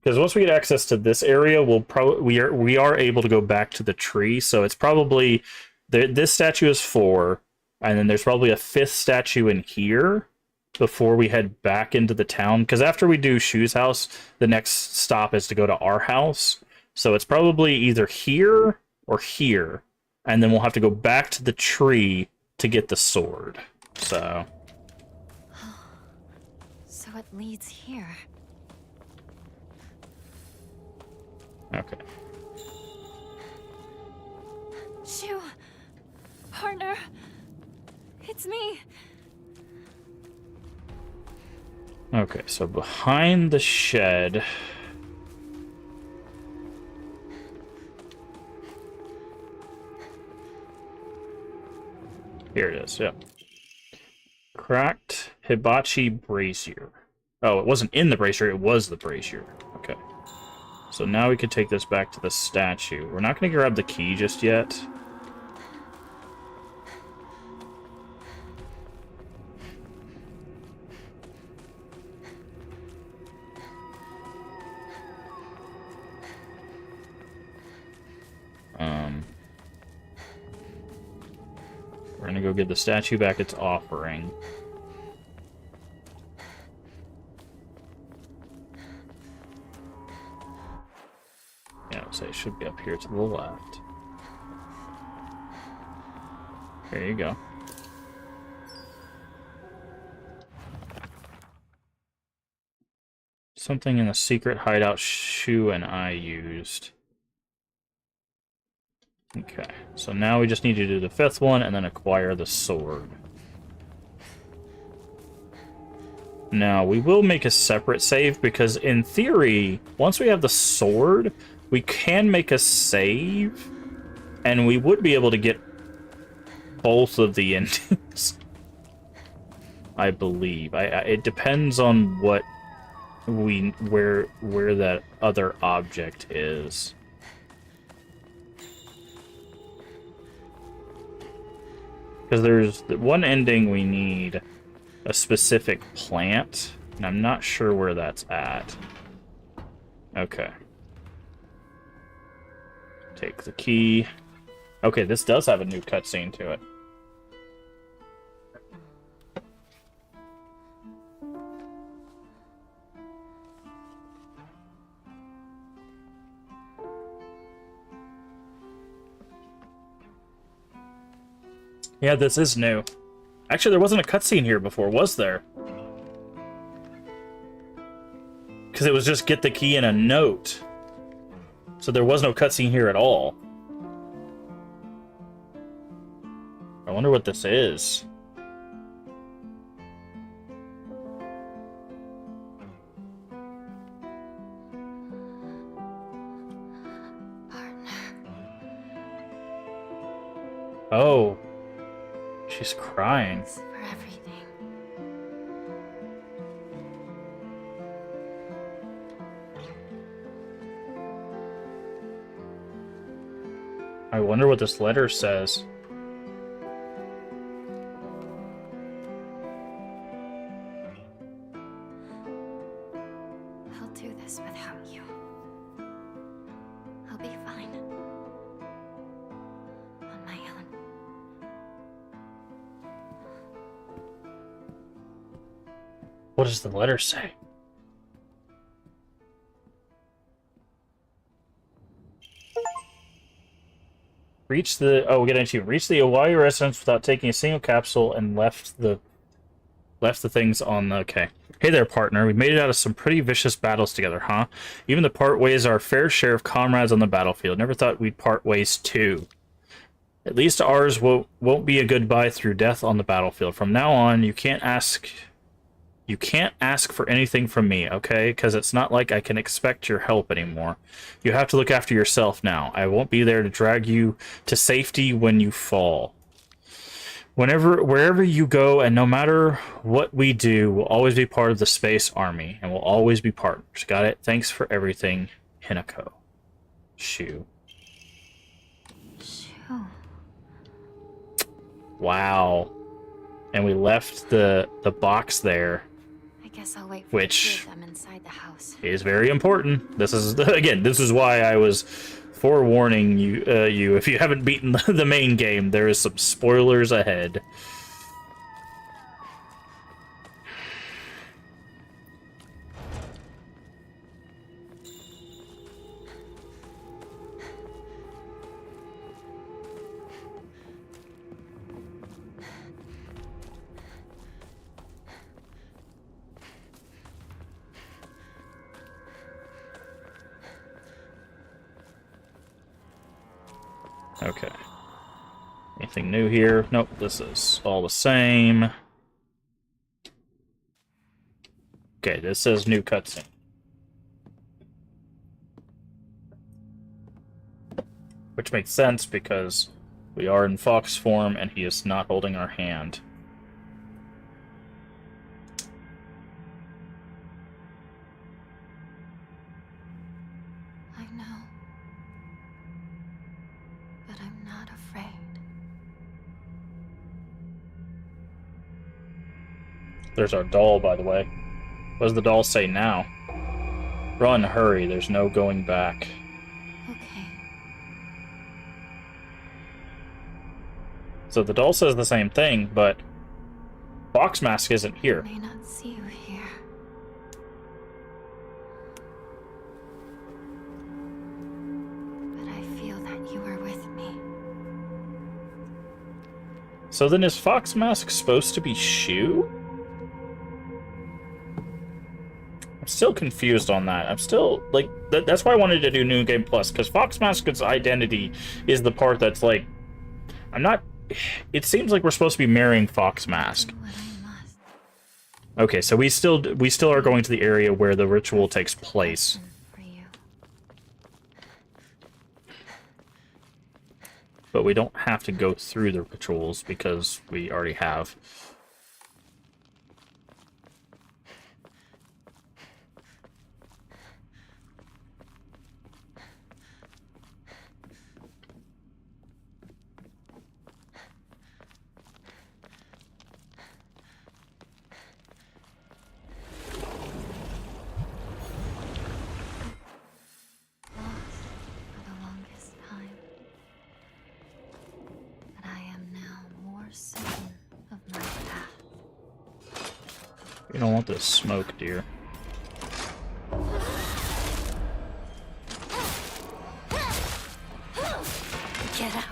we get access to this area, we are able to go back to the tree. So it's probably this statue is 4, and then there's probably a 5th statue in here before we head back into the town. Because after we do Shu's house, the next stop is to go to our house. So it's probably either here or here, and then we'll have to go back to the tree to get the sword. So So it leads here. okay. Shu! Partner! It's me! Okay, so behind the shed. Here it is, yep. Cracked hibachi brazier. Oh, it wasn't in the brazier, it was the brazier. Okay. So now we could take this back to the statue. We're not going to grab the key just yet. We're gonna go give the statue back its offering. Yeah, I'll say it should be up here to the left. There you go. Something in the secret hideout Shu and I used. Okay, so now we just need to do the 5th one and then acquire the sword. Now, we will make a separate save because in theory, once we have the sword, we can make a save and we would be able to get both of the endings. I believe. It depends on what where that other object is. Because there's the one ending we need a specific plant, and I'm not sure where that's at. Okay. Take the key. Okay, this does have a new cutscene to it. Yeah, this is new. Actually, there wasn't a cutscene here before, was there? Because it was just get the key and a note. So there was no cutscene here at all. I wonder what this is. Partner. Oh. She's crying. Thanks for everything. I wonder what this letter says. I'll do this without you. I'll be fine. On my own. What does the letter say? Reach the... Oh, we'll get into it. Reach the Hawaii residence without taking a single capsule and left the things on the... Okay. Hey there, partner. We made it out of some pretty vicious battles together, huh? Even to part ways our fair share of comrades on the battlefield. Never thought we'd part ways too. At least ours won't be a goodbye through death on the battlefield. From now on, you can't ask for anything from me, okay? Because it's not like I can expect your help anymore. You have to look after yourself now. I won't be there to drag you to safety when you fall. Wherever you go, and no matter what we do, we'll always be part of the Space Army, and we'll always be partners. Got it? Thanks for everything, Hinako. Shu. Shu. Wow. and we left the box there, I guess I'll wait for which the two of them inside the house. is very important. This is again, this is why I was forewarning you. If you haven't beaten the main game, there is some spoilers ahead. Okay. Anything new here? Nope, this is all the same. Okay, this says new cutscene. Which makes sense because we are in fox form and he is not holding our hand. I know. But I'm not afraid. There's our doll, by the way. What does the doll say now? Run, hurry, there's no going back. Okay. So the doll says the same thing, but Fox Mask isn't here. I may not see you here. But I feel that you are with me. So then is Fox Mask supposed to be Shu? I'm still confused on that. I'm still, like, that's why I wanted to do New Game Plus, because Fox Mask's identity is the part that's, like, I'm not... It seems like we're supposed to be marrying Fox Mask. Do what I must. Okay, so we still are going to the area where the ritual takes place. For you. But we don't have to go through the rituals because we already have. Lost for the longest time. But I am now more certain of my path. You don't want this smoke, dear. Get out.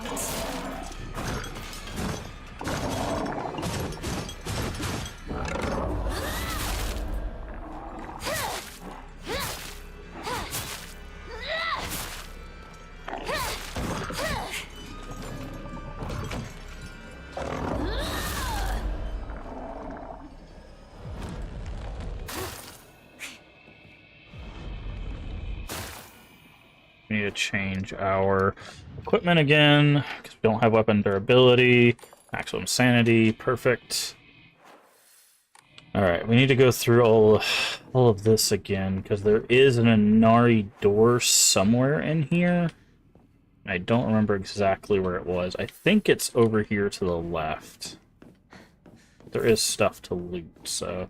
We need to change our equipment again, because we don't have weapon durability. Maximum sanity, perfect. Alright, we need to go through all of this again, because there is an Inari door somewhere in here. I don't remember exactly where it was. I think it's over here to the left. There is stuff to loot, so...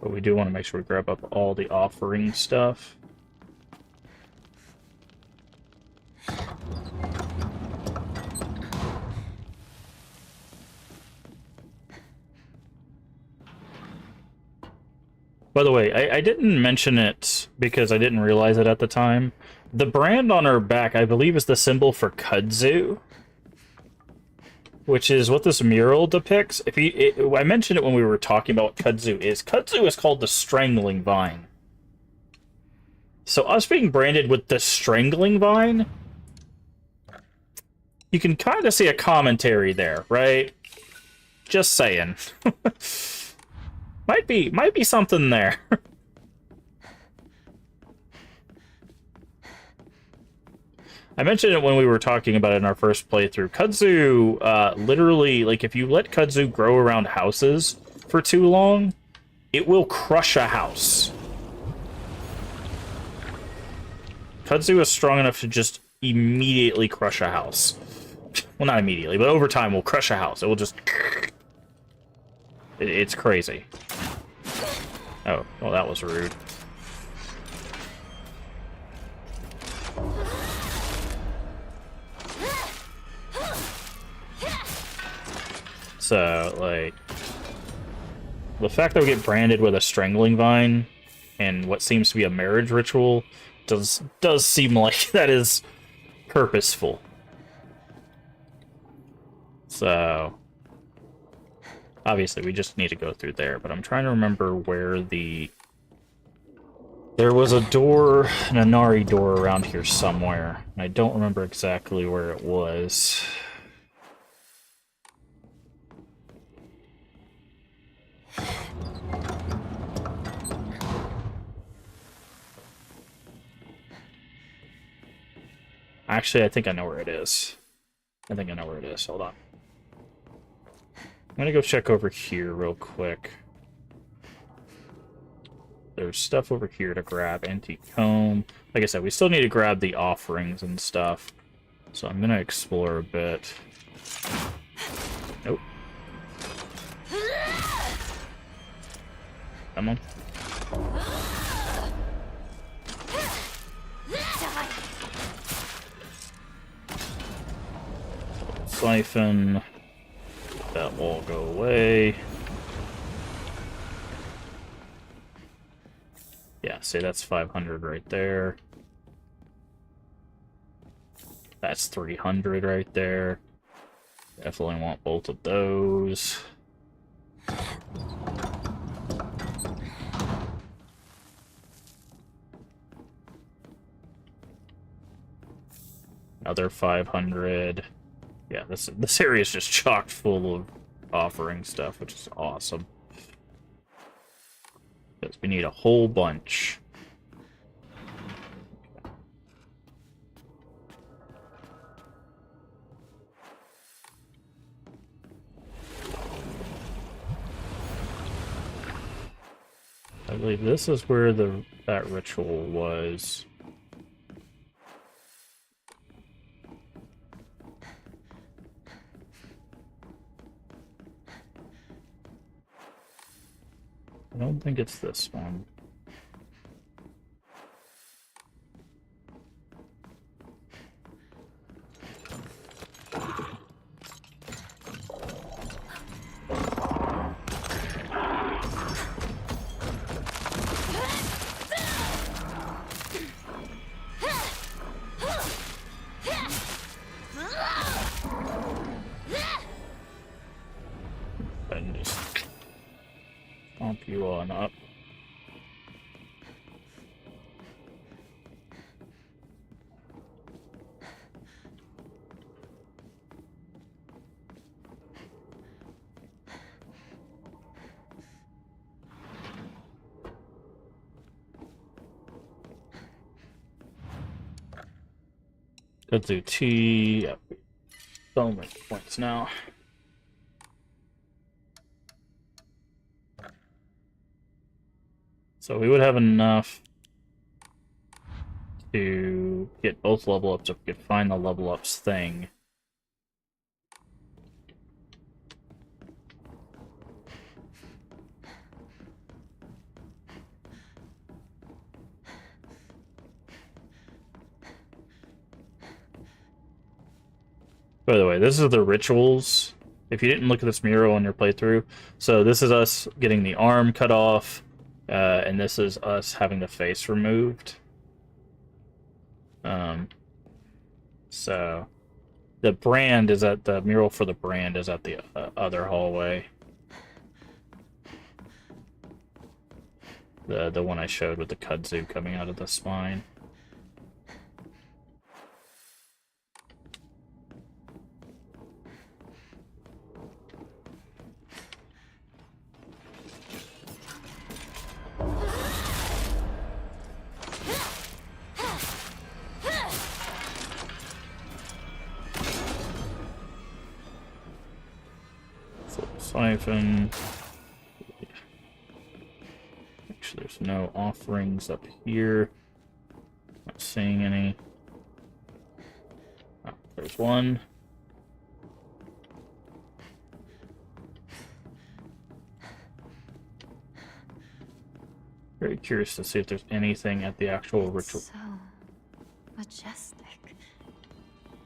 But we do want to make sure we grab up all the offering stuff. By the way, I didn't mention it because I didn't realize it at the time. The brand on her back, I believe, is the symbol for kudzu, which is what this mural depicts. I mentioned it when we were talking about what kudzu is. Kudzu is called the strangling vine. So us being branded with the strangling vine, you can kind of see a commentary there, right? Just saying. might be something there. I mentioned it when we were talking about it in our first playthrough. Kudzu, literally, like, if you let Kudzu grow around houses for too long, it will crush a house. Kudzu is strong enough to just immediately crush a house. Well, not immediately, but over time will crush a house. It will just... It's crazy. Oh, well, that was rude. So, like... The fact that we get branded with a strangling vine and what seems to be a marriage ritual does seem like that is purposeful. So, obviously, we just need to go through there, but I'm trying to remember where the... There was a door, an Inari door around here somewhere, and I don't remember exactly where it was. Actually, I think I know where it is. I think I know where it is. Hold on. I'm gonna go check over here real quick. There's stuff over here to grab. Antique comb. Like I said, we still need to grab the offerings and stuff. So I'm gonna explore a bit. Nope. Come on. Siphon. That will go away. Yeah, see, that's 500 right there. That's 300 right there. Definitely want both of those. Another 500. Yeah, this area is just chock full of offering stuff, which is awesome. Because we need a whole bunch. I believe this is where that ritual was. I don't think it's this one. And just pump you on up. Go through T. Yep. So many points now. So we would have enough to get both level ups if we could find the level ups thing. By the way, this is the rituals. If you didn't look at this mural on your playthrough, so this is us getting the arm cut off, and this is us having the face removed. So the brand is at the mural for the brand is at the other hallway. The one I showed with the kudzu coming out of the spine. siphon. Actually, there's no offerings up here. Not seeing any. Oh, there's one. Very curious to see if there's anything at the actual ritual. So majestic.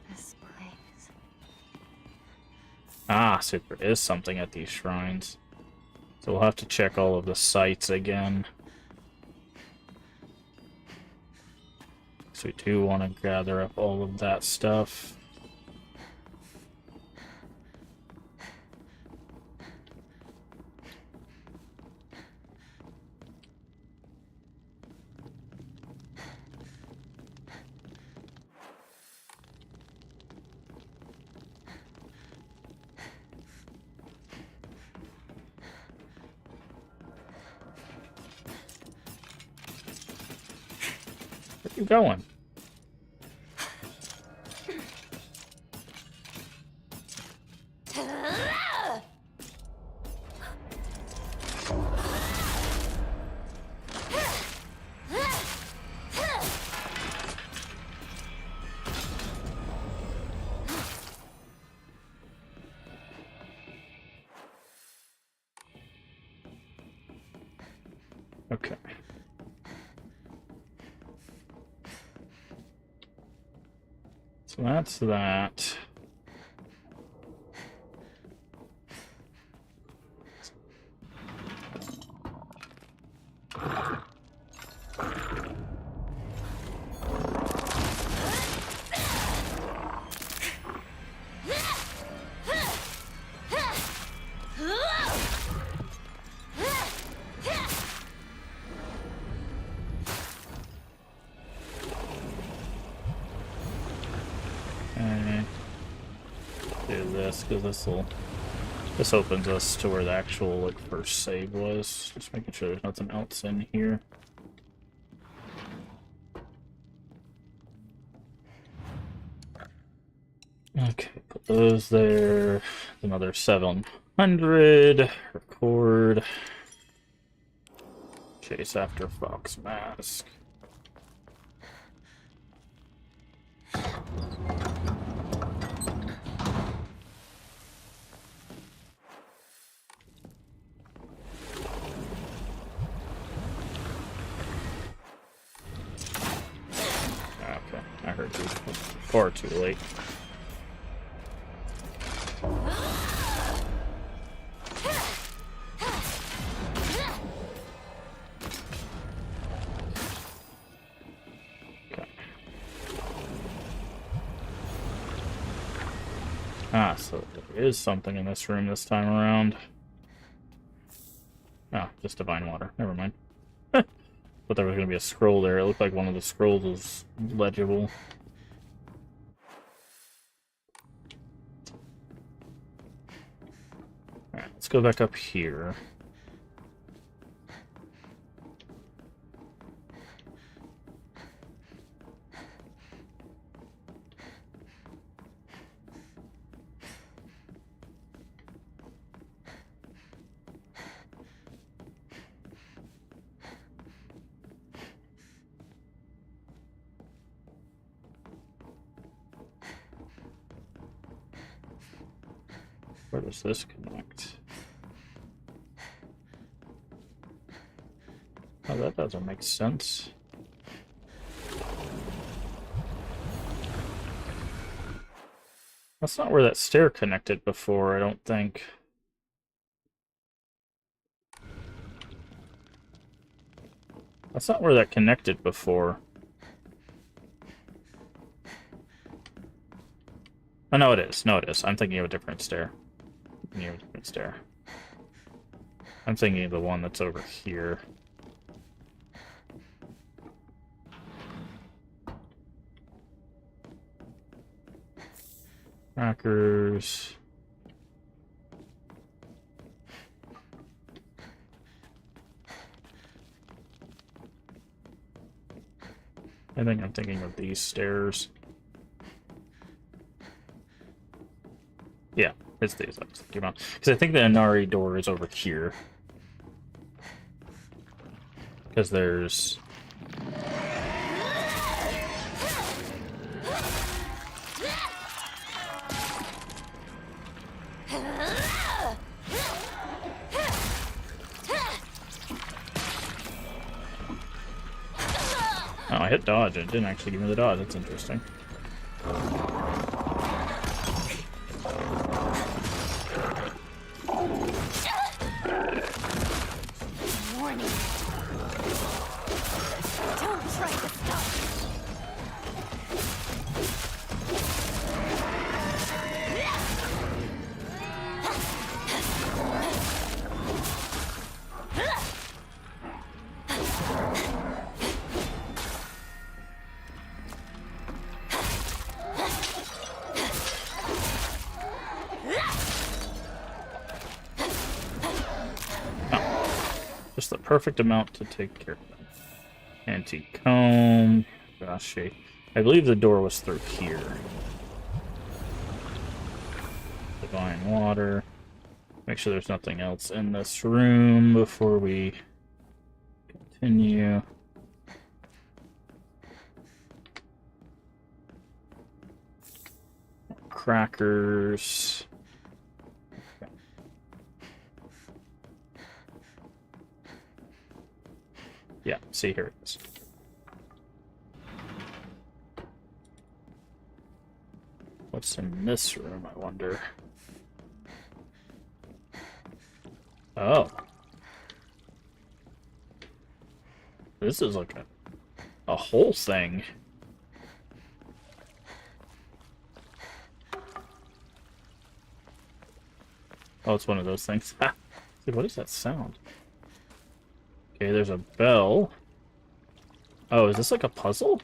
This place. Ah, so there is something at these shrines. So we'll have to check all of the sites again. So we do want to gather up all of that stuff. Where are you going? Okay. So that's that. And do this because this opens us to where the actual like first save was. Just making sure there's nothing else in here. Okay, put those there. Another 700. Record. Chase after Fox Mask. Okay, I heard you far too late. Okay. Ah, so there is something in this room this time around. Ah, just divine water. Never mind. Thought there was going to be a scroll there. It looked like one of the scrolls was legible. Alright, let's go back up here. Where does this connect? Oh, that doesn't make sense. That's not where that stair connected before, I don't think. That's not where that connected before. Oh, no, it is. No, it is. I'm thinking of a different stair. I'm thinking of the one that's over here. Crackers. I think I'm thinking of these stairs. Yeah, It's the exact same amount. Because I think the Inari door is over here. Because there's... Oh, I hit dodge. It didn't actually give me the dodge. That's interesting. Warning. Don't try to stop. Just the perfect amount to take care of them. Antique comb. Gosh, I believe the door was through here. Divine water. Make sure there's nothing else in this room before we continue. Crackers. Yeah, see, here it is. What's in this room, I wonder? Oh. This is like a whole thing. Oh, it's one of those things. Dude, what is that sound? Okay, there's a bell. Oh, is this like a puzzle?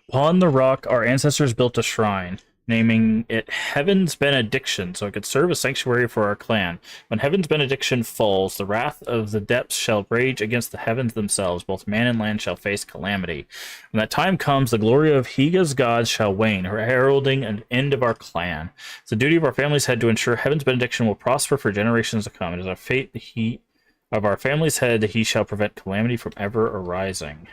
Upon the rock, our ancestors built a shrine, naming it Heaven's Benediction, so it could serve as sanctuary for our clan. When Heaven's Benediction falls, the wrath of the depths shall rage against the heavens themselves. Both man and land shall face calamity. When that time comes, the glory of Higa's gods shall wane, heralding an end of our clan. It's the duty of our family's head to ensure Heaven's Benediction will prosper for generations to come. It is our fate of our family's head that he shall prevent calamity from ever arising.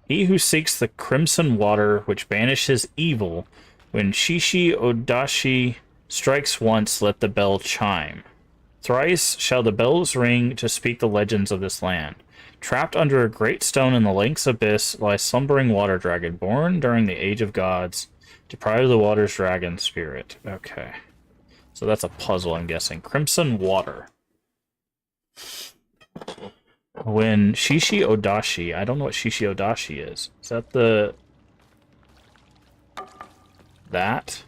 He who seeks the crimson water which banishes evil, when Shishi Odashi strikes once, let the bell chime. Thrice shall the bells ring to speak the legends of this land. Trapped under a great stone in the Lynx abyss lies slumbering water dragon, born during the age of gods, deprived of the water's dragon spirit. Okay. So that's a puzzle, I'm guessing. Crimson water. When Shishi Odashi, I don't know what Shishi Odashi is. Is that the... that?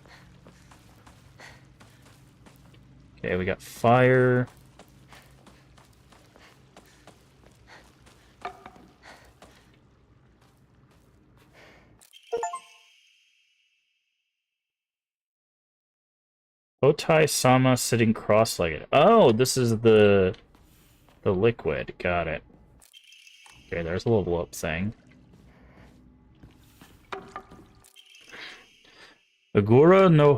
Okay, we got fire. Otai-sama sitting cross-legged. Oh, this is the liquid. Got it. Okay, there's a level up thing. Agura no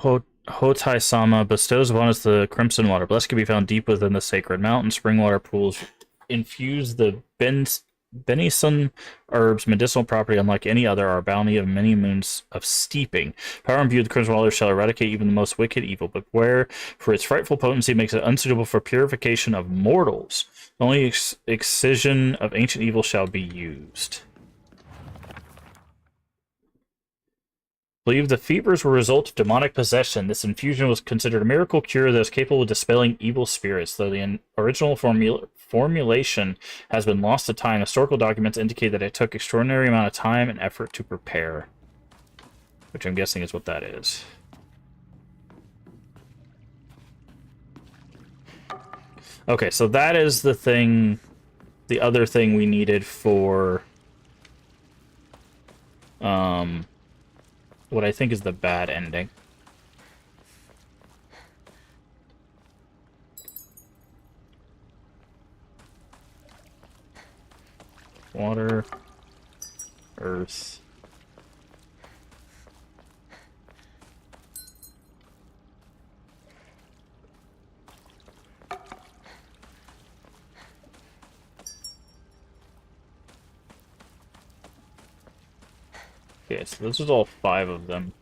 Hotai-sama bestows upon us the crimson water. Blessed can be found deep within the sacred mountain. Spring water pools infuse the benison herbs medicinal property unlike any other. Our bounty of many moons of steeping. Power imbued with the crimson water shall eradicate even the most wicked evil, but beware, for its frightful potency makes it unsuitable for purification of mortals. Only excision of ancient evil shall be used. Believe the fevers were a result of demonic possession. This infusion was considered a miracle cure that was capable of dispelling evil spirits. Though the original formulation has been lost to time, historical documents indicate that it took extraordinary amount of time and effort to prepare. Which I'm guessing is what that is. Okay, so that is the thing, the other thing we needed for what I think is the bad ending. Water, earth. Okay, so this is all 5 of them.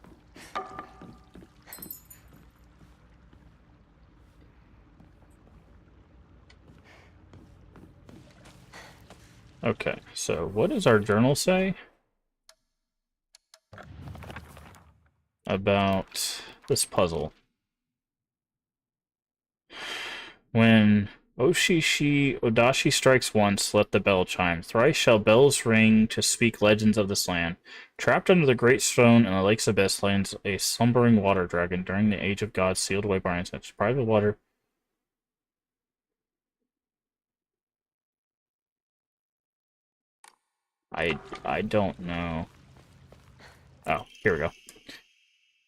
Okay, so what does our journal say about this puzzle? When Odashi strikes once, let the bell chime. Thrice shall bells ring to speak legends of this land. Trapped under the great stone in the lake's abyss lands a slumbering water dragon. During the age of gods, sealed away by such private water. I don't know. Oh, here we go.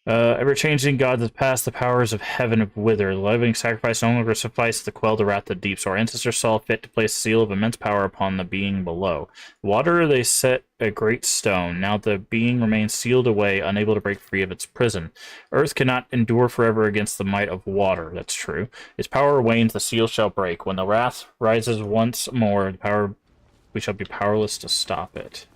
Ever-changing God that past the powers of heaven have withered. The living sacrifice no longer suffice to quell the wrath of the deep, so our ancestors saw fit to place a seal of immense power upon the being below. Water they set a great stone. Now the being remains sealed away, unable to break free of its prison. Earth cannot endure forever against the might of water. That's true. Its power wanes, the seal shall break. When the wrath rises once more, we shall be powerless to stop it.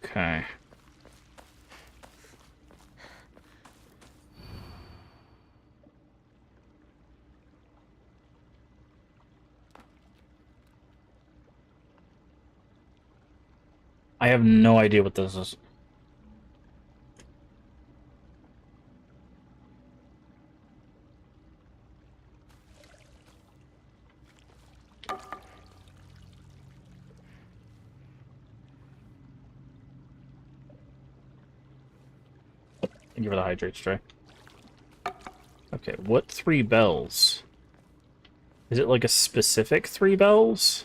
Okay. I have no idea what this is. Thank you for the hydrate tray. Okay, what 3 bells? Is it like a specific 3 bells?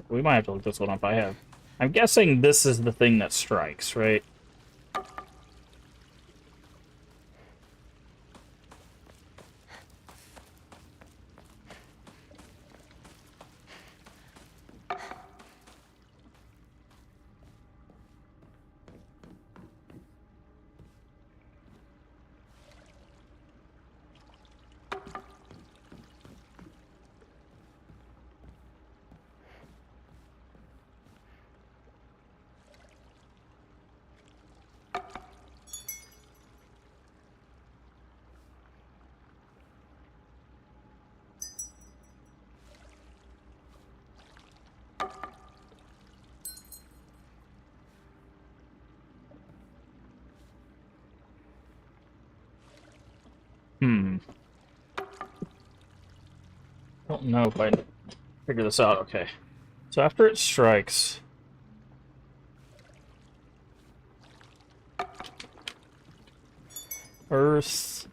We might have to look this one up. I'm guessing this is the thing that strikes, right? I don't know if I figure this out. Okay. So after it strikes... Earth...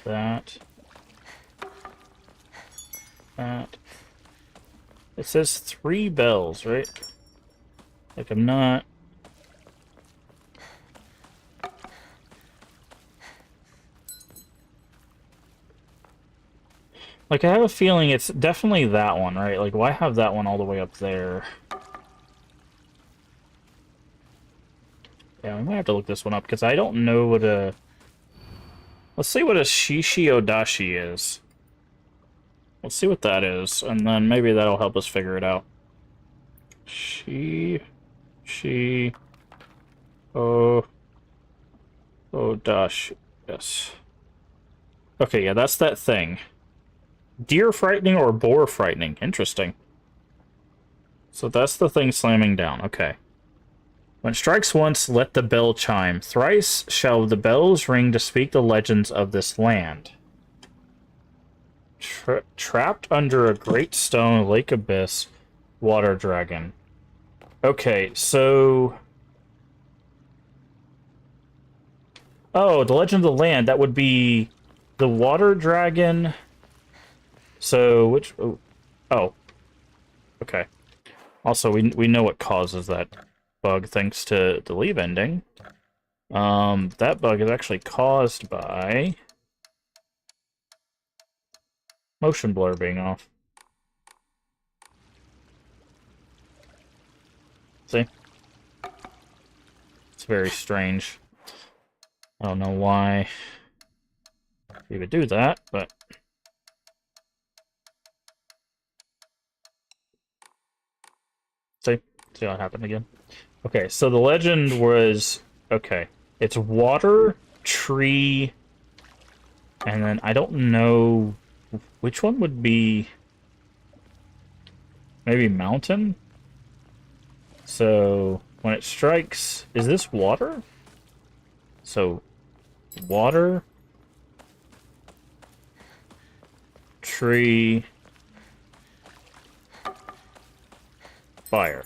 That... It says 3 bells, right? Like, I'm not... Like, I have a feeling it's definitely that one, right? Like, why have that one all the way up there? Yeah, we might have to look this one up, because I don't know what a... Let's see what a Shishi Odashi is. Let's see what that is, and then maybe that'll help us figure it out. Odashi. Yes. Okay, yeah, that's that thing. Deer frightening or boar frightening? Interesting. So that's the thing slamming down. Okay. When it strikes once, let the bell chime. Thrice shall the bells ring to speak the legends of this land. Trapped under a great stone lake abyss Water dragon. Okay, so... Oh, the Legend of the Land, that would be the water dragon. So, which... Oh. Okay. Also, we know what causes that bug thanks to the leave ending. That bug is actually caused by motion blur being off. See? It's very strange. I don't know why you would do that, but... See what happened again? Okay, so the legend was... Okay, it's water, tree, and then I don't know which one would be... Maybe mountain? So, when it strikes... Is this water? So, water, tree, fire.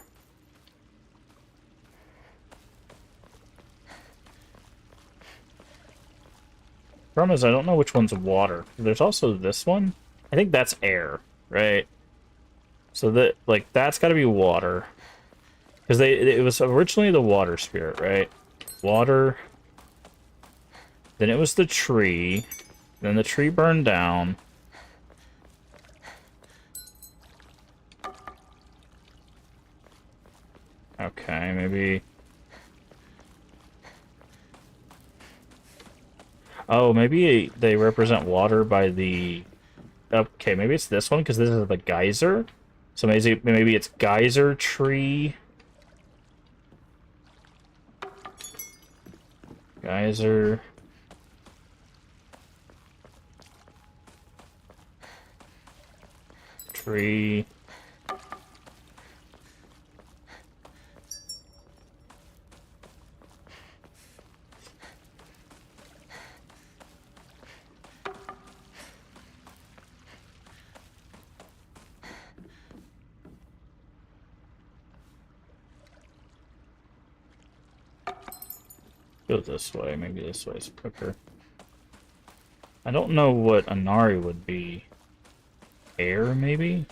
Problem is, I don't know which one's water. There's also this one. I think that's air, right? So that, like, that's got to be water, because it was originally the water spirit, right? Water. Then it was the tree. Then the tree burned down. Okay, maybe... Oh, maybe they represent water by the... Okay, maybe it's this one, because this is the geyser. So maybe it's geyser, tree... Geyser... Tree... Go this way. Maybe this way is quicker. I don't know what Inari would be. Air, maybe?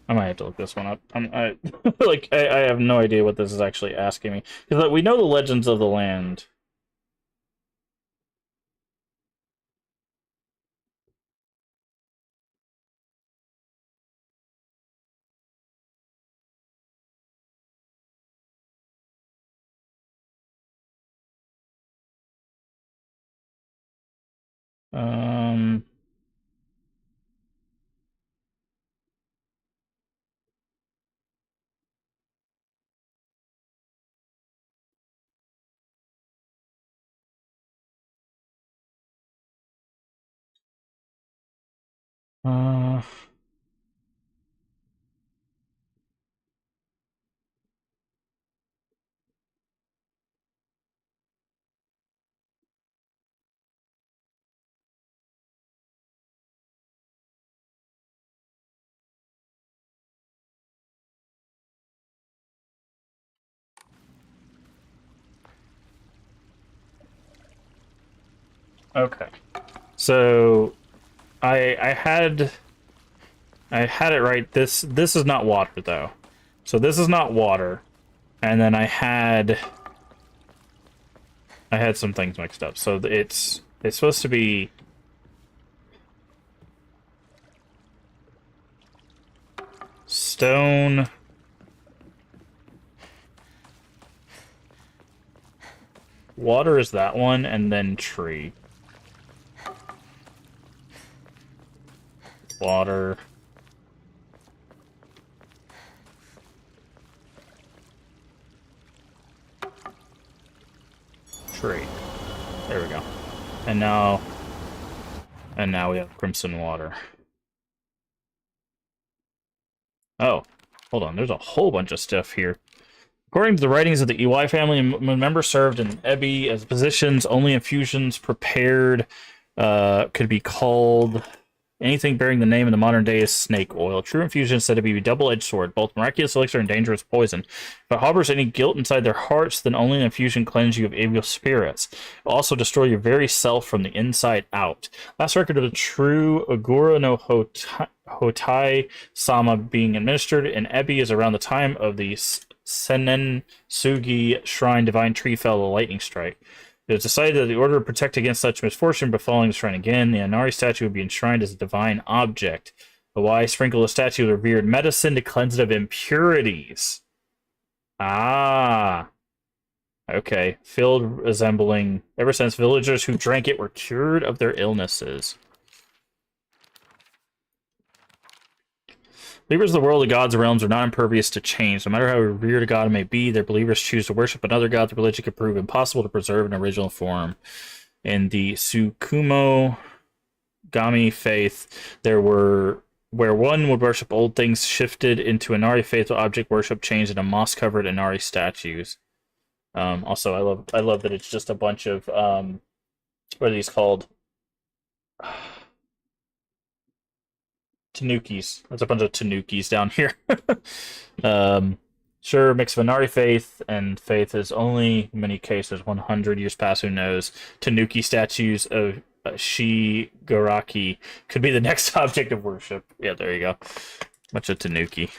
I might have to look this one up. I have no idea what this is actually asking me. Because we know the Legends of the Land. Um... Uh... Okay. So I had it right. This is not water though. So this is not water. And then I had some things mixed up. So it's supposed to be stone, water is that one, and then tree. Water. Tree. There we go. And now we have crimson water. Oh. Hold on, there's a whole bunch of stuff here. According to the writings of the EY family, members served in Ebby as positions. Only infusions prepared could be called anything bearing the name in the modern day is snake oil. True infusion is said to be a double-edged sword, both miraculous elixir and dangerous poison. If it harbors any guilt inside their hearts, then only an infusion cleanses you of evil spirits. It will also destroy your very self from the inside out. Last record of the true Agura no Hotai Sama being administered in Ebby is around the time of the Senen Sugi Shrine Divine Tree fell a lightning strike. It was decided that the order would protect against such misfortune befalling the shrine again. The Inari statue would be enshrined as a divine object. The Y sprinkled the statue with revered medicine to cleanse it of impurities. Ah. Okay. Filled resembling... Ever since, villagers who drank it were cured of their illnesses. Believers of the world, the gods' realms are not impervious to change. No matter how revered a god may be, their believers choose to worship another god. The religion can prove impossible to preserve in original form. In the Tsukumo Gami faith, there were where one would worship old things shifted into Inari faithful object worship changed into moss-covered Inari statues. Also, I love that it's just a bunch of what are these called? Tanukis. There's a bunch of Tanukis down here. Sure, mix of Inari faith, and faith is only, in many cases, 100 years past, who knows. Tanuki statues of Shigaraki could be the next object of worship. Yeah, there you go. Bunch of Tanuki.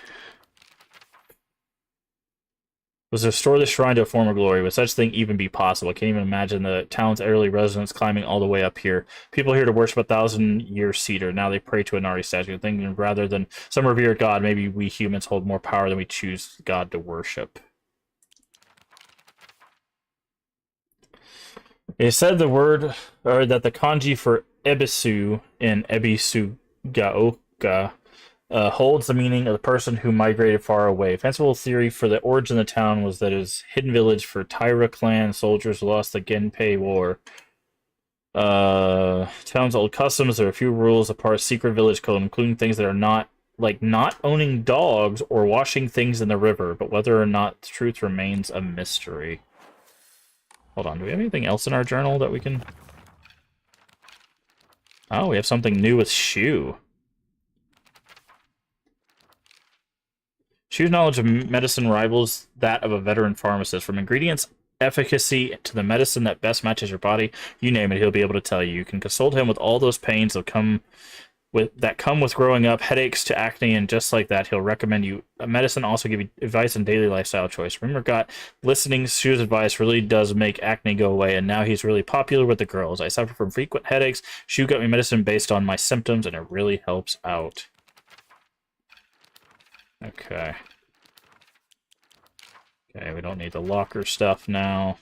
Was to restore the shrine to a form of glory. Would such thing even be possible? I can't even imagine the town's early residents climbing all the way up here. People here to worship a 1,000-year cedar. Now they pray to an Inari statue, thinking rather than some revered god, maybe we humans hold more power than we choose God to worship. It said the word, or that the kanji for Ebisu in Ebisugaoka holds the meaning of the person who migrated far away. Fanciful theory for the origin of the town was that it was a hidden village for Taira clan soldiers who lost the Genpei War. Town's old customs, there are a few rules of part of secret village code, including things that are not, like not owning dogs or washing things in the river, but whether or not the truth remains a mystery. Hold on, do we have anything else in our journal that we can... Oh, we have something new with Shu. Shu's knowledge of medicine rivals that of a veteran pharmacist. From ingredients efficacy to the medicine that best matches your body, you name it, he'll be able to tell you. You can consult him with all those pains that come with growing up, headaches to acne, and just like that, he'll recommend you a medicine, also give you advice on daily lifestyle choice. Remember, listening to Shu's advice really does make acne go away, and now he's really popular with the girls. I suffer from frequent headaches. Shu got me medicine based on my symptoms, and it really helps out. Okay. Okay, we don't need the locker stuff now.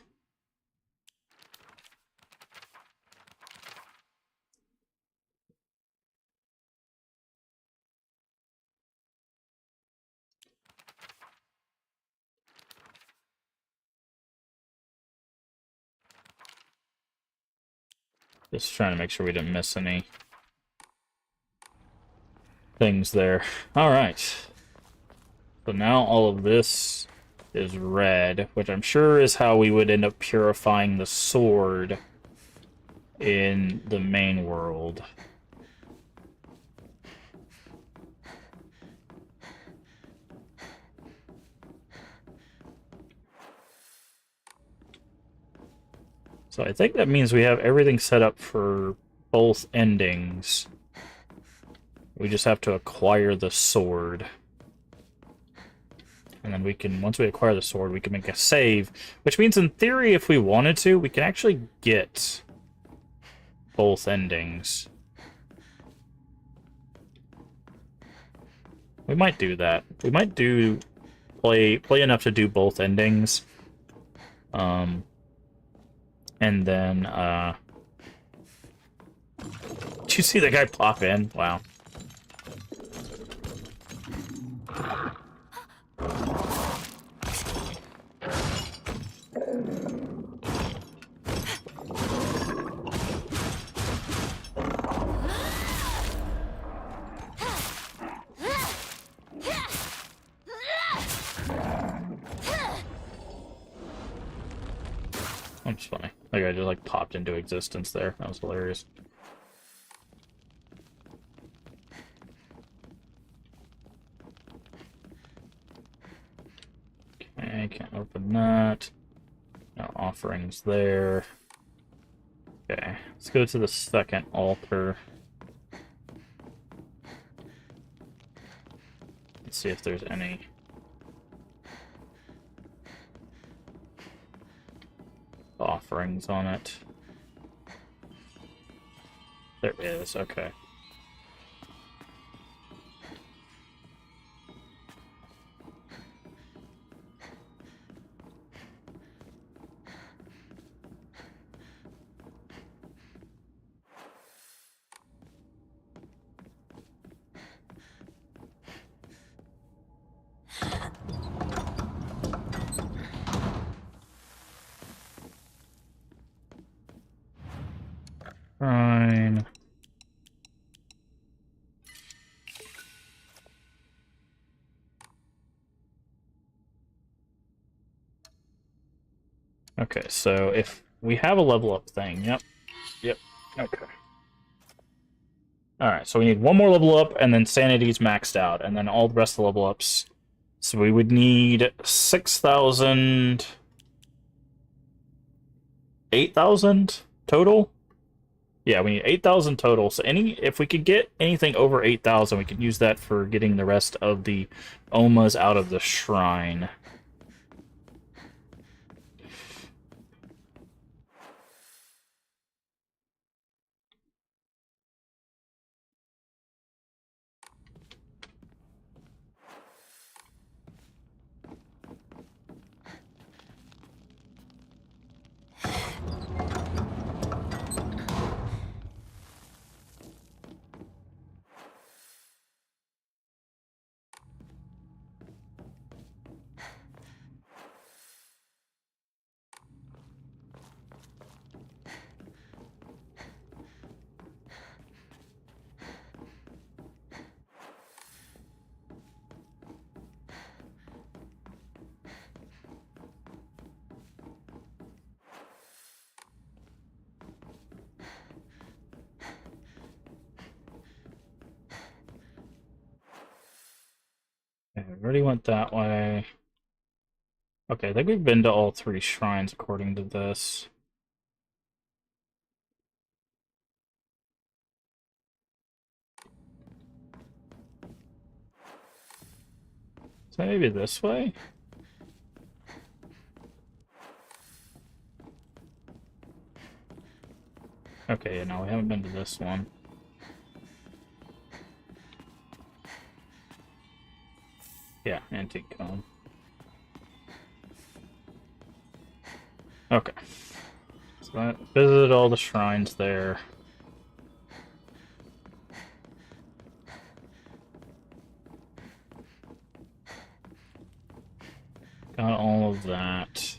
Just trying to make sure we didn't miss any things there. Alright. So now all of this is red, which I'm sure is how we would end up purifying the sword in the main world. So I think that means we have everything set up for both endings. We just have to acquire the sword. And then we can, once we acquire the sword, we can make a save. Which means, in theory, if we wanted to, we can actually get both endings. We might do that. We might do play enough to do both endings. And then, did you see the guy pop in? Wow. That's funny. Like I just like popped into existence there. That was hilarious. Okay, can't open that. No offerings there. Okay, let's go to the second altar. Let's see if there's any. Offerings on it. There is, okay. Fine. Okay, so if we have a level up thing, yep. Okay. Alright, so we need one more level up, and then Sanity's maxed out, and then all the rest of the level ups. So we would need 6,000... 8,000 total? Yeah, we need 8,000 total. So if we could get anything over 8,000, we could use that for getting the rest of the Omas out of the shrine. Okay, I already went that way. Okay, I think we've been to all three shrines according to this. So maybe this way? Okay, yeah, no, we haven't been to this one. Yeah, antique comb. Okay. So I visited all the shrines there. Got all of that.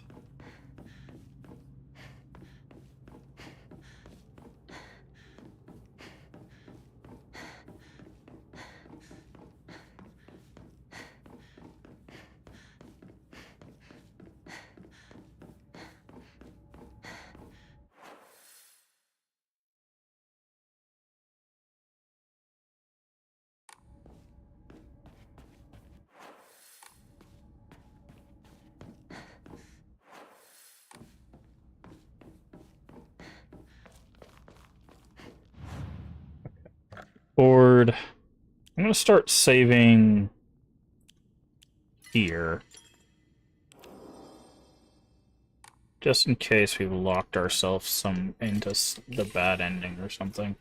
Board. I'm gonna start saving here. Just in case we've locked ourselves into the bad ending or something.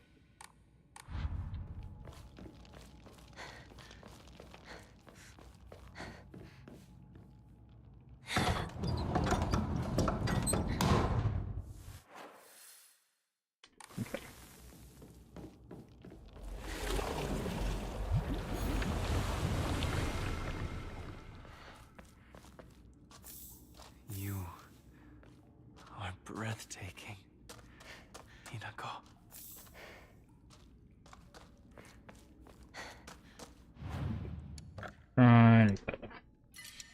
You are breathtaking, Hinako. Right.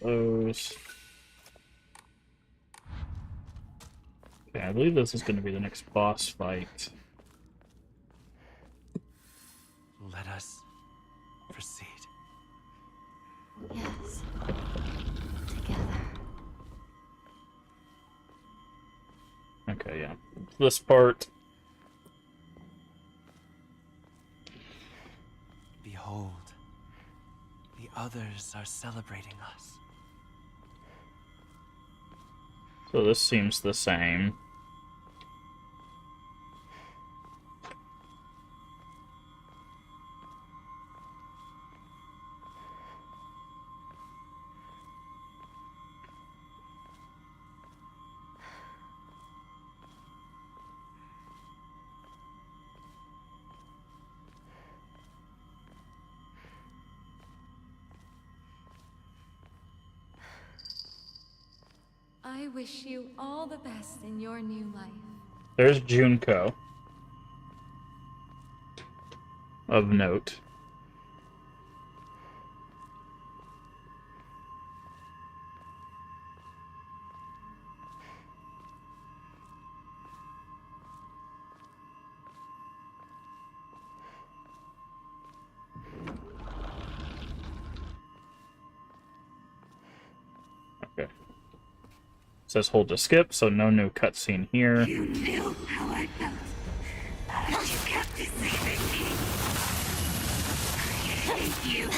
Close. believe this is going to be the next boss fight. Let us proceed. Yes. Together. Okay, yeah. This part. Behold, the others are celebrating us. So this seems the same. I wish you all the best in your new life. There's Junko. Of note. Okay. It says hold to skip, so no new cutscene here. You knew how I felt, but you kept deceiving me. I hate you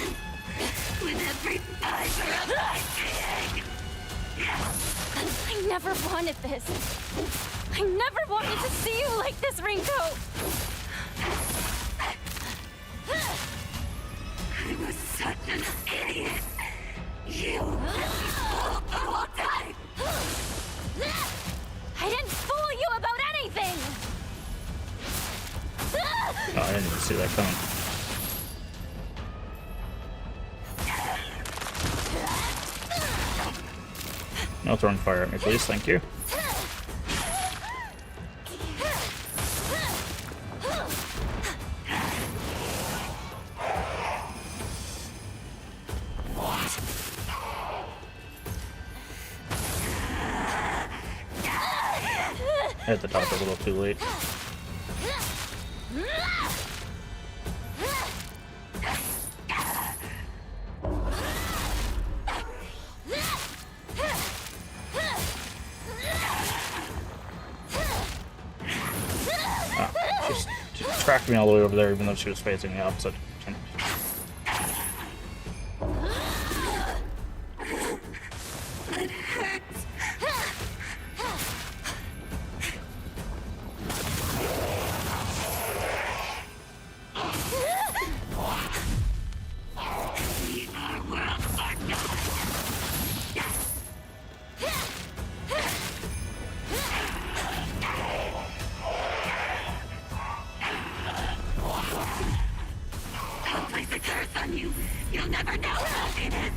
with every fiber of my being. I never wanted this. I never wanted to see you like this, Rinko. I was such an idiot. You fooled the whole time. I didn't fool you about anything! Oh, I didn't even see that coming. No throwing fire at me, please. Thank you. I hit the top a little too late. She tracked me all the way over there, even though she was facing the opposite direction. I'll place a curse on you. You'll never know happiness.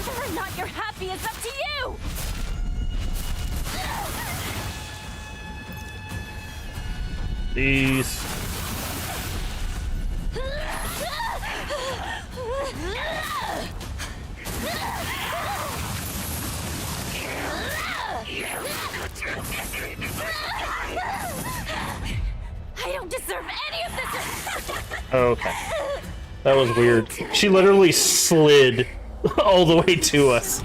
Whether or not you're happy is up to you! These. I don't deserve any of this! Okay. That was weird. She literally slid all the way to us.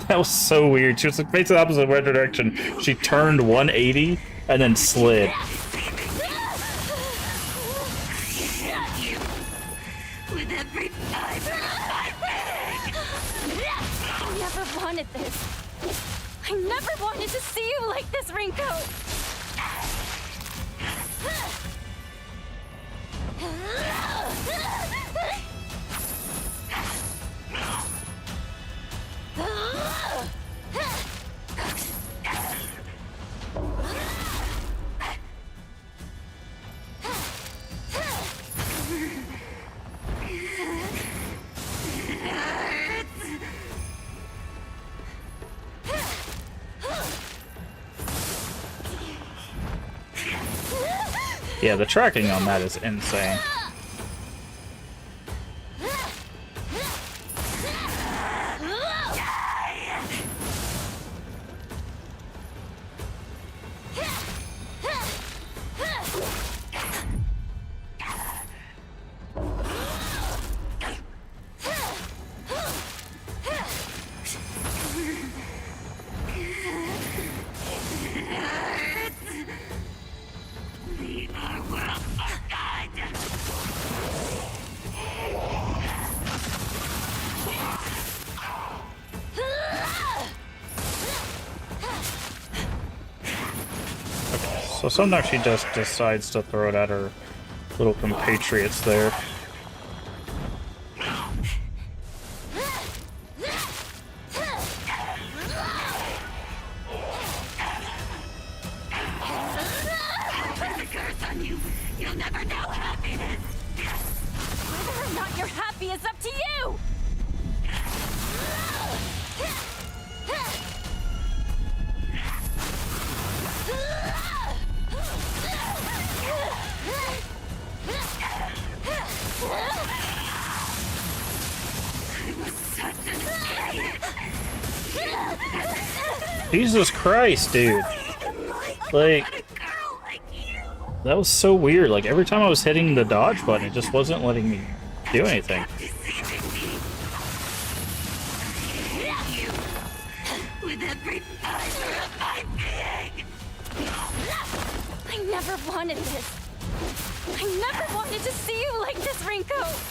That was so weird. She was facing the opposite direction. She turned 180 and then slid. With every fiber of my being. I never wanted this. I never wanted to see you like this, Rinko! Yeah, the tracking on that is insane. So sometimes she just decides to throw it at her little compatriots there. You'll never know happiness. Whether or not you're happy is up to you! Jesus Christ, dude. Like, that was so weird. Like, every time I was hitting the dodge button, it just wasn't letting me do anything. With every fiber of my being. I never wanted this. I never wanted to see you like this, Rinko.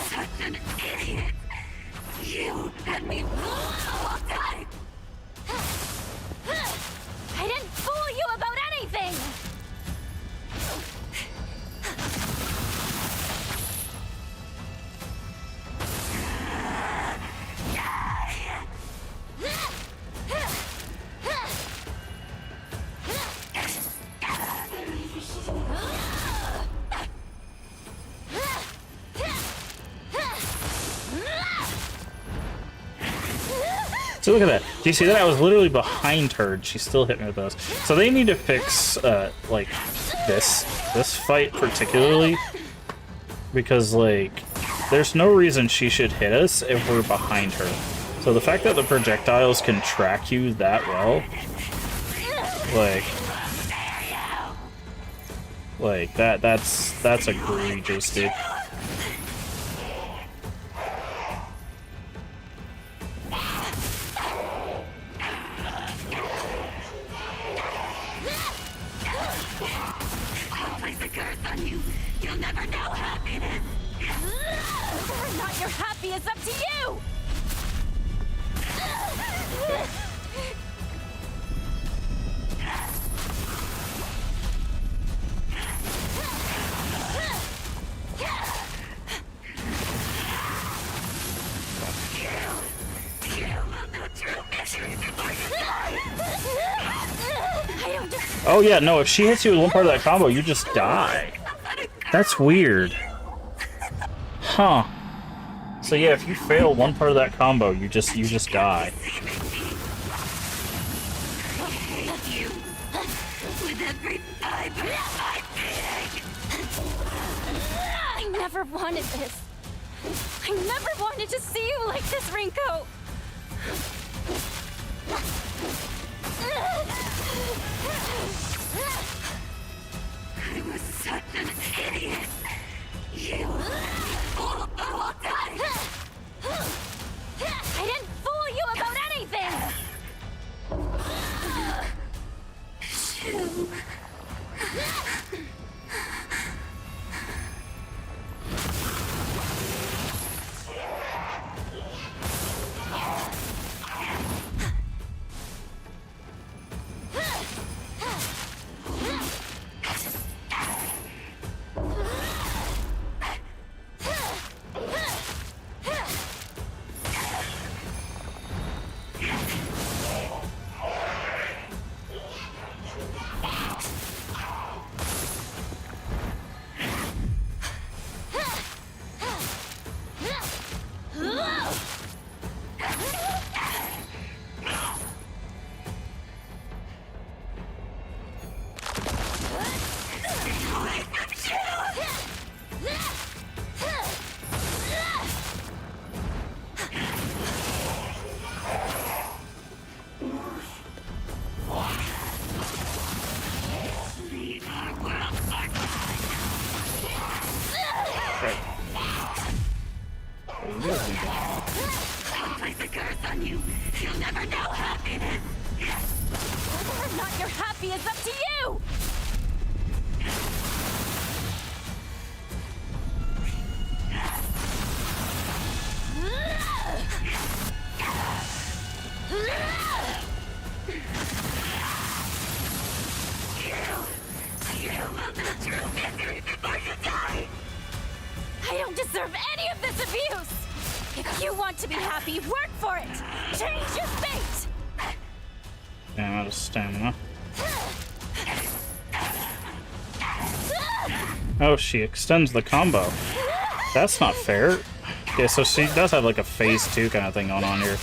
Such an idiot. You had me fooled the whole time. I didn't fool you about anything! So look at that. Do you see that? I was literally behind her and she still hit me with those. So they need to fix, like, this fight particularly. Because, like, there's no reason she should hit us if we're behind her. So the fact that the projectiles can track you that well, like that's egregious, dude. You'll never know happiness. Whether or not you're happy is up to you! Oh yeah, no, if she hits you with one part of that combo, you just die. That's weird. Huh. So yeah, if you fail one part of that combo, you just die. With every fiber of my being. I never wanted this. I never wanted to see you like this, Rinko. I was such an idiot. You fooled the whole time. I didn't fool you about anything! I'll place a curse on you. You'll never know happiness. Whether or not you're happy is up to you! I don't deserve any of this abuse! If you want to be happy, work for it! Change your fate! Yeah, out of stamina. Oh, she extends the combo. That's not fair. Okay, so she does have like a phase 2 kind of thing going on here.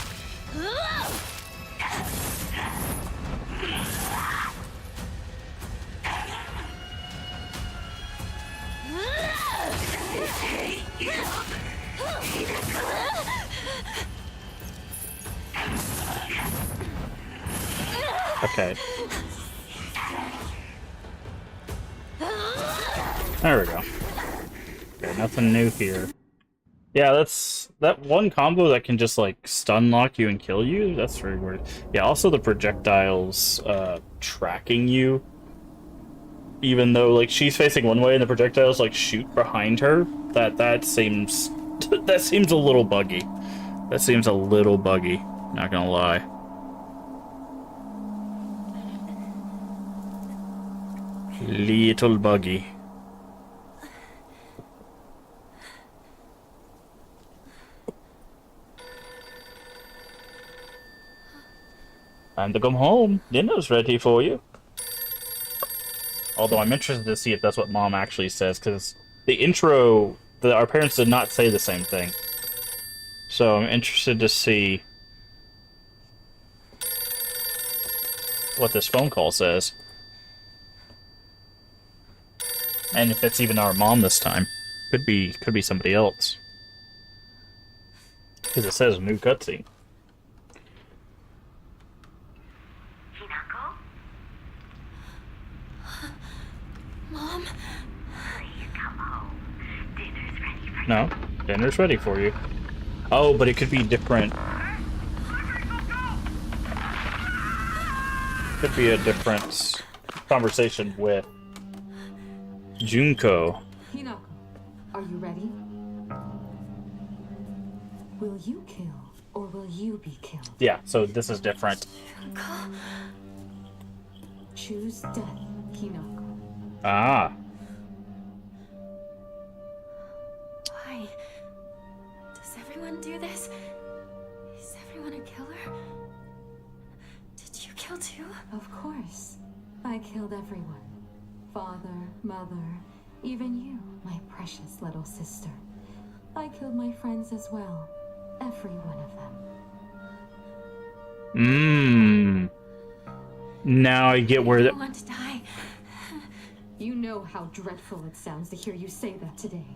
Okay. There we go. Okay, nothing new here. Yeah, that's that one combo that can just like stun lock you and kill you. That's very weird. Yeah, also the projectiles tracking you. Even though like she's facing one way and the projectiles like shoot behind her. That seems that seems a little buggy. That seems a little buggy, not gonna lie. Little buggy. Time to come home. Dinner's ready for you. Although I'm interested to see if that's what Mom actually says, because the intro, our parents did not say the same thing. So I'm interested to see what this phone call says. And if it's even our mom this time. Could be somebody else. Because it says new cutscene. Hinako? Mom? Please come home. Dinner's ready for you. No, dinner's ready for you. Oh, but it could be different. Could be a different conversation with Junko. Hinako, are you ready? Will you kill or will you be killed? Yeah, so this is different. Choose death, Hinako. Ah. Why? Does everyone do this? Is everyone a killer? Did you kill too? Of course. I killed everyone. Father, mother, even you, my precious little sister. I killed my friends as well. Every one of them. Now I get where I the... want to die. You know how dreadful it sounds to hear you say that today.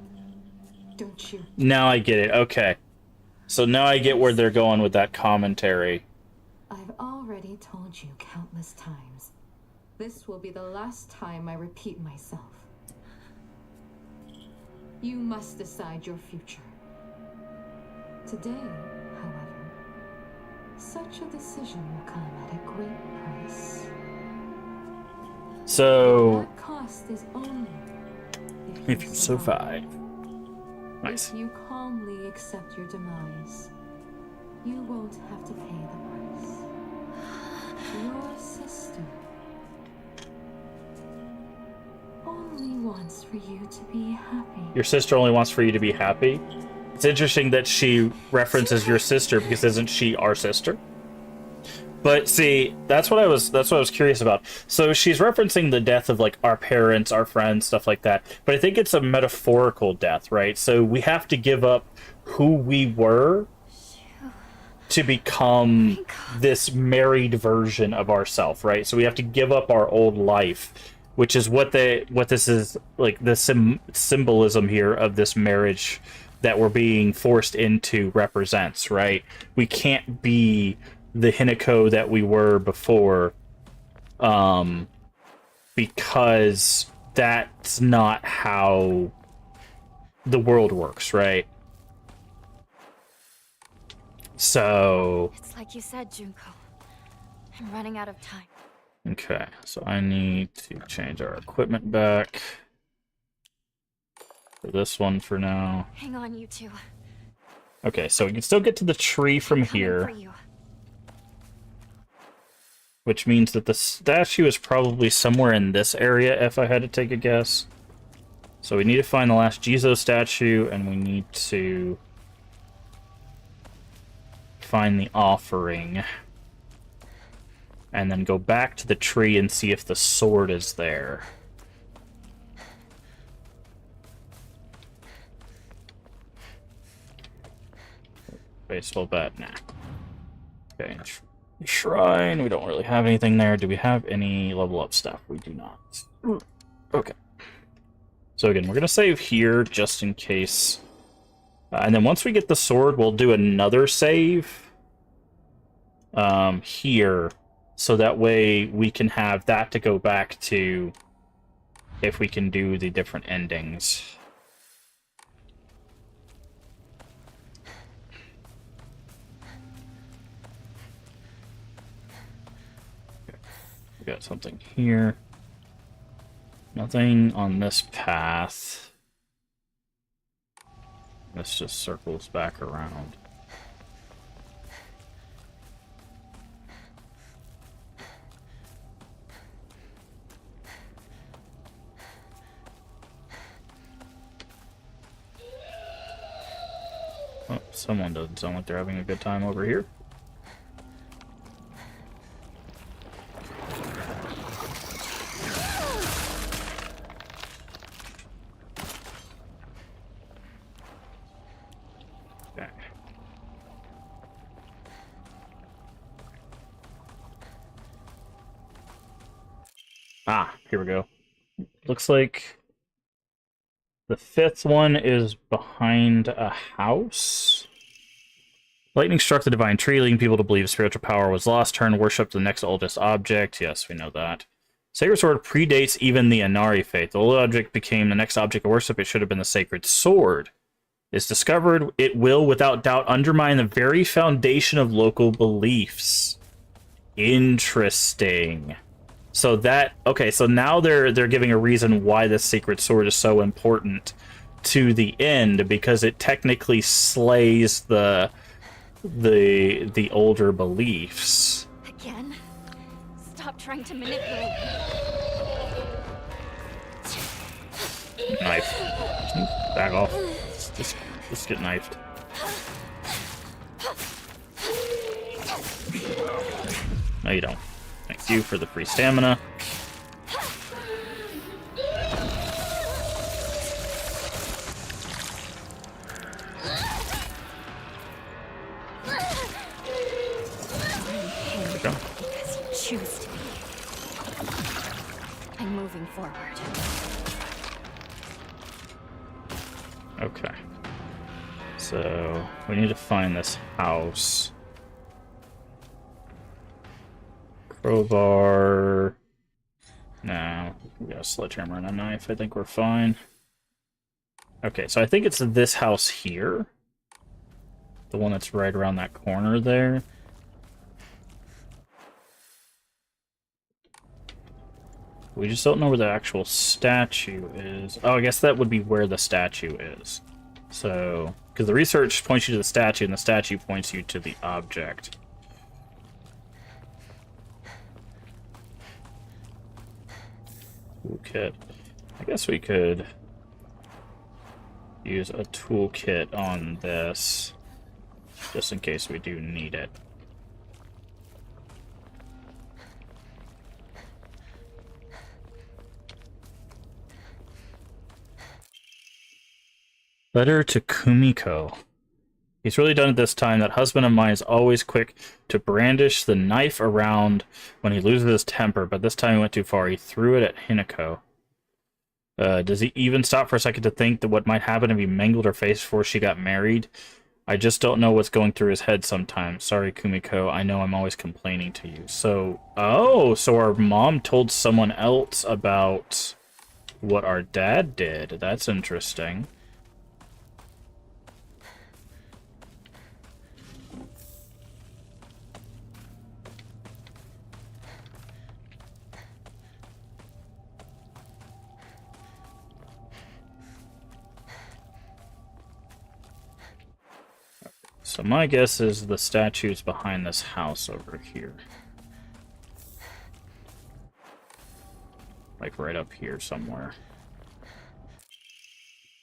Don't you? Now I get it. Okay. So now I get where they're going with that commentary. I've already told you countless times. This will be the last time I repeat myself. You must decide your future. Today, however, such a decision will come at a great price. So, That cost is only if you survive. Nice. If you calmly accept your demise, you won't have to pay the price. Your sister only wants for you to be happy. Your sister only wants for you to be happy? It's interesting that she references your sister because isn't she our sister? But see, that's what I was curious about. So she's referencing the death of like our parents, our friends, stuff like that. But I think it's a metaphorical death, right? So we have to give up who we were to become this married version of ourselves, right? So we have to give up our old life, which is what this is like, the symbolism here of this marriage that we're being forced into represents, right? We can't be the Hinako that we were before, because that's not how the world works, right? So It's like you said, Junko. I'm running out of time. okay, so I need to change our equipment back for this one for now. Hang on, you two. Okay, so we can still get to the tree from Coming here. for you. which means that the statue is probably somewhere in this area, if I had to take a guess. So we need to find the last Jizo statue, and we need to find the offering. And then go back to the tree and see if the sword is there. Baseball bat, nah. Okay, shrine, we don't really have anything there. Do we have any level up stuff? We do not. Okay. So again, we're going to save here just in case. And then once we get the sword, we'll do another save here. So that way we can have that to go back to if we can do the different endings. Okay. We got something here. Nothing on this path. This just circles back around. Oh, someone doesn't sound like they're having a good time over here. Okay. Ah, here we go. Looks like the fifth one is behind a house. Lightning struck the divine tree, leading people to believe spiritual power was lost. Turn worship the next oldest object. Yes, we know that. Sacred sword predates even the Inari faith. The old object became the next object of worship. It should have been the sacred sword. It's discovered, it will without doubt undermine the very foundation of local beliefs. Interesting. So that, okay, so now they're giving a reason why this sacred sword is so important to the end, because it technically slays the older beliefs. Again? Stop trying to manipulate me. Knife. Back off. Just get knifed. No, you don't. Thank you for the free stamina. There we go. Because you choose to be. I'm moving forward. Okay. So, we need to find this house. Crowbar. No, we got a sledgehammer and a knife. I think we're fine. Okay, so I think it's this house here. The one that's right around that corner there. We just don't know where the actual statue is. Oh, I guess that would be where the statue is. So, because the research points you to the statue, and the statue points you to the object. Toolkit. I guess we could use a toolkit on this, just in case we do need it. Letter to Kumiko. He's really done it this time. That husband of mine is always quick to brandish the knife around when he loses his temper, but this time he went too far. He threw it at Hinako. Does he even stop for a second to think that what might happen if he mangled her face before she got married? I just don't know what's going through his head sometimes. Sorry, Kumiko. I know I'm always complaining to you. So, oh, so our mom told someone else about what our dad did. That's interesting. So my guess is the statue's behind this house over here. Like right up here somewhere.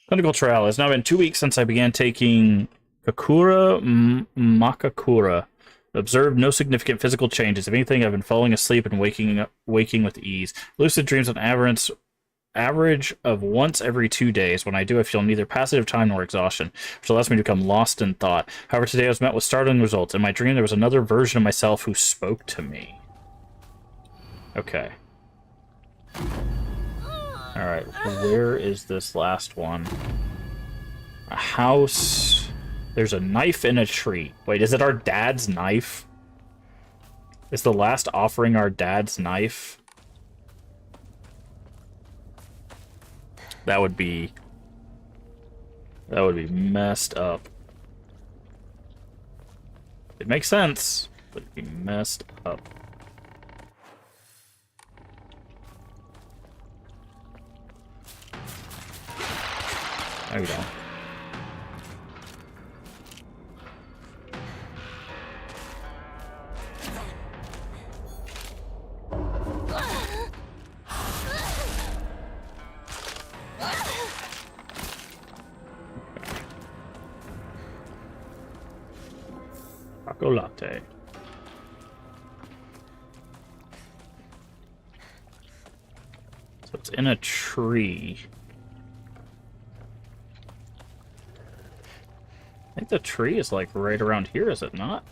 Clinical trial. It's now been 2 weeks since I began taking Kakura Makakura. Observed no significant physical changes. If anything, I've been falling asleep and waking with ease. Lucid dreams on average of once every 2 days. When I do, I feel neither passive time nor exhaustion, which allows me to become lost in thought. However, today I was met with startling results. In my dream, there was another version of myself who spoke to me. Okay. Alright, where is this last one? A house. There's a knife in a tree. Wait, is it our dad's knife? Is the last offering our dad's knife? That would be messed up. It makes sense, but it'd be messed up. No, you don't. Taco latte. So it's in a tree. I think the tree is like right around here, is it not?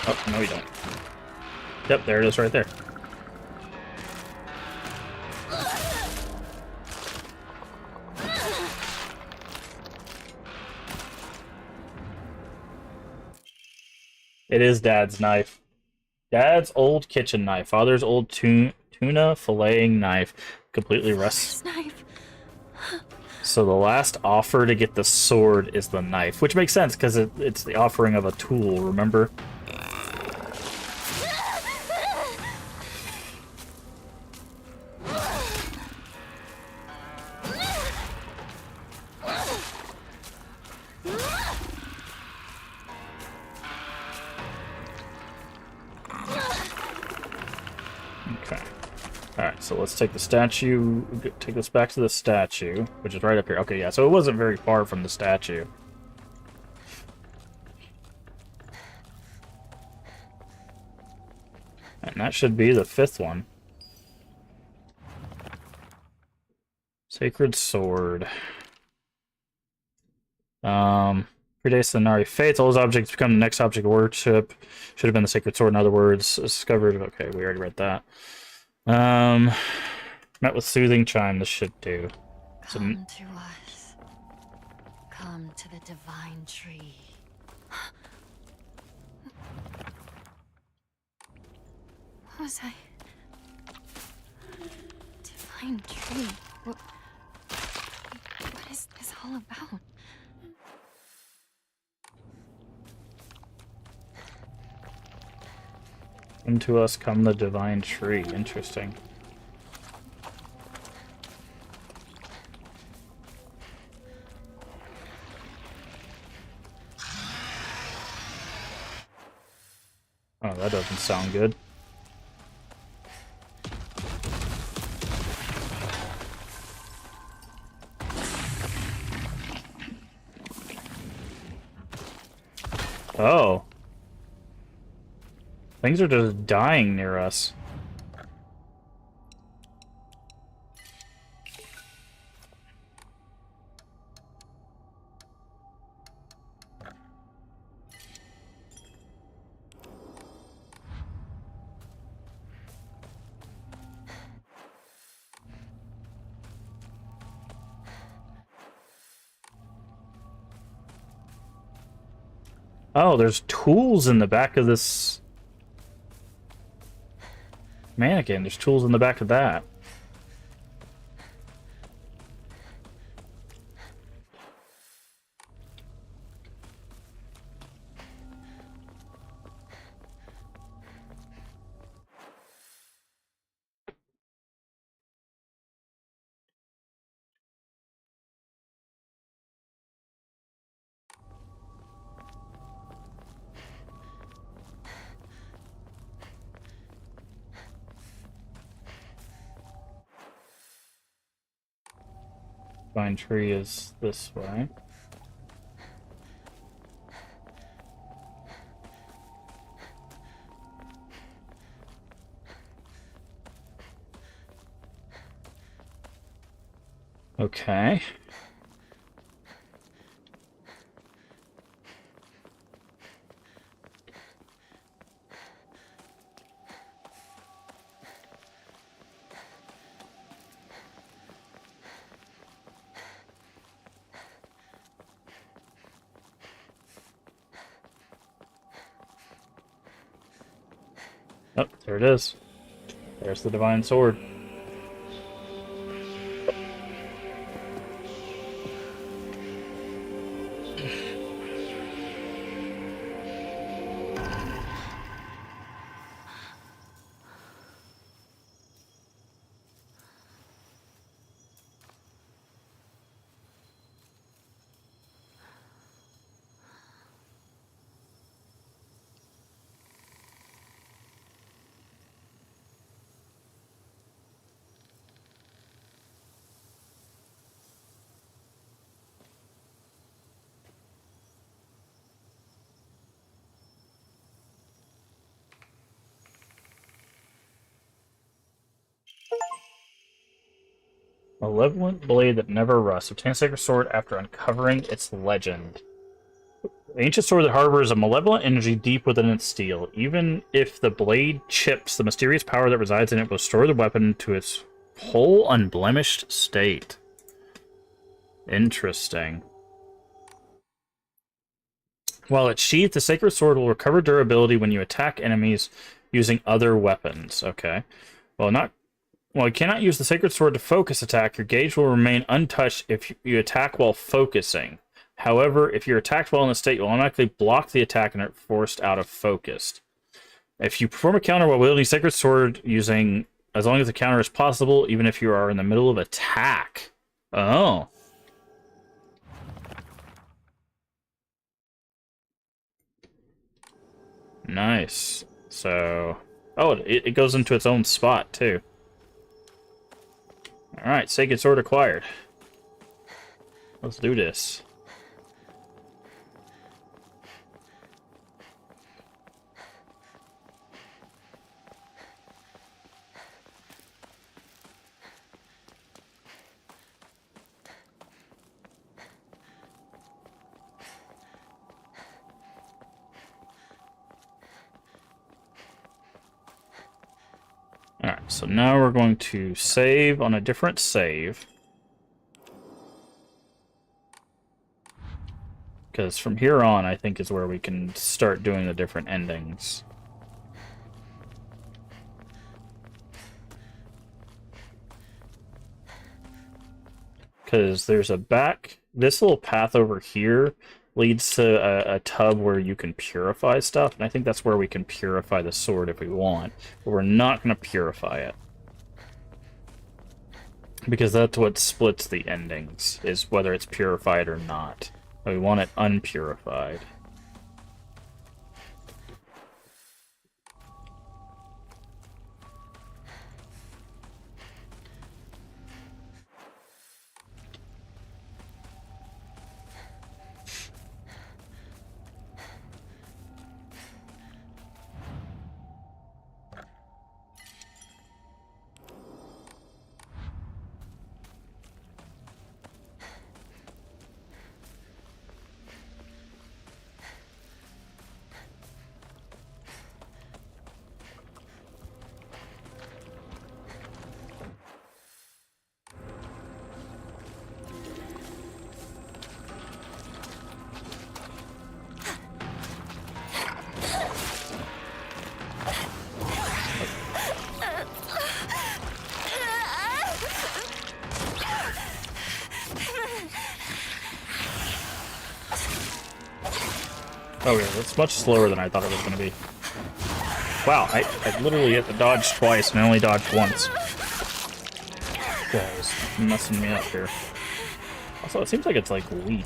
Oh, no, we don't. Yep, there it is right there. It is Dad's knife. Dad's old kitchen knife. Father's old tuna filleting knife. Completely rusts. Knife. So the last offer to get the sword is the knife, which makes sense because it's the offering of a tool, remember? So let's take the statue, take this back to the statue, which is right up here. Okay, yeah, so it wasn't very far from the statue. And that should be the 5th one. Sacred Sword. Predates the Nari Fates. All those objects become the next object of worship. Should have been the Sacred Sword, in other words. Discovered. Okay, we already read that. Met with Soothing Chime, this should do. Come to us. Come to the divine tree. What was I? Divine tree? What is this all about? Into us come the divine tree. Interesting. Oh, that doesn't sound good. Oh. Things are just dying near us. Oh, there's tools in the back of this mannequin. There's tools in the back of that. Vine tree is this way. Okay. Oh, there it is. There's the divine sword. Malevolent blade that never rusts. Obtain a sacred sword after uncovering its legend. The ancient sword that harbors a malevolent energy deep within its steel. Even if the blade chips, the mysterious power that resides in it will restore the weapon to its whole unblemished state. Interesting. While it's sheathed, the sacred sword will recover durability when you attack enemies using other weapons. Okay. While you cannot use the sacred sword to focus attack, your gauge will remain untouched if you attack while focusing. However, if you're attacked while in a state, you'll automatically block the attack and are forced out of focus. If you perform a counter while wielding sacred sword using, as long as the counter is possible, even if you are in the middle of attack. Oh. Nice. So, oh, it goes into its own spot too. Alright, sacred sword acquired. Let's do this. Alright, so now we're going to save on a different save. Because from here on, I think is where we can start doing the different endings. Because there's a this little path over here leads to a tub where you can purify stuff, and I think that's where we can purify the sword if we want, but we're not going to purify it. Because that's what splits the endings, is whether it's purified or not. We want it unpurified. Oh yeah, that's much slower than I thought it was going to be. Wow, I literally hit the dodge twice and I only dodged once. Guys, messing me up here. Also, it seems like it's like weak.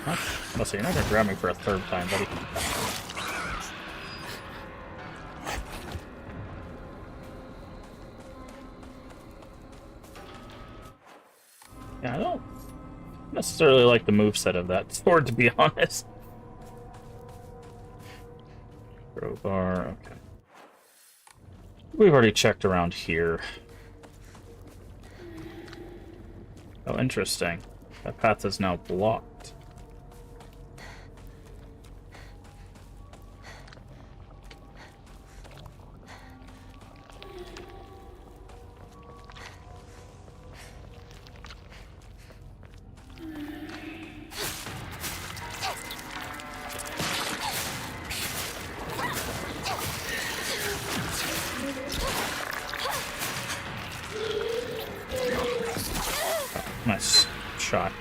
Huh? Let's see, you're not going to grab me for a third time, buddy. Yeah, I don't necessarily like the moveset of that sword, to be honest. Crowbar, okay. We've already checked around here. Oh, interesting. That path is now blocked. Nice shot.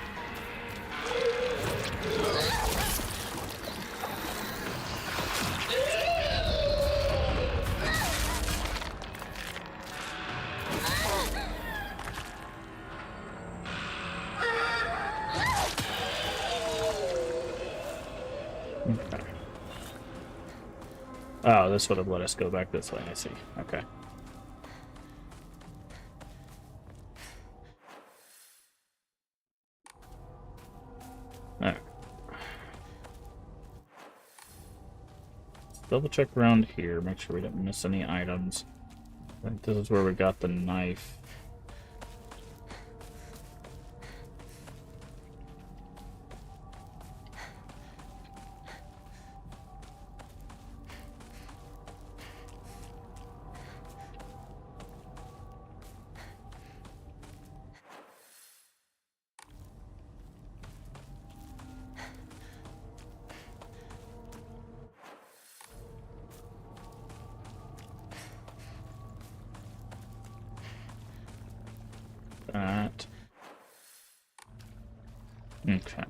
Okay. Oh, this would have let us go back this way, I see. Okay. Alright. Double check around here, make sure we don't miss any items. I think this is where we got the knife. That. Okay.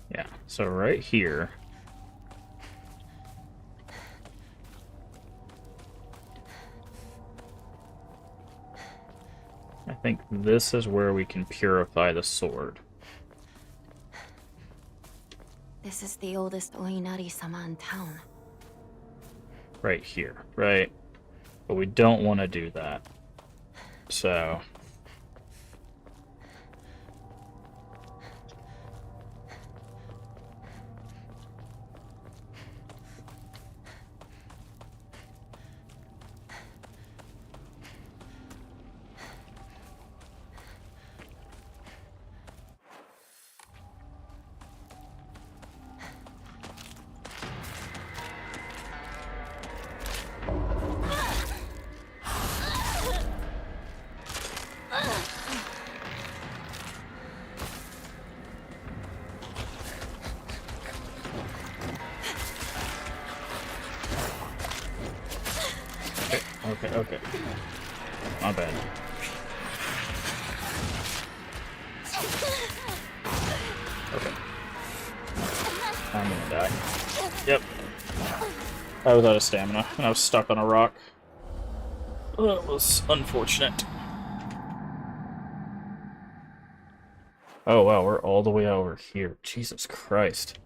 Yeah, so right here. I think this is where we can purify the sword. This is the oldest Oinari-sama in town. Right here, right? But we don't want to do that. So... Okay. My bad. Okay. I'm gonna die. Yep. I was out of stamina, and I was stuck on a rock. That was unfortunate. Oh wow, we're all the way over here. Jesus Christ.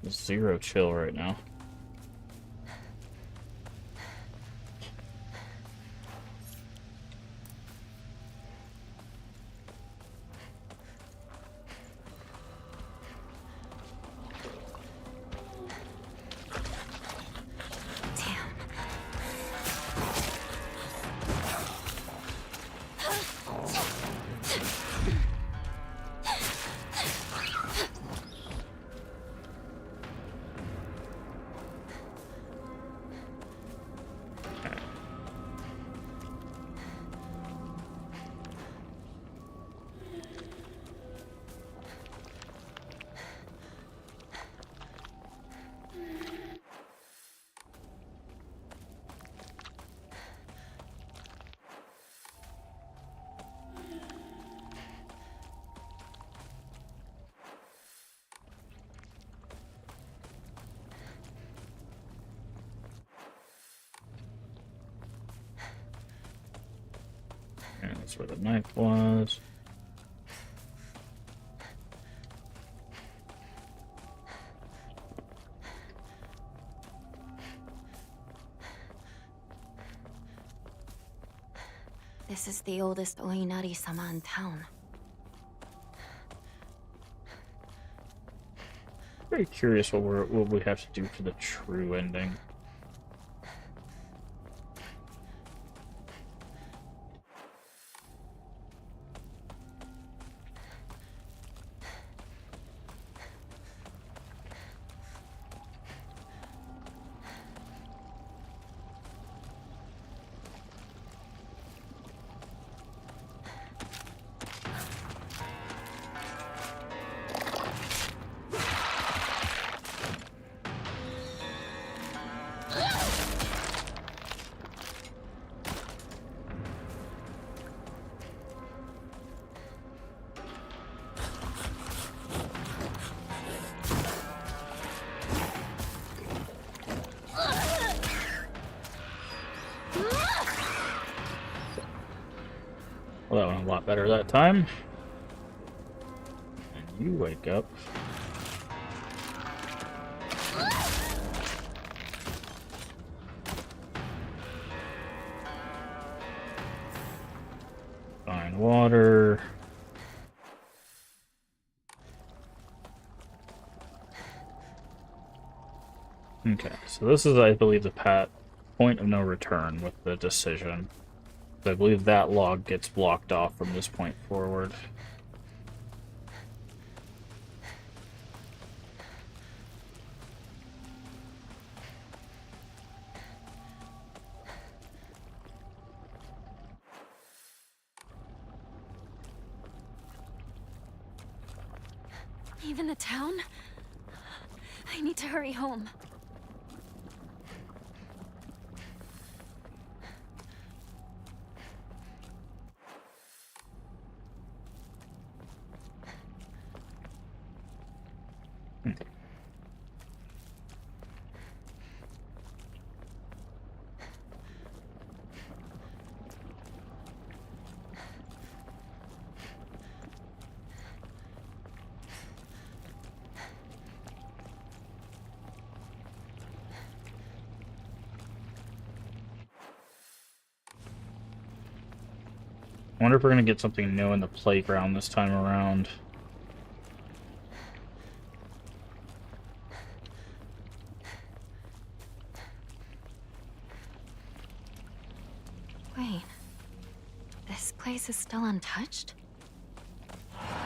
Zero chill right now. Yeah, that's where the knife was. This is the oldest Oinari-sama in town. Very curious what we have to do for the true ending. Well, that went a lot better that time. And you wake up. Find water. Okay, so this is, I believe, the point of no return with the decision. I believe that log gets blocked off from this point forward. Even the town? I need to hurry home. I wonder if we're gonna get something new in the playground this time around. Wait. This place is still untouched? Blood!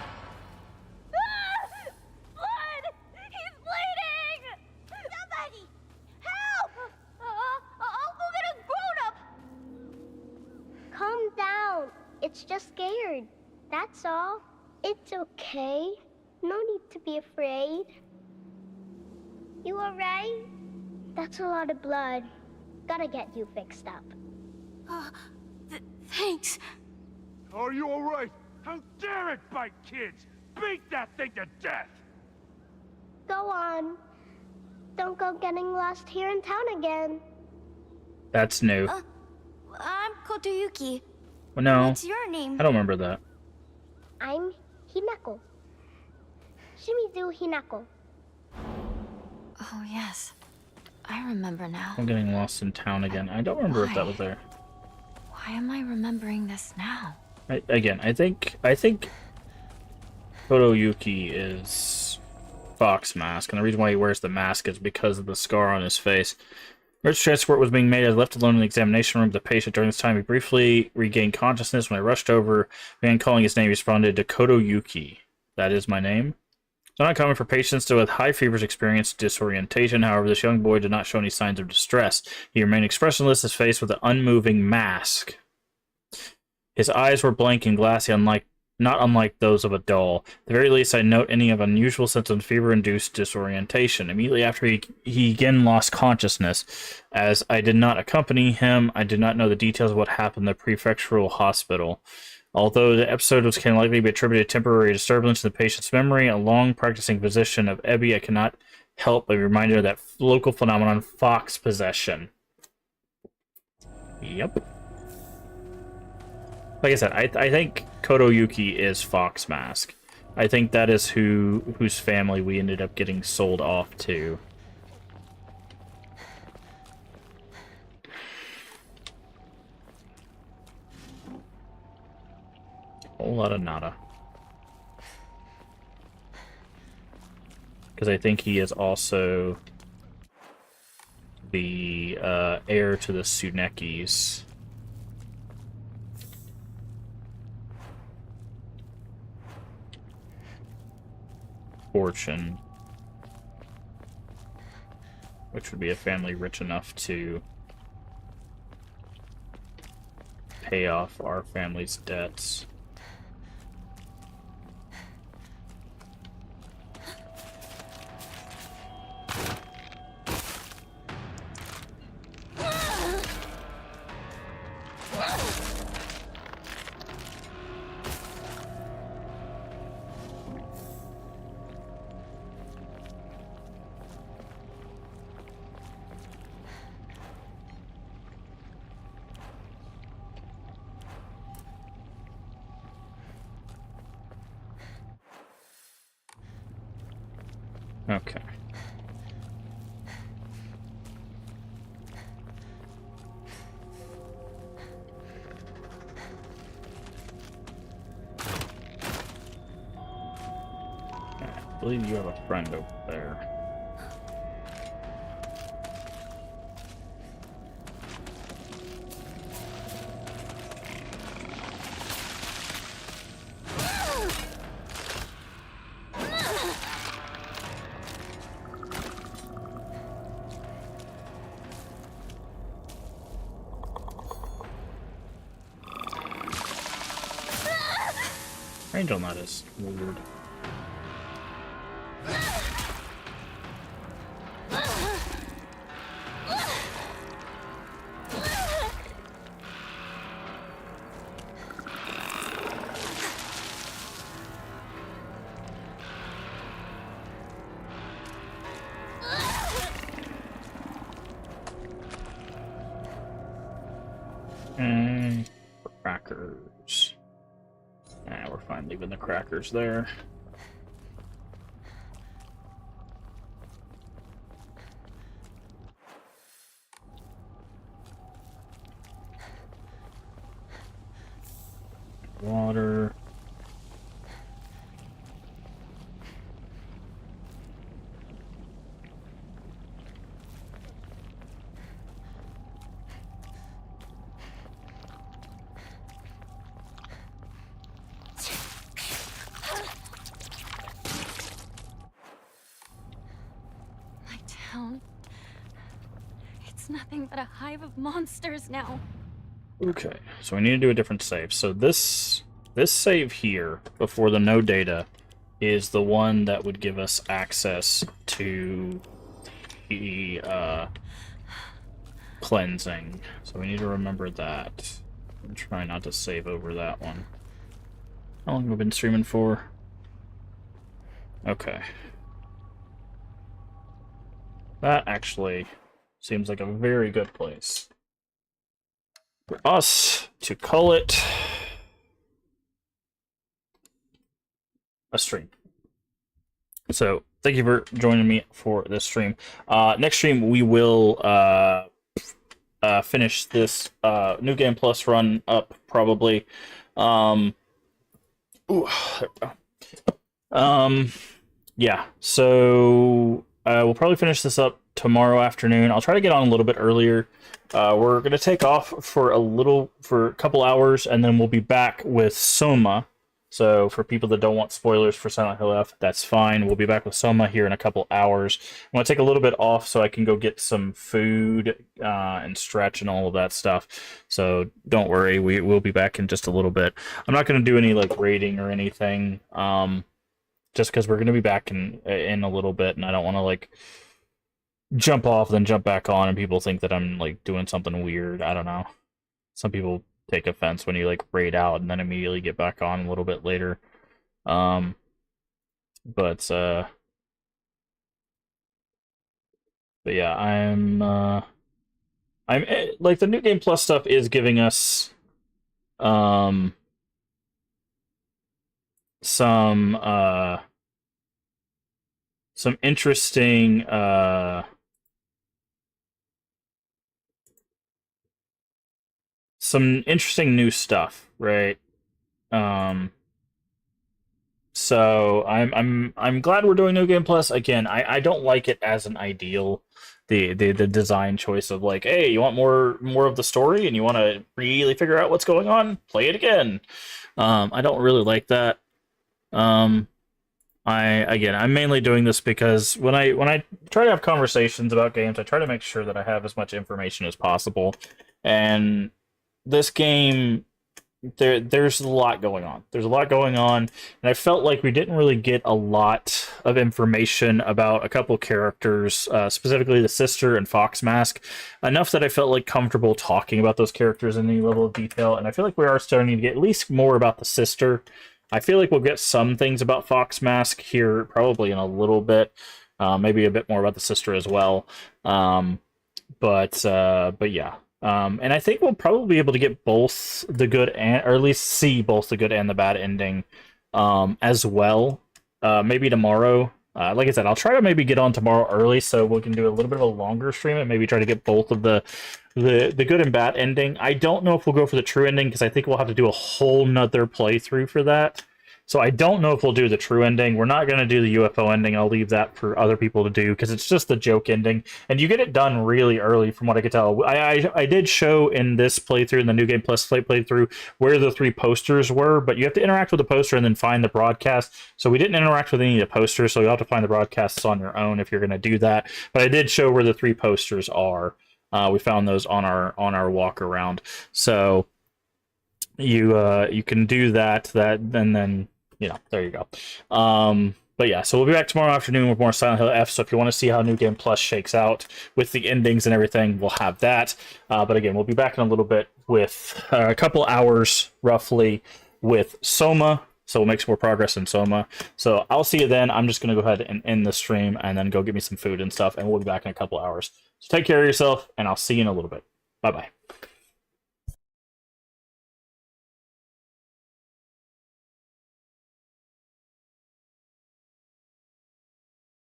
He's bleeding! Somebody! Help! I'll go get his grown-up! Calm down. It's just scared. That's all. It's okay. No need to be afraid. You alright? That's a lot of blood. Gotta get you fixed up. Thanks. Are you alright? How dare it bite kids? Beat that thing to death! Go on. Don't go getting lost here in town again. That's new. I'm Kotoyuki. Well, no, What's your name? I don't remember that. I'm Hinako. Shimizu Hinako. Oh, yes. I remember now. I'm getting lost in town again. I don't remember if that was there. Why am I remembering this now? I think Kotoyuki is Fox Mask, and the reason why he wears the mask is because of the scar on his face. Rich transport was being made. I was left alone in the examination room with the patient. During this time, he briefly regained consciousness. When I rushed over, began calling his name, he responded to Kotoyuki. That is my name. It's not uncommon for patients to with high fevers experience disorientation. However, this young boy did not show any signs of distress. He remained expressionless, his face with an unmoving mask. His eyes were blank and glassy, not unlike those of a doll. At the very least, I note any of unusual symptoms, fever-induced disorientation. Immediately after he again lost consciousness. As I did not accompany him, I did not know the details of what happened in the prefectural hospital. Although the episode can likely be attributed to temporary disturbance in the patient's memory, a long-practicing physician of Ebi, I cannot help but be reminded of that local phenomenon, fox possession. Yep. Like I said, I think Kotoyuki is Fox Mask. I think that is whose family we ended up getting sold off to. Whole lot of nada. Because I think he is also the heir to the Tsunekis. Fortune. Which would be a family rich enough to pay off our family's debts. Okay. I believe you have a friend over there. Range on that is weird. And crackers. We're fine leaving the crackers there. Water. Nothing but a hive of monsters now. Okay, so we need to do a different save. So this save here, before the no data, is the one that would give us access to the cleansing. So we need to remember that. I'm trying not to save over that one. How long have we been streaming for? Okay. That actually seems like a very good place for us to call it a stream. So thank you for joining me for this stream. Next stream we will finish this New Game Plus run up probably. Ooh, there we go. Yeah, so we'll probably finish this up tomorrow afternoon. I'll try to get on a little bit earlier. We're gonna take off for a couple hours, and then we'll be back with Soma. So for people that don't want spoilers for Silent Hill F, that's fine. We'll be back with Soma here in a couple hours. I'm gonna take a little bit off so I can go get some food and stretch and all of that stuff. So don't worry, we will be back in just a little bit. I'm not gonna do any like raiding or anything, just because we're gonna be back in a little bit, and I don't want to like jump off then jump back on and people think that I'm like doing something weird. I don't know. Some people take offense when you like raid out and then immediately get back on a little bit later. But yeah, I'm like the New Game Plus stuff is giving us um, some interesting new stuff, right? Um, so I'm glad we're doing New Game Plus again. I don't like it as an ideal. The design choice of like, hey, you want more of the story and you want to really figure out what's going on, play it again. I don't really like that. I'm mainly doing this because when I try to have conversations about games, I try to make sure that I have as much information as possible. And this game, there's a lot going on. There's a lot going on, and I felt like we didn't really get a lot of information about a couple characters, specifically the sister and Fox Mask, enough that I felt like comfortable talking about those characters in any level of detail. And I feel like we are starting to get at least more about the sister. I feel like we'll get some things about Fox Mask here probably in a little bit, maybe a bit more about the sister as well. But yeah. And I think we'll probably be able to get both the good and, or at least see both the good and the bad ending, as well. Maybe tomorrow. Like I said, I'll try to maybe get on tomorrow early so we can do a little bit of a longer stream and maybe try to get both of the good and bad ending. I don't know if we'll go for the true ending because I think we'll have to do a whole nother playthrough for that. So I don't know if we'll do the true ending. We're not going to do the UFO ending. I'll leave that for other people to do because it's just the joke ending. And you get it done really early from what I could tell. I did show in this playthrough, in the New Game Plus playthrough, where the 3 posters were, but you have to interact with the poster and then find the broadcast. So we didn't interact with any of the posters, so you'll have to find the broadcasts on your own if you're going to do that. But I did show where the 3 posters are. We found those on our walk around. So you can do that, and then... there you go. But yeah, so we'll be back tomorrow afternoon with more Silent Hill F. So if you want to see how New Game Plus shakes out with the endings and everything, we'll have that. But again, we'll be back in a little bit with a couple hours, roughly, with Soma. So we'll make some more progress in Soma. So I'll see you then. I'm just going to go ahead and end the stream and then go get me some food and stuff. And we'll be back in a couple hours. So take care of yourself, and I'll see you in a little bit. Bye-bye.